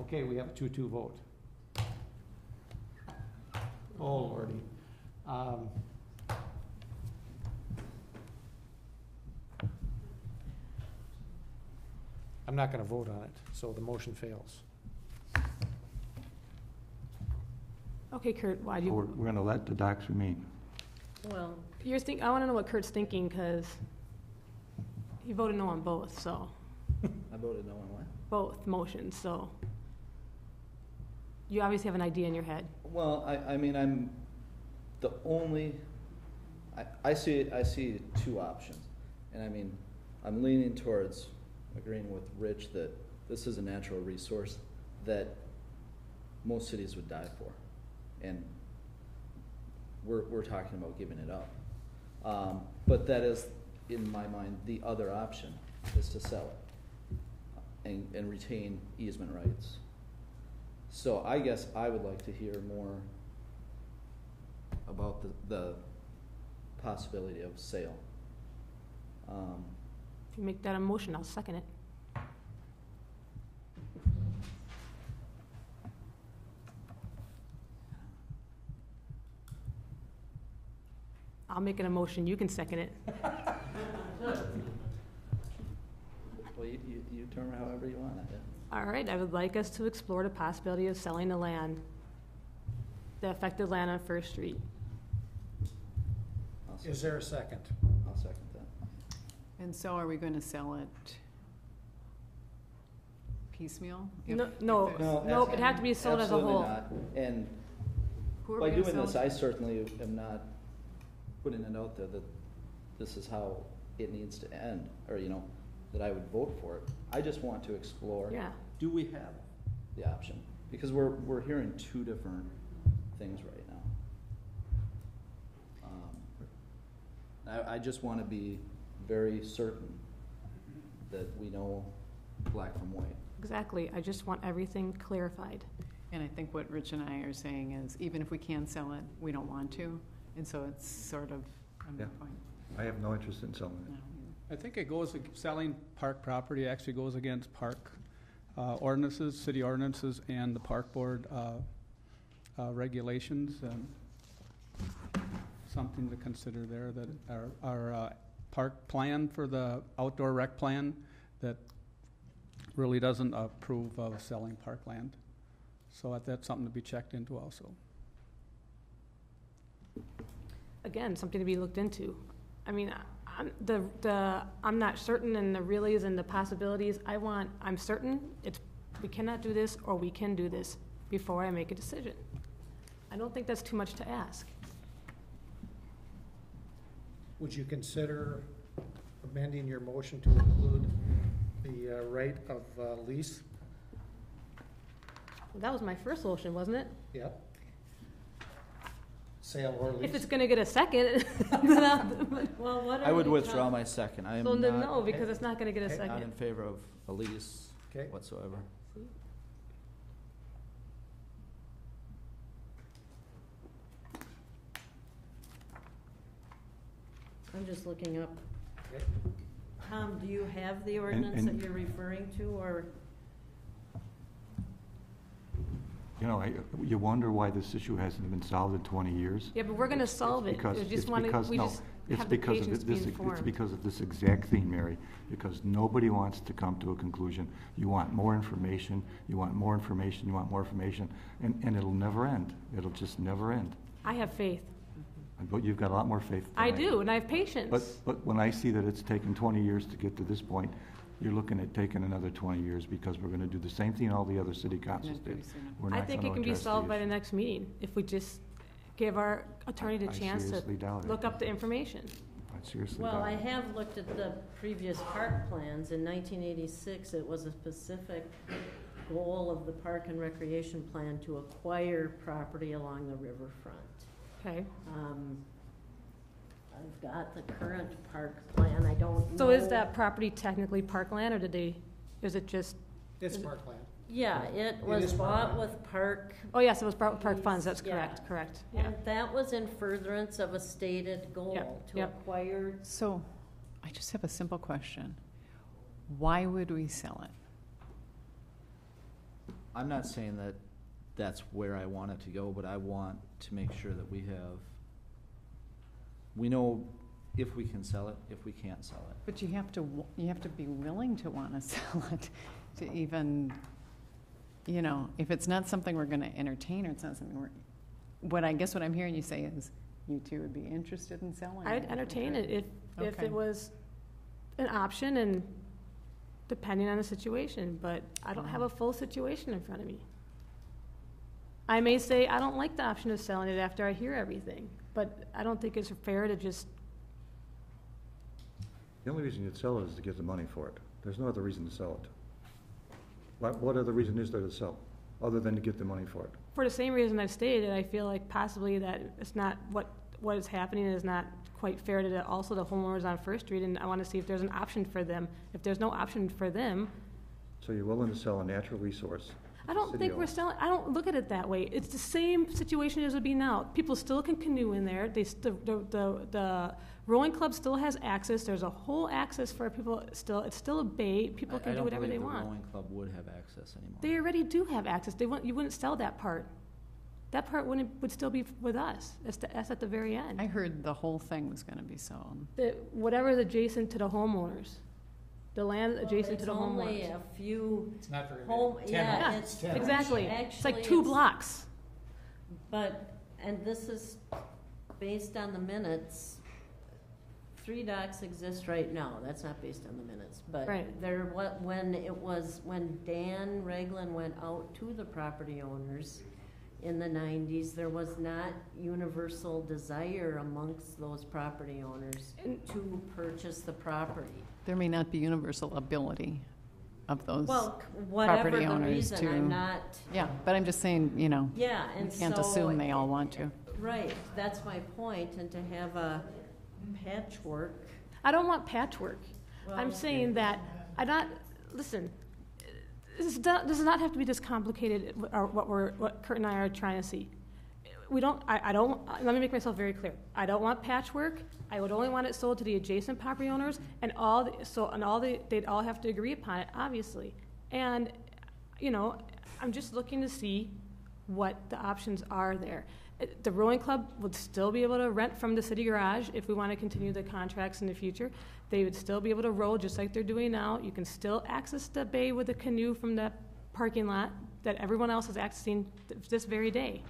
A: Okay, we have a 2-2 vote. Oh, Lordy. I'm not going to vote on it, so the motion fails.
I: Okay, Kurt, why do
J: So
I: you?
J: we're gonna let the docks remain.
M: Well,
I: I want to know what Kurt's thinking, because he voted no on both, so,
O: I voted no on what?
I: both motions, so. You obviously have an idea in your head.
O: Well, I mean, I'm the only, I see two options. And I mean, I'm leaning towards agreeing with Rich that this is a natural resource that most cities would die for. And we're talking about giving it up. But that is, in my mind, the other option is to sell it and retain easement rights. So I guess I would like to hear more about the possibility of sale.
I: If you make that a motion, I'll second it. I'll make it a motion, you can second it.
O: Well, you turn it however you want it. Yeah.
I: All right, I would like us to explore the possibility of selling the land, the affected land on First Street.
A: Is there a second?
O: I'll second that.
C: And so are we going to sell it piecemeal?
I: No, it'd have to be sold as a
O: absolutely
I: whole.
O: not. And
C: Who are
O: by
C: we gonna
O: doing
C: sell
O: this,
C: it
O: I
C: to?
O: certainly am not putting it out there that this is how it needs to end, or, you know, that I would vote for it. I just want to explore.
I: Yeah.
O: Do we have the option? Because we're hearing two different things right now. I just want to be very certain that we know black from white.
I: Exactly, I just want everything clarified.
C: And I think what Rich and I are saying is, even if we can sell it, we don't want to, and so it's sort of a moot point.
J: I have no interest in selling it.
G: I think it goes, selling park property actually goes against park ordinances, city ordinances, and the park board regulations. Something to consider there, that our park plan for the outdoor rec plan that really doesn't approve of selling parkland. So that's something to be checked into also.
I: Again, something to be looked into. I mean, I'm not certain in the reallys and the possibilities. I'm certain we cannot do this or we can do this before I make a decision. I don't think that's too much to ask.
A: Would you consider amending your motion to include the right of lease?
I: Well, that was my first motion, wasn't it?
A: Yep. Sale or lease?
I: If it's gonna get a second,
B: Well, what are
O: I would
B: we
O: withdraw
B: talk-
O: my second. I am
I: so
O: not,
I: then no, because it's not gonna get a
O: not in
I: second.
O: favor of a lease whatsoever.
M: I'm just looking up. Tom, do you have the ordinance that you're referring to, or?
J: You know, you wonder why this issue hasn't been solved in 20 years.
I: Yeah, but we're gonna solve it. We just have the patience to be informed.
J: It's because of this exact thing, Mary, because nobody wants to come to a conclusion. You want more information, you want more information, you want more information, and it'll never end. It'll just never end.
I: I have faith.
J: But you've got a lot more faith than
I: I do, and I have patience.
J: But when I see that it's taken 20 years to get to this point, you're looking at taking another 20 years because we're going to do the same thing all the other city councils did. We're
I: I
J: not
I: think
J: gonna
I: it can be
J: address the
I: solved by
J: issue.
I: the next meeting if we just give our attorney the
J: I
I: chance to
J: seriously doubt it.
I: look up the information.
J: I seriously
M: Well,
J: doubt
M: I
J: it.
M: have looked at the previous park plans. In 1986, it was a specific goal of the Park and Recreation Plan to acquire property along the riverfront.
I: Okay.
M: I've got the current park plan. I don't know.
I: So is that property technically parkland, or is it just?
A: It's parkland.
M: Yeah, it was bought with park.
I: Oh, yes, it was bought with park funds, that's
M: Yeah.
I: correct, yeah.
M: And that was in furtherance of a stated goal to acquire.
C: So, I just have a simple question. Why would we sell it?
O: I'm not saying that that's where I want it to go, but I want to make sure that we know if we can sell it, if we can't sell it.
C: But you have to be willing to want to sell it to even, you know, if it's not something we're going to entertain, or it's not something what I'm hearing you say is you two would be interested in selling.
I: I'd entertain it if
C: Okay.
I: it was an option, and depending on the situation, but I don't have a full situation in front of me. I may say I don't like the option of selling it after I hear everything, but I don't think it's fair to just.
J: The only reason you'd sell it is to get the money for it. There's no other reason to sell it. What other reason is there to sell, other than to get the money for it?
I: For the same reason I've stated, I feel like possibly that it's not what is happening is not quite fair to also the homeowners on First Street, and I want to see if there's an option for them. If there's no option for them,
J: So you're willing to sell a natural resource?
I: I don't think we're selling, I don't look at it that way. It's the same situation as it would be now. People still can canoe in there. The rowing club still has access. There's a whole access for people still. It's still a bay. People can do whatever they want.
H: I don't believe the rowing club would have access anymore.
I: They already do have access. You wouldn't sell that part. That part would still be with us. That's at the very end.
C: I heard the whole thing was going to be sold.
I: Whatever's adjacent to the homeowners. The land adjacent to the homeowners.
M: It's only a few.
A: It's not very
M: home.
A: many.
M: Yeah,
I: it's exactly. It's like 2 blocks.
M: And this is based on the minutes. 3 docks exist right now. That's not based on the minutes, but when Dan Ragland went out to the property owners in the 90s, there was not universal desire amongst those property owners to purchase the property.
C: There may not be universal ability of those
M: whatever
C: property
M: the
C: owners
M: reason, I'm not.
C: Yeah, but I'm just saying, you can't assume they all want to.
M: Right, that's my point, and to have a patchwork.
I: I don't want patchwork. I'm saying that listen. This does not have to be this complicated. What Kurt and I are trying to see. We don't. I don't. Let me make myself very clear. I don't want patchwork. I would only want it sold to the adjacent property owners, they'd all have to agree upon it, obviously. And, I'm just looking to see what the options are there. The rowing club would still be able to rent from the city garage if we want to continue the contracts in the future. They would still be able to row just like they're doing now. You can still access the bay with a canoe from the parking lot that everyone else is accessing this very day.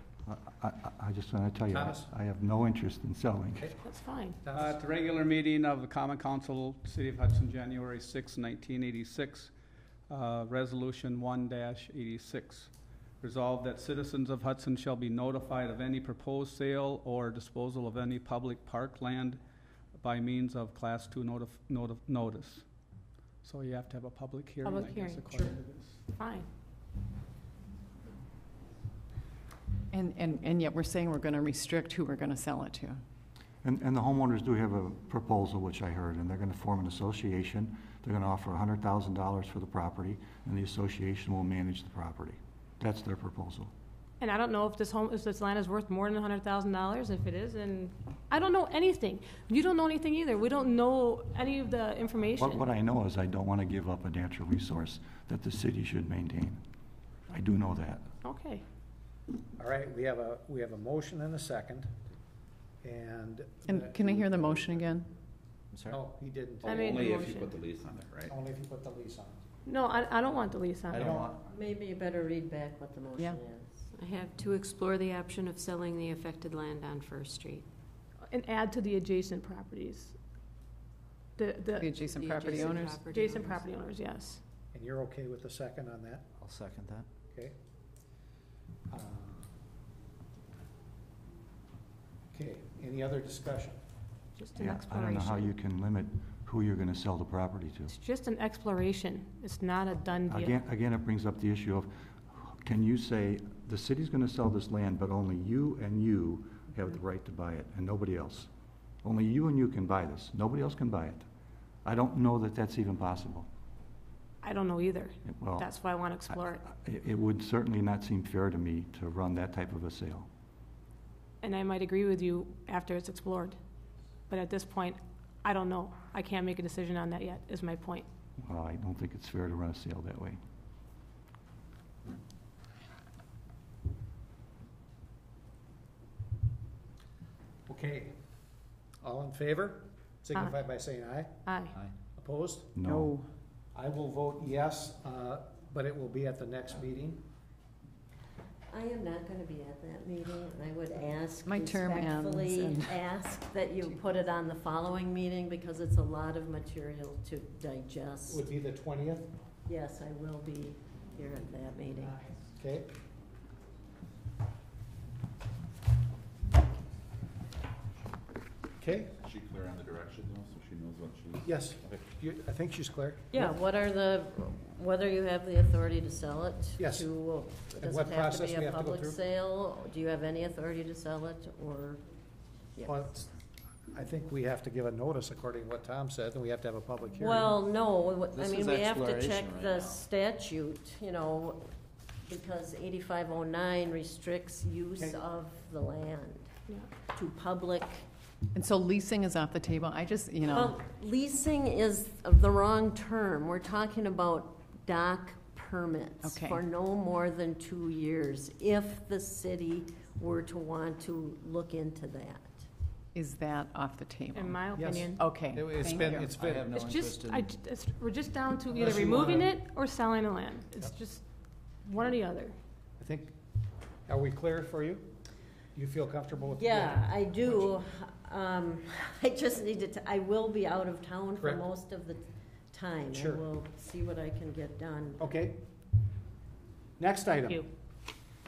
J: I just want to tell you, I have no interest in selling.
I: That's fine.
G: At the regular meeting of the Common Council, City of Hudson, January 6, 1986, Resolution 1-86. Resolved that citizens of Hudson shall be notified of any proposed sale or disposal of any public park land by means of Class 2 notice. So you have to have a public hearing,
I: Public hearing,
G: according to this.
I: Fine.
C: And yet we're saying we're going to restrict who we're going to sell it to.
J: And the homeowners do have a proposal, which I heard, and they're going to form an association. They're going to offer $100,000 for the property, and the association will manage the property. That's their proposal.
I: And I don't know if this land is worth more than $100,000. If it is, then I don't know anything. You don't know anything either. We don't know any of the information.
J: What I know is I don't want to give up a natural resource that the city should maintain. I do know that.
I: Okay.
A: All right, we have a motion and a second, and
C: can I hear the motion again?
H: I'm sorry?
A: No, he didn't.
L: Only if you put the lease on it, right?
A: Only if you put the lease on it.
I: No, I don't want the lease on it.
M: Maybe you better read back what the motion is.
B: I have to explore the option of selling the affected land on First Street.
I: And add to the adjacent properties. The
C: adjacent property owners?
I: Adjacent property owners, yes.
A: And you're okay with the second on that?
H: I'll second that.
A: Okay. Okay, any other discussion?
I: Just an
J: I
I: exploration.
J: don't know how you can limit who you're going to sell the property to.
I: It's just an exploration. It's not a done deal.
J: Again, it brings up the issue of, can you say, the city's going to sell this land, but only you and you have the right to buy it, and nobody else? Only you and you can buy this. Nobody else can buy it. I don't know that that's even possible.
I: I don't know either.
J: Well,
I: that's why I want to explore it.
J: It would certainly not seem fair to me to run that type of a sale.
I: And I might agree with you after it's explored. But at this point, I don't know. I can't make a decision on that yet, is my point.
J: Well, I don't think it's fair to run a sale that way.
A: Okay. All in favor? Signify by saying aye.
I: Aye.
A: Opposed?
J: No.
A: I will vote yes, but it will be at the next meeting.
M: I am not going to be at that meeting, and I would ask,
C: My term ends
M: respectfully ask that you put it on the following meeting because it's a lot of material to digest.
A: Would be the 20th?
M: Yes, I will be here at that meeting.
A: Okay. Okay.
L: Is she clear on the direction though, so she knows what she's?
A: Yes.
L: Okay.
A: I think she's clear.
M: Yeah, whether you have the authority to sell it?
A: Yes.
M: Does
A: what
M: it have to
A: process
M: be
A: we
M: a
A: have to go
M: public
A: through?
M: sale? Do you have any authority to sell it, or? Yes.
A: Well, I think we have to give a notice according to what Tom said, and we have to have a public hearing.
M: Well, no, I
H: This
M: mean,
H: is
M: we have to
H: exploration
M: check
H: right
M: the
H: now.
M: statute, because 8509 restricts use
A: Okay.
M: of the land to public.
C: And so leasing is off the table. I just,
M: Well, leasing is the wrong term. We're talking about dock permits
C: Okay.
M: for no more than 2 years, if the city were to want to look into that.
C: is that off the table?
I: In my
A: Yes.
I: opinion.
C: Okay.
A: It's
C: thank
A: been,
C: you.
A: it's
O: I
A: been,
O: have no
I: It's
O: interest
I: just,
O: in.
I: we're just down to either
A: Unless you
I: removing
A: wanna-
I: it or selling the land. It's just one or the other.
A: I think, are we clear for you? You feel comfortable with? the
M: Yeah, I do. I just needed to, I will be out of town for
A: Correct.
M: most of the time.
A: Sure.
M: I will see what I can get done.
A: Okay. Next item.
I: Thank you.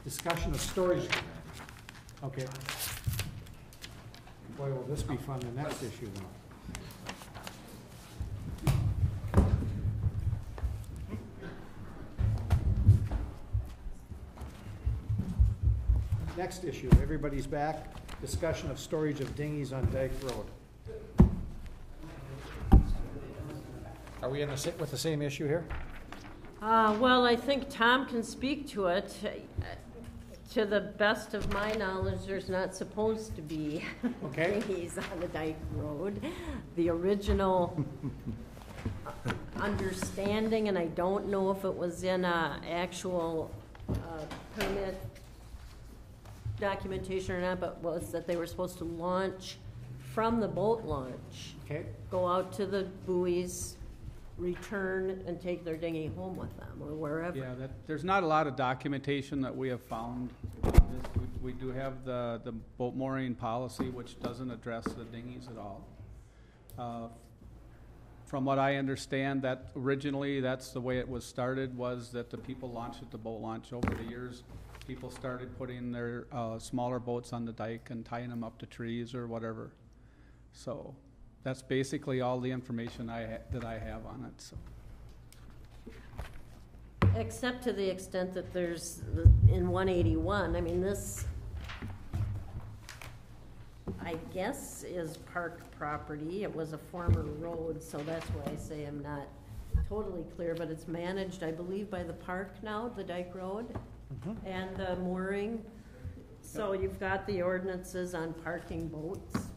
A: Discussion of storage. Okay. Boy, will this be fun, the next issue though. Next issue, everybody's back. Discussion of storage of dinghies on Dyke Road. Are we with the same issue here?
M: Well, I think Tom can speak to it. To the best of my knowledge, there's not supposed to be
A: Okay.
M: dinghies on the Dyke Road. The original understanding, and I don't know if it was in a actual permit documentation or not, but was that they were supposed to launch from the boat launch,
A: Okay.
M: go out to the buoys, return and take their dinghy home with them, or wherever.
G: Yeah, there's not a lot of documentation that we have found. We do have the boat mooring policy, which doesn't address the dinghies at all. From what I understand, that originally, that's the way it was started, was that the people launched at the boat launch. Over the years, people started putting their smaller boats on the dike and tying them up to trees or whatever. So that's basically all the information that I have on it, so.
M: Except to the extent that there's, in 181, I mean, this, I guess, is park property. It was a former road, so that's why I say I'm not totally clear, but it's managed, I believe, by the park now, the Dyke Road, and the mooring. So you've got the ordinances on parking boats,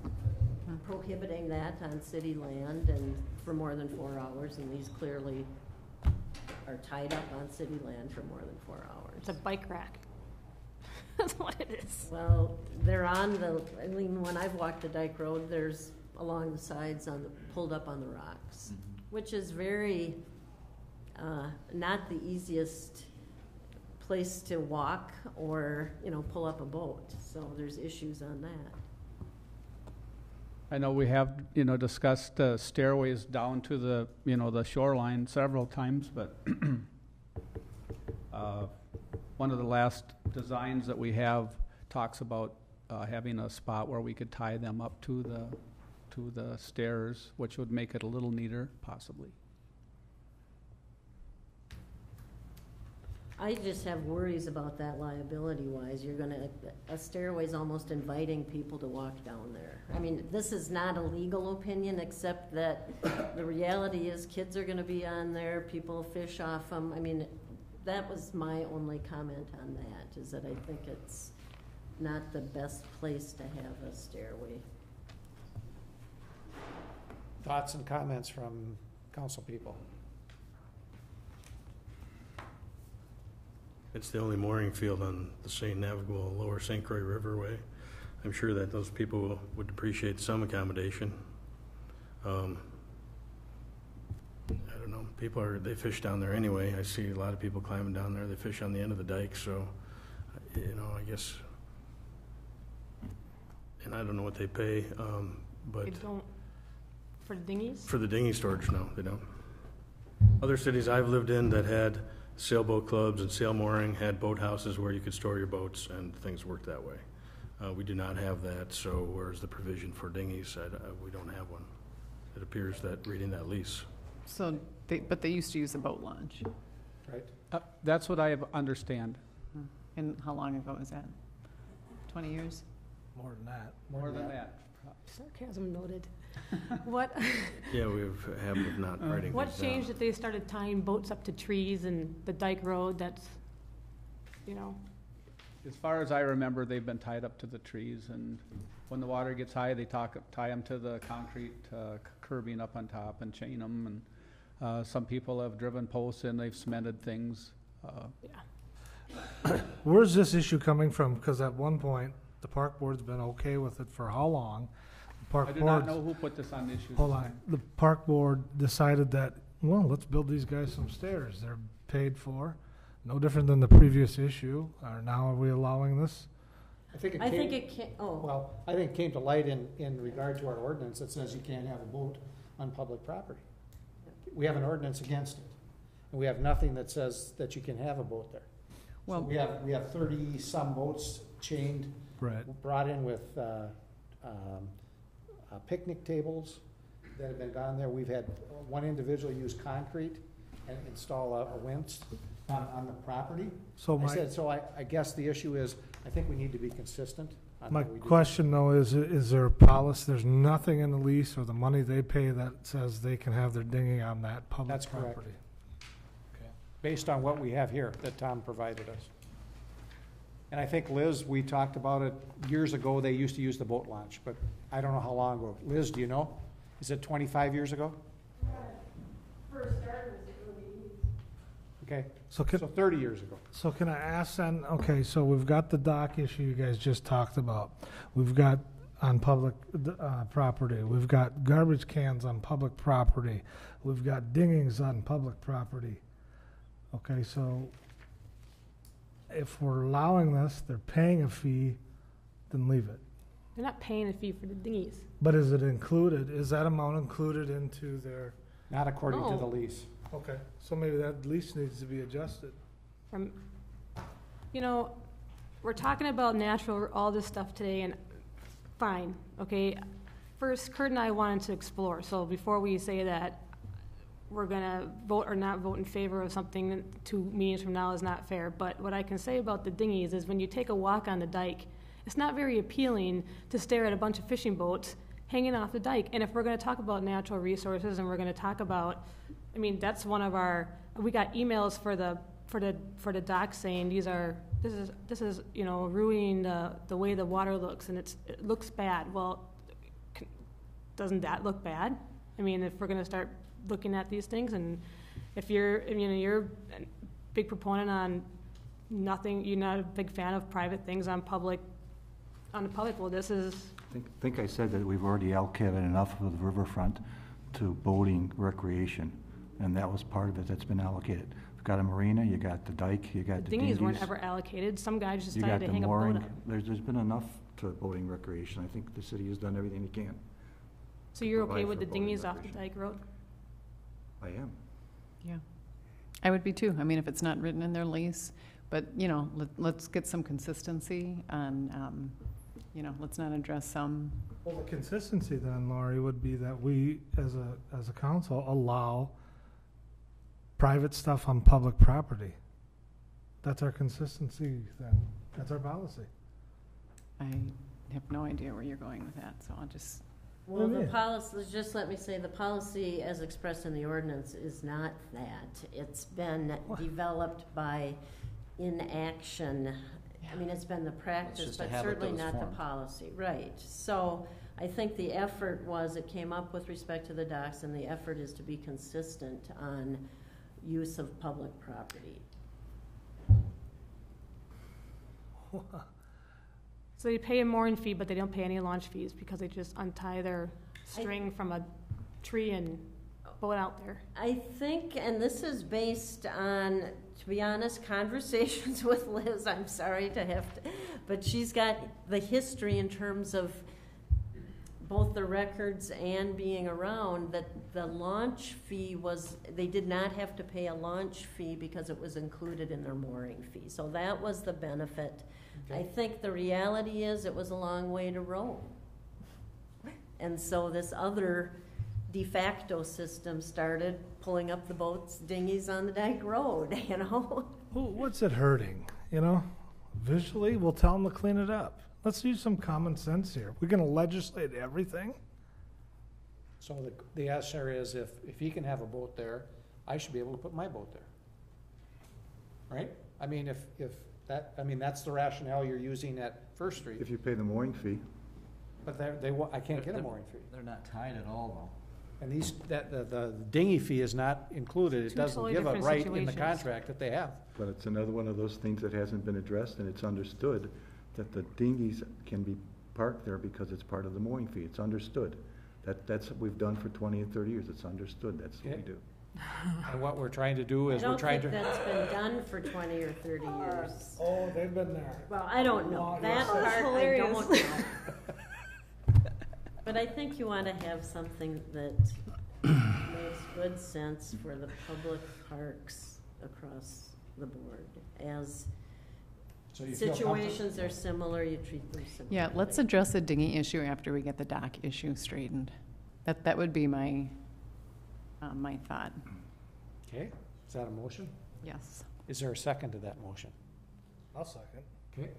M: prohibiting that on city land and for more than 4 hours, and these clearly are tied up on city land for more than 4 hours.
I: It's a bike rack. That's what it is.
M: Well, they're on the, I mean, when I've walked the Dyke Road, there's along the sides pulled up on the rocks, which is very, not the easiest place to walk or, pull up a boat. So there's issues on that.
G: I know we have, discussed stairways down to the, the shoreline several times, but one of the last designs that we have talks about having a spot where we could tie them up to the stairs, which would make it a little neater, possibly.
M: I just have worries about that liability-wise. A stairway's almost inviting people to walk down there. I mean, this is not a legal opinion, except that the reality is kids are gonna be on there, people fish off them. I mean, that was my only comment on that, is that I think it's not the best place to have a stairway.
A: Thoughts and comments from council people?
K: It's the only mooring field on the St. Navigable Lower St. Croix Riverway. I'm sure that those people would appreciate some accommodation. I don't know, they fish down there anyway. I see a lot of people climbing down there. They fish on the end of the dike, so, I guess, and I don't know what they pay, but.
I: They don't, for the dinghies?
K: For the dinghy storage, no, they don't. Other cities I've lived in that had sailboat clubs and sail mooring had boathouses where you could store your boats, and things worked that way. We do not have that, so where's the provision for dinghies? We don't have one. It appears that, reading that lease.
C: So, but they used to use the boat launch.
A: Right.
G: That's what I understand.
C: And how long ago was that? 20 years?
E: More than that.
G: More than that.
I: Sarcasm noted. What?
K: Yeah, we have a habit of not writing
I: What
K: things down.
I: changed that they started tying boats up to trees and the Dyke Road? That's you know.
G: As far as I remember, they've been tied up to the trees, and when the water gets high, they tie them to the concrete curbing up on top and chain them. And some people have driven posts in, they've cemented things.
E: Where's this issue coming from? Because at one point, the park board's been okay with it for how long? The park
G: I do not
E: board's-
G: know who put this on the issue.
E: Hold on. The park board decided that, well, let's build these guys some stairs. They're paid for. No different than the previous issue. Now are we allowing this?
A: I think it came, well, I think it came to light in regard to our ordinance that says you can't have a boat on public property. We have an ordinance against it. And we have nothing that says that you can have a boat there.
C: Well,
A: So we have 30-some boats chained,
E: Right.
A: brought in with picnic tables that have been gone there. We've had one individual use concrete and install a winch on the property.
E: So
A: I guess the issue is, I think we need to be consistent on
E: My
A: how we do
E: question though is there a policy, there's nothing in the lease or the money they pay that says they can have their dinghy on that public
A: That's correct.
E: property?
A: based on what we have here that Tom provided us. And I think, Liz, we talked about it years ago, they used to use the boat launch, but I don't know how long ago. Liz, do you know? Is it 25 years ago?
I: First started was really easy.
A: Okay,
E: So
A: so 30 years ago.
E: So can I ask then, okay, so we've got the dock issue you guys just talked about. We've got on public property. We've got garbage cans on public property. We've got dingings on public property. Okay, so if we're allowing this, they're paying a fee, then leave it.
I: They're not paying a fee for the dinghies.
E: But is it included? Is that amount included into their?
A: Not according to
I: No.
A: the lease.
E: Okay, so maybe that lease needs to be adjusted.
I: You know, we're talking about natural, all this stuff today, and fine, okay? First, Kurt and I wanted to explore, so before we say that we're gonna vote or not vote in favor of something 2 meetings from now is not fair, but what I can say about the dinghies is when you take a walk on the dike, it's not very appealing to stare at a bunch of fishing boats hanging off the dike. And if we're gonna talk about natural resources and we're gonna talk about, I mean, that's one of our, we got emails for the dock saying this is, you know, ruining the way the water looks, and it looks bad. Well, doesn't that look bad? I mean, if we're gonna start looking at these things, and if you're a big proponent on nothing, you're not a big fan of private things on the public, well, this is.
J: I think I said that we've already allocated enough of the riverfront to boating recreation, and that was part of it that's been allocated. You've got a marina, you got the dike, you got the
I: dinghies
J: dinghies.
I: weren't ever allocated. Some guys just
J: You
I: decided
J: got
I: to
J: the
I: hang a boat
J: mooring.
I: up.
J: There's been enough to boating recreation. I think the city has done everything it can.
I: So you're
J: provide
I: okay with
J: for
I: the
J: boating
I: dinghies off the
J: recreation.
I: dike road?
J: I am.
C: Yeah, I would be too. I mean, if it's not written in their lease, but, you know, let's get some consistency on, you know, let's not address some.
E: Well, the consistency then, Laurie, would be that we, as a council, allow private stuff on public property. That's our consistency then. That's our policy.
C: I have no idea where you're going with that, so I'll just.
M: Well, the policy, just let me say, the policy as expressed in the ordinance is not that. It's been developed by inaction. I mean, it's been the practice,
H: just a
M: but
H: habit that
M: certainly
H: was
M: not the
H: formed.
M: policy, right. So I think the effort was, it came up with respect to the docks, and the effort is to be consistent on use of public property.
I: So they pay a mooring fee, but they don't pay any launch fees because they just untie their string from a tree and boat out there.
M: I think, and this is based on, to be honest, conversations with Liz, I'm sorry to have to, but she's got the history in terms of both the records and being around, that the launch fee was, they did not have to pay a launch fee because it was included in their mooring fee. So that was the benefit. Okay. I think the reality is it was a long way to row. And so this other de facto system started pulling up the boats, dinghies on the dike road, you know?
E: Well, what's it hurting, you know? Visually, we'll tell them to clean it up. Let's use some common sense here. We're going to legislate everything?
A: So the answer is, if he can have a boat there, I should be able to put my boat there. Right? I mean, if That's the rationale you're using at First Street.
J: If you pay the mooring fee.
A: But I can't get a mooring fee.
H: They're not tied at all,
A: And the dinghy fee is not included. It
I: Two
A: doesn't
I: totally
A: give a
I: different
A: right in the
I: situations.
A: contract that they have.
J: But it's another one of those things that hasn't been addressed, and it's understood that the dinghies can be parked there because it's part of the mooring fee. It's understood. That's what we've done for 20 and 30 years. It's understood. That's what we
A: Okay.
J: do.
A: And what we're trying to do is
M: I
A: we're
M: don't
A: trying
M: think
A: to.
M: that's been done for 20 or 30 years.
E: Oh, they've been there.
M: Well, I don't know. That part I don't know. But I think you want to have something that makes good sense for the public parks across the board. As
A: So you feel
M: situations are similar, you treat them similarly.
C: Yeah, let's address the dinghy issue after we get the dock issue straightened. That would be my thought.
A: Okay, is that a motion?
C: Yes.
A: Is there a second to that motion?
E: I'll second.
A: Okay.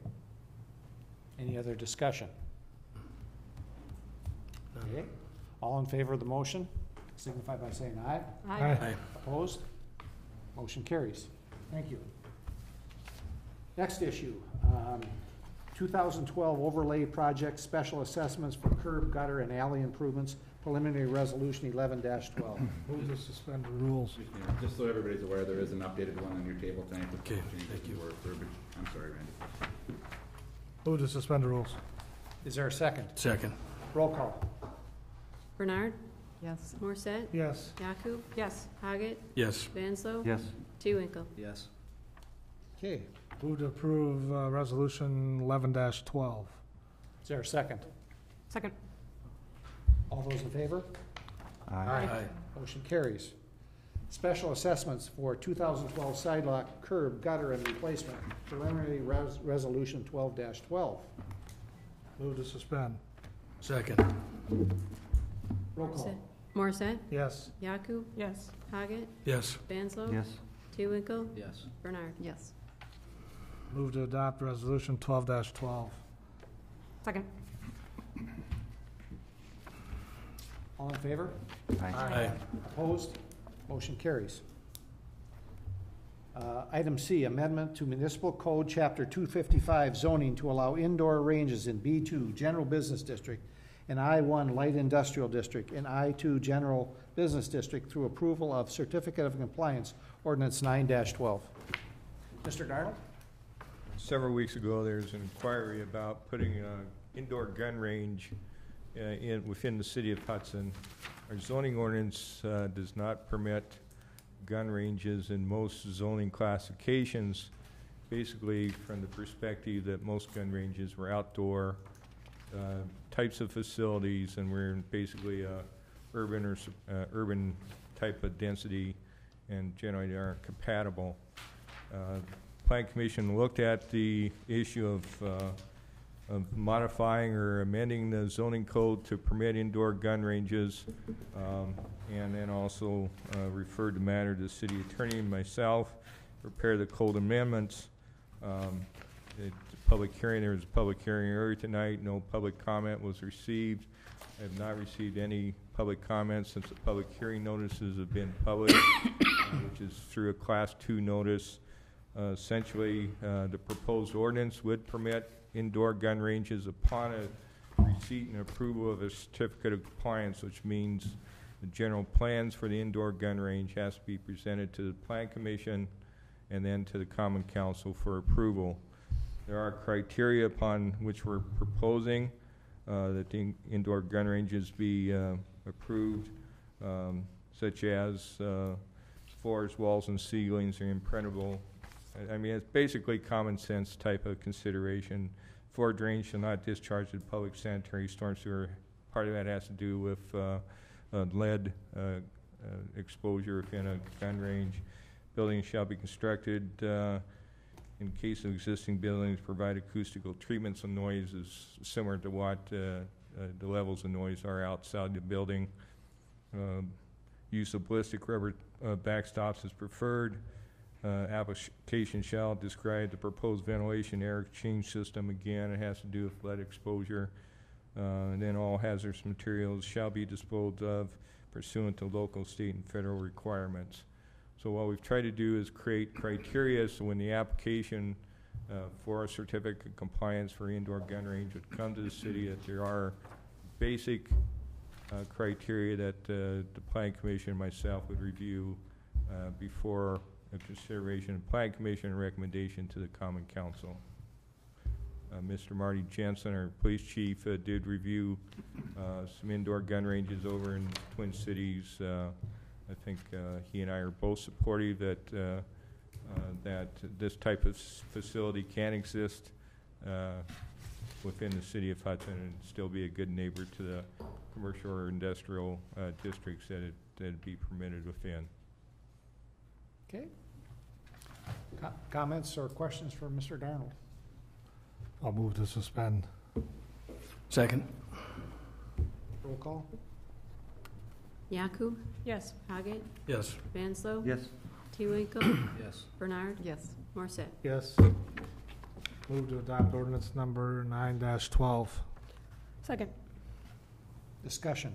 A: Any other discussion? Okay, all in favor of the motion, signify by saying aye.
E: Aye.
A: Opposed? Motion carries. Thank you. Next issue, 2012 overlay project special assessments for curb, gutter, and alley improvements, preliminary resolution 11-12.
E: Move to suspend the rules.
L: Just so everybody's aware, there is an updated one on your table tonight. with
K: Okay,
L: changes
K: thank you.
L: for verbiage. I'm sorry, Randy.
E: Move to suspend the rules.
A: Is there a second?
K: Second.
A: Roll call.
B: Bernard,
C: Yes.
B: Morset,
E: Yes.
B: Yakub,
I: Yes.
B: Haggett,
K: Yes.
B: Vanslo.
J: Yes.
B: Tewinkle.
H: Yes.
A: Okay,
E: Move to approve resolution 11-12.
A: is there a second?
I: Second.
A: All those in favor?
K: Aye.
A: Motion carries. Special assessments for 2012 sidewalk, curb, gutter, and replacement, preliminary resolution 12-12.
E: Move to suspend.
K: Second.
A: Roll call.
B: Morset,
E: Yes.
B: Yakub,
I: Yes.
B: Haggett,
K: Yes.
B: Vanslo.
J: Yes.
B: Tewinkle.
H: Yes.
B: Bernard.
C: Yes.
E: Move to adopt resolution 12-12.
I: Second.
A: All in favor?
K: Aye.
A: Opposed? Motion carries. Item C, amendment to Municipal Code, Chapter 255, zoning to allow indoor ranges in B2 General Business District and I1 Light Industrial District and I2 General Business District through approval of Certificate of Compliance, Ordinance 9-12. Mr. Darnold?
F: Several weeks ago, there was an inquiry about putting an indoor gun range within the city of Hudson. Our zoning ordinance does not permit gun ranges in most zoning classifications, basically from the perspective that most gun ranges were outdoor types of facilities, and we're in basically a urban type of density, and generally aren't compatible. Plan Commission looked at the issue of modifying or amending the zoning code to permit indoor gun ranges, and then also referred the matter to the city attorney and myself, prepare the code amendments. There was a public hearing earlier tonight. No public comment was received. I have not received any public comments since the public hearing notices have been published, which is through a Class 2 notice. Essentially, the proposed ordinance would permit indoor gun ranges upon a receipt and approval of a certificate of compliance, which means the general plans for the indoor gun range has to be presented to the Plan Commission and then to the Common Council for approval. There are criteria upon which we're proposing that the indoor gun ranges be approved, such as floors, walls, and ceilings are impregnable. I mean, it's basically common sense type of consideration. Floor drains shall not discharge to public sanitary storm sewer. Part of that has to do with lead exposure within a gun range. Buildings shall be constructed in case of existing buildings, provide acoustical treatment so noise is similar to what the levels of noise are outside the building. Use of ballistic rubber backstops is preferred. Application shall describe the proposed ventilation air exchange system. Again, it has to do with lead exposure. And then all hazardous materials shall be disposed of pursuant to local, state, and federal requirements. So what we've tried to do is create criteria so when the application for a certificate of compliance for indoor gun range would come to the city, that there are basic criteria that the Planning Commission and myself would review before a consideration of Planning Commission recommendation to the Common Council. Mr. Marty Jensen, our police chief, did review some indoor gun ranges over in Twin Cities. I think he and I are both supportive that that this type of facility can exist within the city of Hudson and still be a good neighbor to the commercial or industrial districts that it'd be permitted within.
A: Okay. Comments or questions for Mr. Darnold?
E: I'll move to suspend.
K: Second.
A: Roll call?
B: Yaku?
C: Yes.
B: Haggett?
K: Yes.
B: Vanslo?
J: Yes.
B: Tewinkle?
H: Yes.
B: Bernard?
C: Yes.
B: Morset?
E: Yes. Move to adopt ordinance number 9-12.
I: Second.
A: Discussion.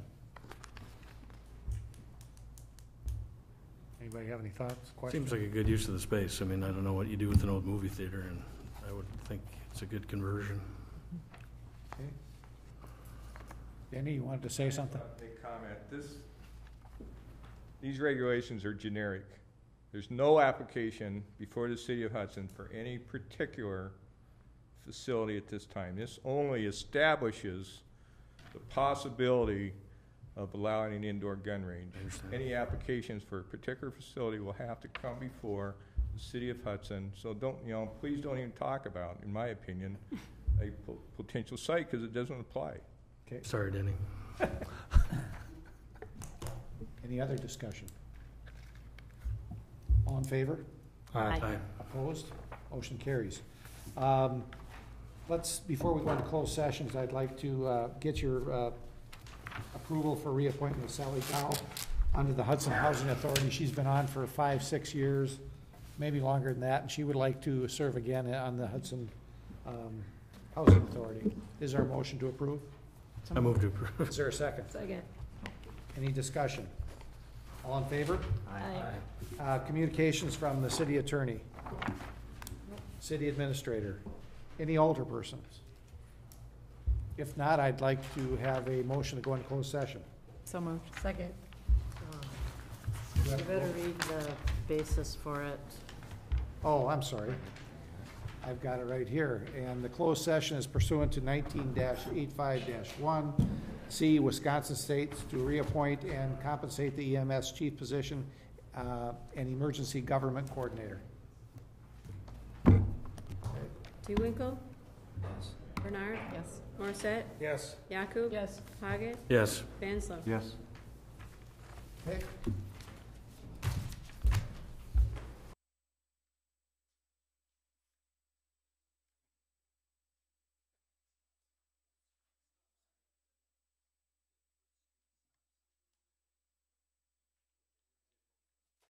A: Anybody have any thoughts, questions?
K: Seems like a good use of the space. I mean, I don't know what you do with an old movie theater, and I would think it's a good conversion.
A: Okay. Danny, you wanted to say something?
F: A comment. These regulations are generic. There's no application before the city of Hudson for any particular facility at this time. This only establishes the possibility of allowing an indoor gun range. Any applications for a particular facility will have to come before the city of Hudson. So please don't even talk about, in my opinion, a potential site, because it doesn't apply.
A: Okay.
K: Sorry, Denny.
A: Any other discussion? All in favor?
K: Aye.
A: Opposed? Motion carries. Before we go into closed sessions, I'd like to get your approval for reappointment of Sally Dow under the Hudson Housing Authority. She's been on for 5-6 years, maybe longer than that, and she would like to serve again on the Hudson Housing Authority. Is there a motion to approve?
K: I move to approve.
A: Is there a second?
I: Second.
A: Any discussion? All in favor?
I: Aye.
A: Communications from the city attorney, city administrator, any older persons? If not, I'd like to have a motion to go into closed session.
C: So moved.
I: Second.
M: You better read the basis for it.
A: Oh, I'm sorry. I've got it right here. And the closed session is pursuant to 19-85-1, C, Wisconsin states to reappoint and compensate the EMS chief position and emergency government coordinator.
B: Tewinkle?
H: Yes.
B: Bernard?
C: Yes.
B: Morset?
E: Yes.
B: Yaku?
I: Yes.
B: Haggett?
K: Yes.
B: Vanslo?
J: Yes.
A: Okay.